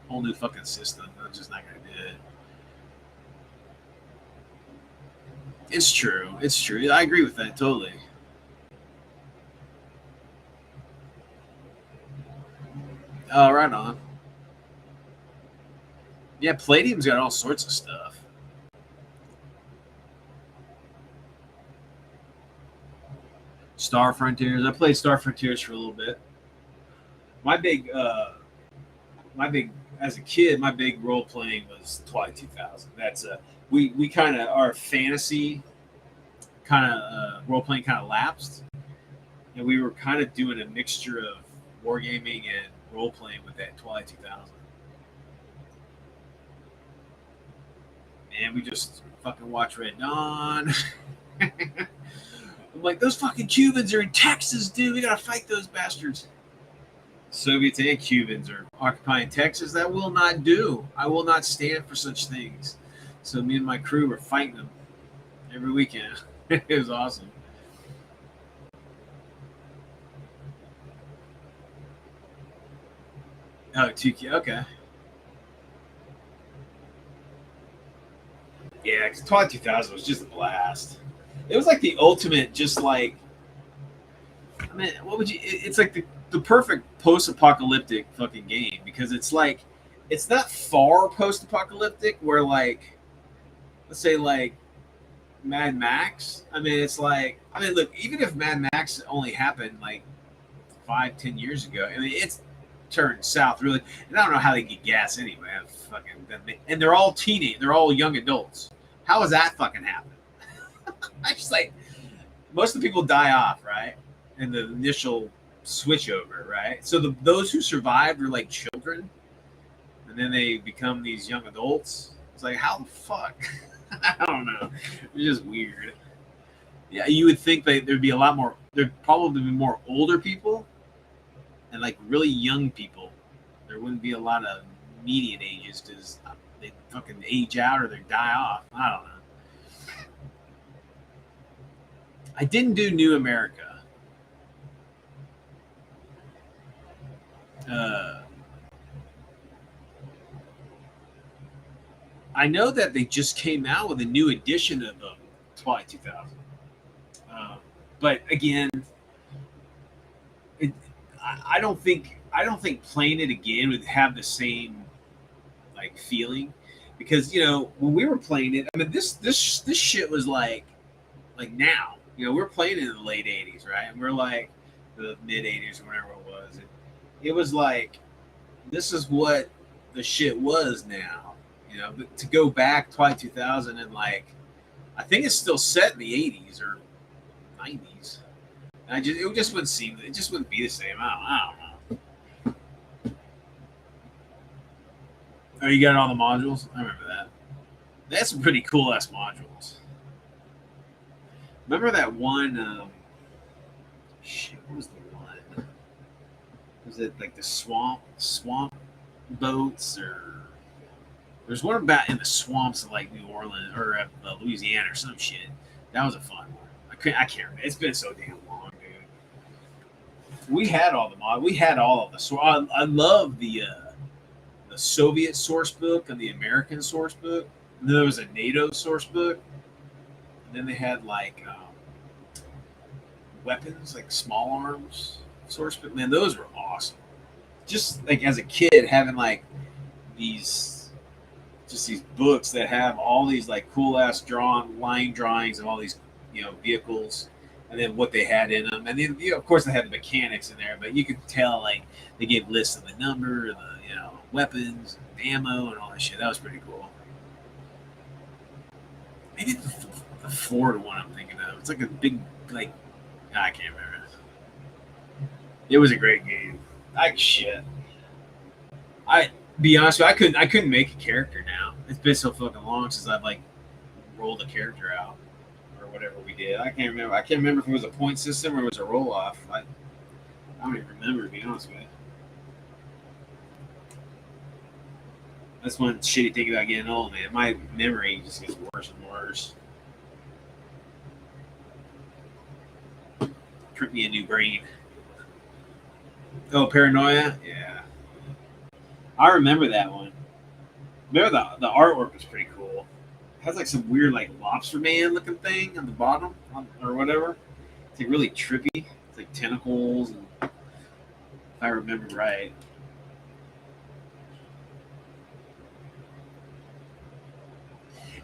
a whole new fucking system. I'm just not gonna do it. It's true. It's true. I agree with that totally. Oh, right on. Yeah, Palladium's got all sorts of stuff. Star Frontiers. I played Star Frontiers for a little bit. My big, as a kid, my big role playing was Twilight 2000. That's we kind of our fantasy kind of role playing kind of lapsed, and we were kind of doing a mixture of wargaming and role playing with that Twilight 2000. And we just fucking watch Red Dawn. I'm like, those fucking Cubans are in Texas, dude. We gotta fight those bastards. Soviets and Cubans are occupying Texas. That will not do. I will not stand for such things. So me and my crew were fighting them every weekend. It was awesome. Oh, 2K. Okay. Yeah, because Twilight 2000 was just a blast. It was like the ultimate, just like, I mean, what would you? It's like the perfect post-apocalyptic fucking game, because it's like, it's not far post-apocalyptic where like, let's say like Mad Max. I mean, it's like, I mean, look, even if Mad Max only happened like 5-10 years ago, I mean, it's turned south really. And I don't know how they get gas anyway. And they're all they're all young adults. How does that fucking happen? I just like, most of the people die off, right? In the initial switch over, right? So those who survived were like children, and then they become these young adults. It's like, how the fuck? I don't know. It's just weird. Yeah, you would think that there'd be a lot more. There'd probably be more older people and like really young people. There wouldn't be a lot of median ages because they fucking age out or they die off. I don't know. I didn't do New America. I know that they just came out with a new edition of Twilight 2000. But again, I don't think playing it again would have the same like feeling, because when we were playing it, I mean this shit was like now, we're playing it in the late 80s, right? And we're like the mid 80s or whatever it was. It was like, this is what the shit was now. But to go back Twilight 2000 and like, I think it's still set in the 80s or 90s. And it just wouldn't seem, it just wouldn't be the same. I don't know. Oh, you got all the modules? I remember that. That's some pretty cool ass modules. Remember that one? Shit, what was the one? Was it like the swamp boats, or there's one about in the swamps of like New Orleans or Louisiana or some shit. That was a fun one. I can't remember. It's been so damn long, dude. We had all the mod. We had all of the. So I love the Soviet source book and the American source book. And then there was a NATO source book. And then they had like weapons, like small arms source book. Man, those were awesome. Just like as a kid, having like these, just these books that have all these like cool ass line drawings of all these, vehicles, and then what they had in them, and then of course they had the mechanics in there, but you could tell like they gave lists of the number, the weapons, and ammo, and all that shit. That was pretty cool. Maybe the Ford one I'm thinking of. It's like a big like I can't remember. It was a great game. I be honest with you, I couldn't make a character now. It's been so fucking long since I've like rolled a character out or whatever we did. I can't remember. I can't remember if it was a point system or it was a roll off. I don't even remember, to be honest with you. That's one shitty thing about getting old, man. My memory just gets worse and worse. Print me a new brain. Oh, Paranoia? Yeah. I remember that one. Remember the artwork was pretty cool. It has like some weird like lobster man looking thing on the bottom or whatever. It's like really trippy. It's like tentacles, and if I remember right.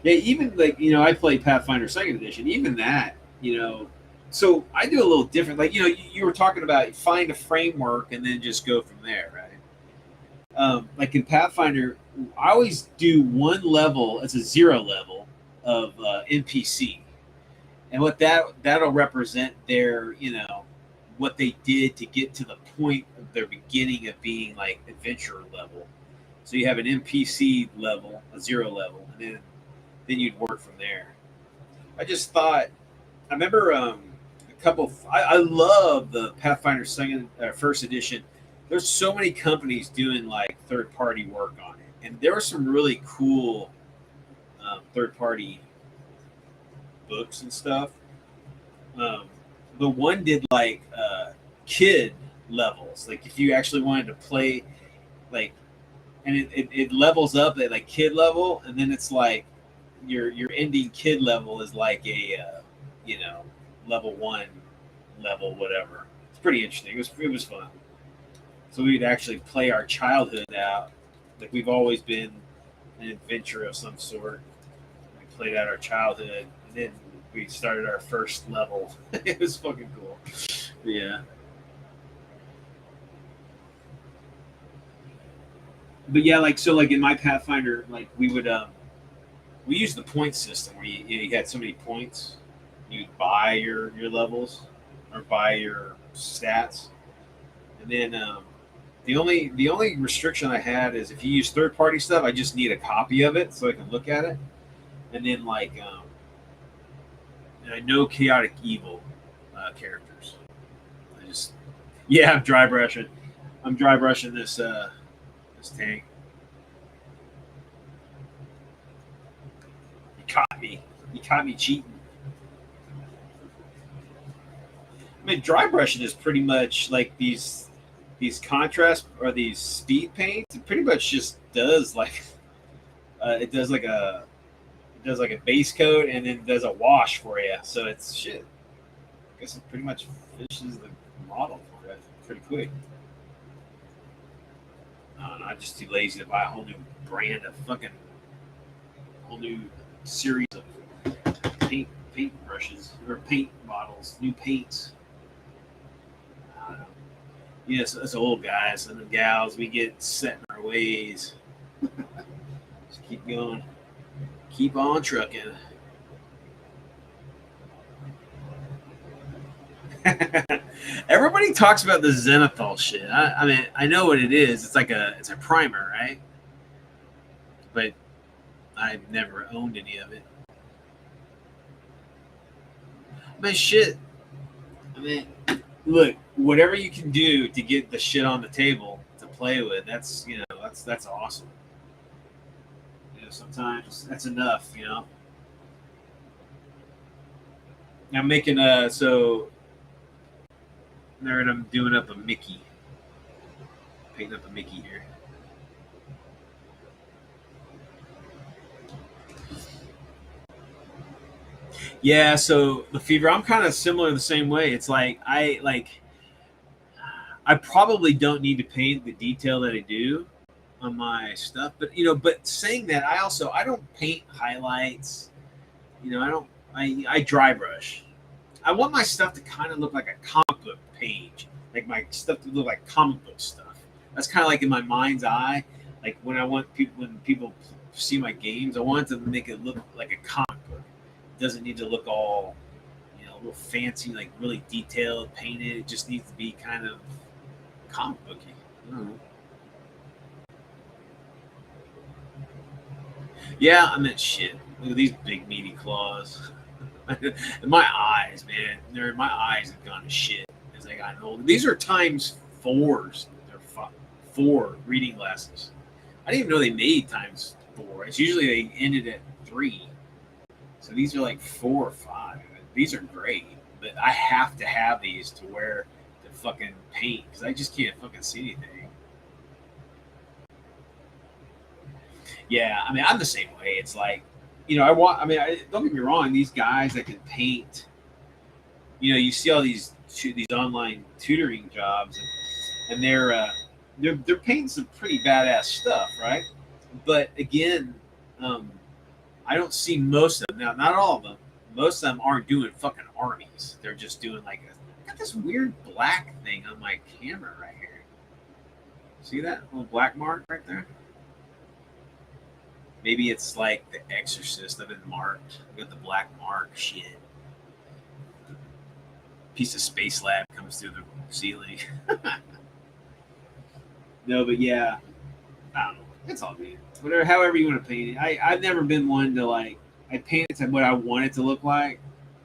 Yeah, even like I played Pathfinder Second Edition. Even that, so I do a little different. Like you were talking about find a framework and then just go from there, right? Like in Pathfinder, I always do one level. It's a 0 level of NPC, and what that'll represent their what they did to get to the point of their beginning of being like adventurer level. So you have an NPC level, a 0 level, and then you'd work from there. I just thought, I remember a couple. I love the Pathfinder first edition. There's so many companies doing like third party work on it, and there were some really cool third party books and stuff. The one did like kid levels, like if you actually wanted to play, like, and it levels up at like kid level, and then it's like your ending kid level is like a level 1 level whatever. It's pretty interesting. It was fun. So we'd actually play our childhood out, like we've always been an adventurer of some sort. We played out our childhood, and then we started our first level. It was fucking cool. Yeah. But yeah, like so, like in my Pathfinder, like we used the point system where you had so many points, you'd buy your levels or buy your stats, and then the only restriction I had is if you use third party stuff, I just need a copy of it so I can look at it, and then like and I know chaotic evil characters. I'm dry brushing. I'm dry brushing this tank. You caught me cheating. I mean, dry brushing is pretty much like these contrast or these speed paints. It pretty much just does like it does like a base coat and then does a wash for you. So it's shit. I guess it pretty much finishes the model for you pretty quick. I'm just too lazy to buy a whole new brand of whole new series of paint brushes or paint bottles, new paints. Yes, us old guys and the gals, we get set in our ways. Just keep going. Keep on trucking. Everybody talks about the Zenithal shit. I mean, I know what it is. It's a primer, right? But I've never owned any of it. But shit, I mean, look, whatever you can do to get the shit on the table to play with, that's awesome. Sometimes that's enough. I'm making nerd. I'm doing up a Mickey, painting up a Mickey here. Yeah, so the fever, I'm kind of similar the same way. It's like I probably don't need to paint the detail that I do on my stuff, but saying that, I don't paint highlights. I don't. I dry brush. I want my stuff to kind of look like a comic book page, like my stuff to look like comic book stuff. That's kind of like in my mind's eye. Like when people see my games, I want to make it look like a comic book. It doesn't need to look all, a little fancy, like really detailed, painted. It just needs to be kind of comic booky. Yeah, I meant shit. Look at these big meaty claws. My eyes, man. My eyes have gone to shit as I got older. These are times fours. They're four reading glasses. I didn't even know they made times four. It's usually they ended at 3. So these are like 4 or 5. These are great, but I have to have these to wear to fucking paint because I just can't fucking see anything. Yeah, I mean, I'm the same way. It's like, don't get me wrong. These guys that can paint, you see all these online tutoring jobs, and they're painting some pretty badass stuff, right? But again, I don't see most of them now. Not all of them. Most of them aren't doing fucking armies. They're just doing I got this weird black thing on my camera right here. See that little black mark right there? Maybe it's like The Exorcist. I've been marked. I got the black mark. Shit. Piece of space lab comes through the ceiling. No, but yeah, I don't know. It's all good. Whatever, however you want to paint it. I've never been one to I paint it to what I want it to look like,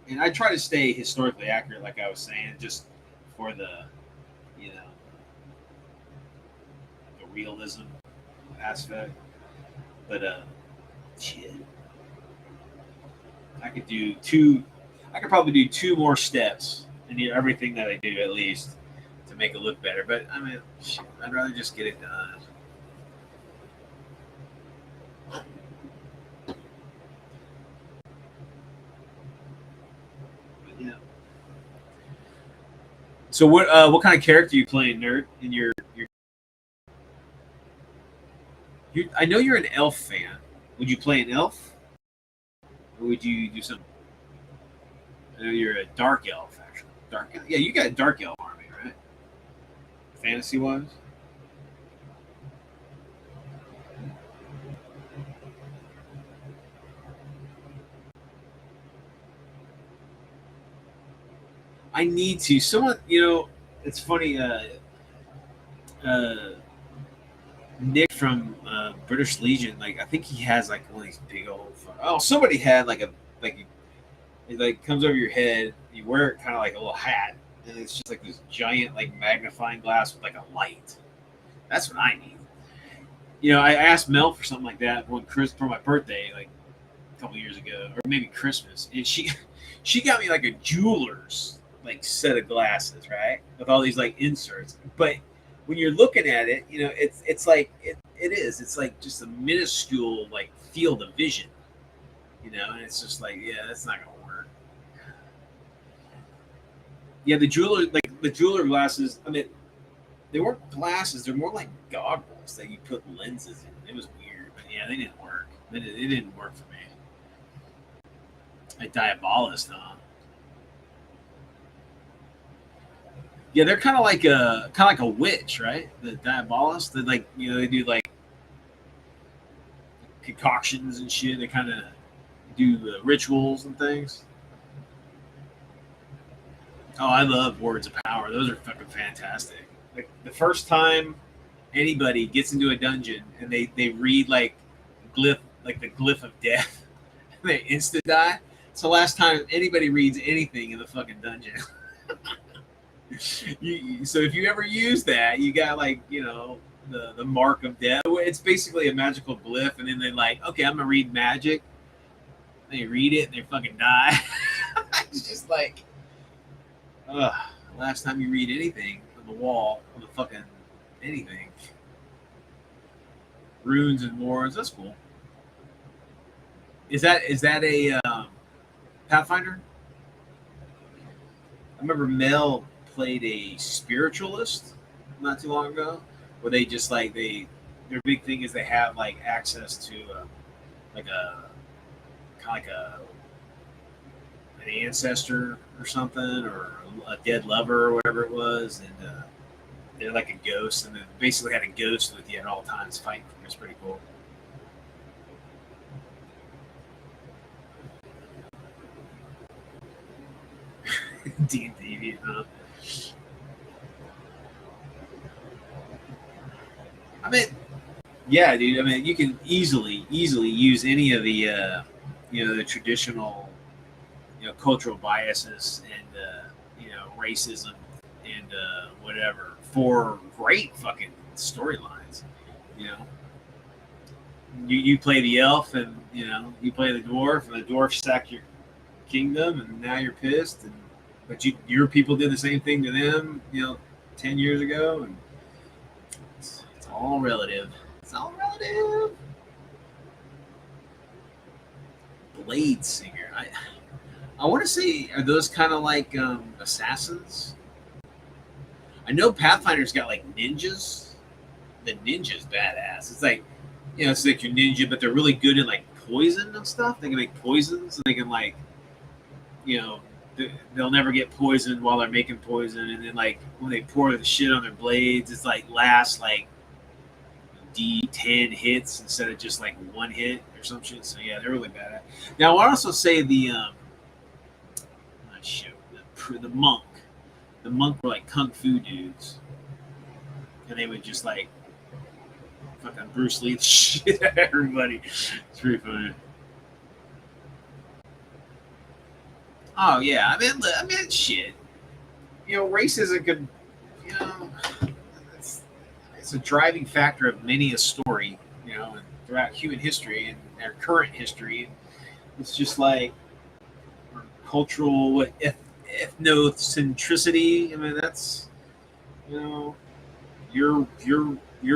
and I try to stay historically accurate, like I was saying, just for the realism aspect. But shit, I could do two. I could probably do 2 more steps in everything that I do at least to make it look better. But I mean, shit, I'd rather just get it done. But yeah. So what kind of character are you playing, nerd? In I know you're an elf fan. Would you play an elf, or would you do something? I know you're a dark elf, actually. Dark elf? Yeah, you got a dark elf army, right? Fantasy wise. I need to. Someone, it's funny. Uh, Nick from British Legion, I think he has one of these big old. Oh, somebody had it comes over your head. You wear it kind of like a little hat, and it's just like this giant magnifying glass with a light. That's what I need. I asked Mel for something like that for my birthday, a couple years ago, or maybe Christmas, and she got me a jeweler's set of glasses, right, with all these inserts. But when you're looking at it, it's it's just a minuscule field of vision, and it's just yeah, that's not gonna work. Yeah, the jeweler glasses. I mean, they weren't glasses; they're more like goggles that you put lenses in. It was weird, but yeah, they didn't work. It didn't work for me. A diabolist, huh? Yeah, they're kind of like a witch, right? The diabolist. They they do concoctions and shit. They kind of do rituals and things. Oh, I love Words of Power. Those are fucking fantastic. Like the first time anybody gets into a dungeon and they read glyph like the glyph of death, they instant die. It's the last time anybody reads anything in the fucking dungeon. So if you ever use that, you got the mark of death. It's basically a magical glyph, and then they're like, okay, I'm gonna read magic. They read it and they fucking die. It's just like, ugh. Last time you read anything on the wall, on the fucking anything, runes and wards. That's cool. Is that a Pathfinder? I remember Mel played a spiritualist not too long ago, where they just their big thing is they have access to like a kind of like an ancestor or something, or a dead lover or whatever it was, and they're like a ghost, and they basically had a ghost with you at all times fighting for you. It's pretty cool. D&D, huh? I mean, yeah, dude. I mean, you can easily use any of the the traditional cultural biases and racism and whatever for great fucking storylines. You know, you play the elf, and you play the dwarf, and the dwarf sacked your kingdom, and now you're pissed, but your people did the same thing to them 10 years ago, and it's all relative. It's all relative. Blade Singer. I want to say, are those kind of like assassins? I know Pathfinder's got ninjas. The ninja's badass. It's it's like your ninja, but they're really good at poison and stuff. They can make poisons, and they can they'll never get poisoned while they're making poison, and then when they pour the shit on their blades, it's lasts D10 hits instead of just one hit or some shit. So yeah, they're really bad at. Now I also say the the monk. The monk were kung fu dudes, and they would just fucking Bruce Lee the shit out of everybody. It's pretty funny. Oh yeah, I mean shit. Racism could, it's a driving factor of many a story, and throughout human history and our current history. It's just cultural ethnocentricity. I mean, that's your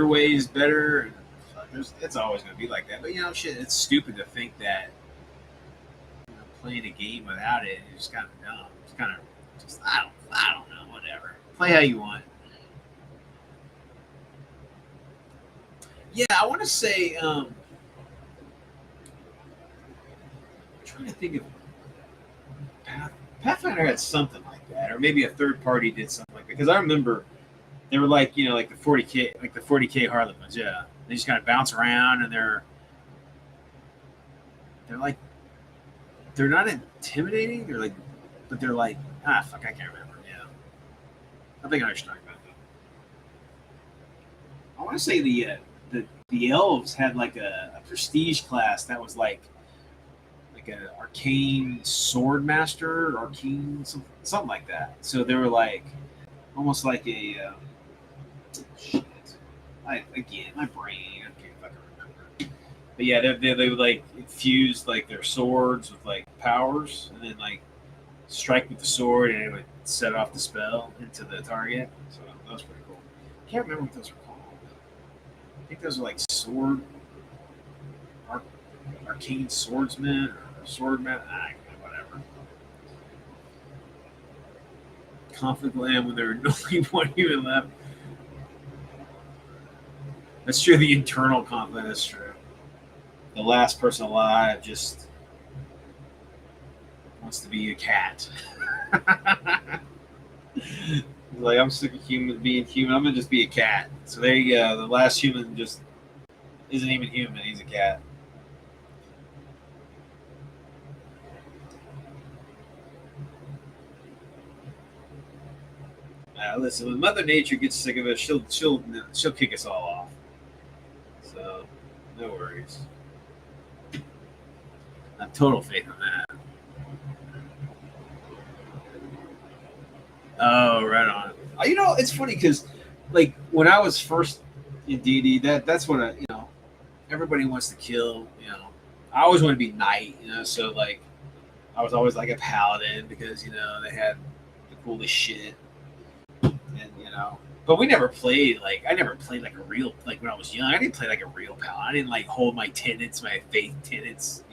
way is better. It's always going to be like that. But shit, it's stupid to think that playing a game without it is kind of dumb. It's kind of just I don't know. Whatever. Play how you want. Yeah, I want to say. I'm trying to think of Pathfinder had something like that, or maybe a third party did something like that. Because I remember they were the 40K, the 40K Harlequins. Yeah, they just kind of bounce around, and they're they're not intimidating. But they're fuck, I can't remember. Yeah, I think I understand about that. I want to say the elves had a prestige class that was like an arcane sword master, or arcane something like that. So they were almost like a shit. Again, my brain, I can't fucking remember. But yeah, they would infuse their swords with powers, and then strike with the sword, and it would set off the spell into the target. So that was pretty cool. I can't remember what those were called. I think those were sword arcane swordsmen or swordman. Whatever. Conflict land when there were only one human left. That's true. The internal conflict. That's true. The last person alive just wants to be a cat. I'm sick of being human. I'm gonna just be a cat. So there you go. The last human just isn't even human. He's a cat. Listen, when Mother Nature gets sick of us, she'll kick us all off. So, no worries. I have total faith in that. Oh, right on. It's funny because, like, when I was first in D&D, that's when everybody wants to kill. I always want to be knight. So like, I was always like a paladin because they had the coolest shit, and But we never played like I never played like a real like when I was young. I didn't play like a real paladin. I didn't like hold my tenets, my faith tenets,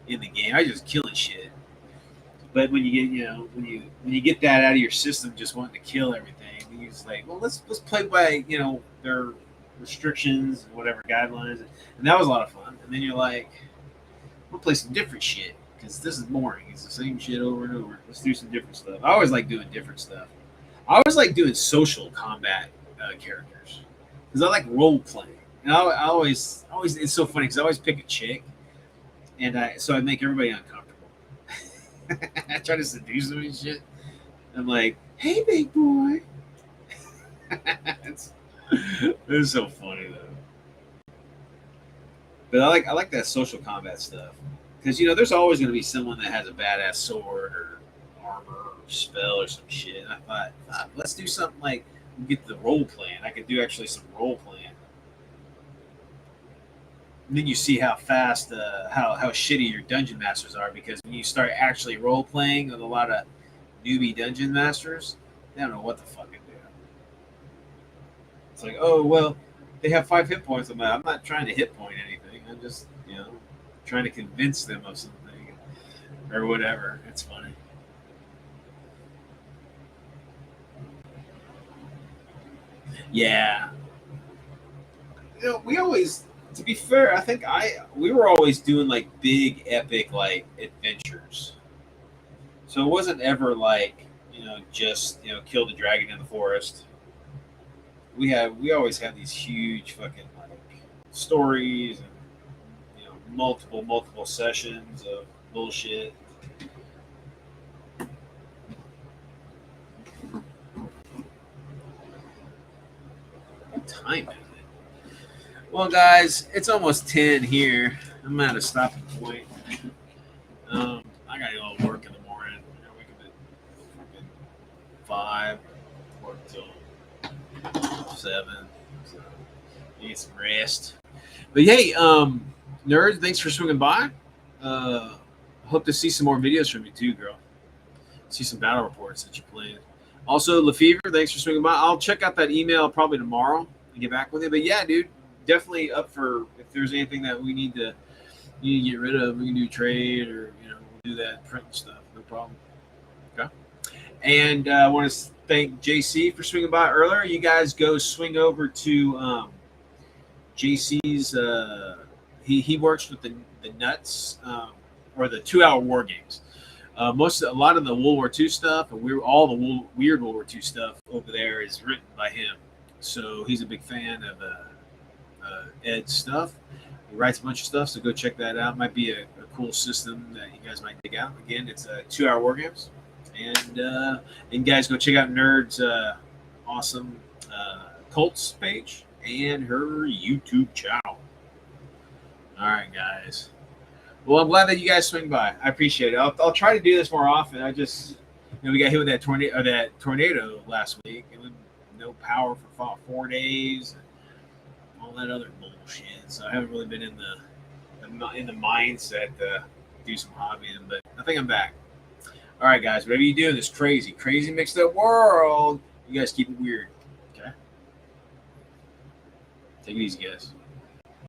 in the game. I was just killing shit. But when you get when you get that out of your system, just wanting to kill everything, you're just like, well, let's play by their restrictions and whatever guidelines, and that was a lot of fun. And then you're like, we'll play some different shit because this is boring. It's the same shit over and over. Let's do some different stuff. I always like doing different stuff. I always like doing social combat characters because I like role playing. And I always it's so funny because I always pick a chick, and so I make everybody uncomfortable. I try to seduce them and shit. I'm like, hey, big boy. it's so funny though. But I like that social combat stuff because there's always going to be someone that has a badass sword or armor or spell or some shit. And I thought, let's do something like get the role playing. I could do actually some role playing. And then you see how fast, how shitty your dungeon masters are because when you start actually role playing with a lot of newbie dungeon masters, they don't know what the fuck to do. It's like, oh well, they have 5 hit points. I'm not trying to hit point anything. I'm just trying to convince them of something or whatever. It's funny. Yeah, we always. To be fair, I think we were always doing like big epic like adventures. So it wasn't ever like, just kill the dragon in the forest. We always had these huge fucking like stories and multiple sessions of bullshit. What time is it? Well, guys, it's almost 10 here. I'm at a stopping point. I gotta go to work in the morning. I gotta wake up at 5, work till 7. So need some rest. But hey, nerd, thanks for swinging by. Hope to see some more videos from you too, girl. See some battle reports that you played. Also, LaFever, thanks for swinging by. I'll check out that email probably tomorrow and get back with you. But yeah, dude. Definitely up for if there's anything that we need to get rid of, we can do trade or we'll do that print stuff, no problem. Okay. And I want to thank JC for swinging by earlier. You guys go swing over to JC's. He works with the Nuts or the 2-hour war games. A lot of the World War II stuff and all the weird World War II stuff over there is written by him. So he's a big fan of Ed's stuff. He writes a bunch of stuff, so go check that out. Might be a cool system that you guys might dig out. Again, it's 2-hour war games, and guys go check out Nerd's awesome Colts page and her YouTube channel. All right, guys. Well, I'm glad that you guys swing by. I appreciate it. I'll try to do this more often. I just we got hit with that tornado last week, and we no power for 4 days. All that other bullshit. So I haven't really been in the mindset to do some hobbying, but I think I'm back. All right, guys. Whatever you do in this crazy mixed up world, you guys keep it weird. Okay? Take it easy, guys.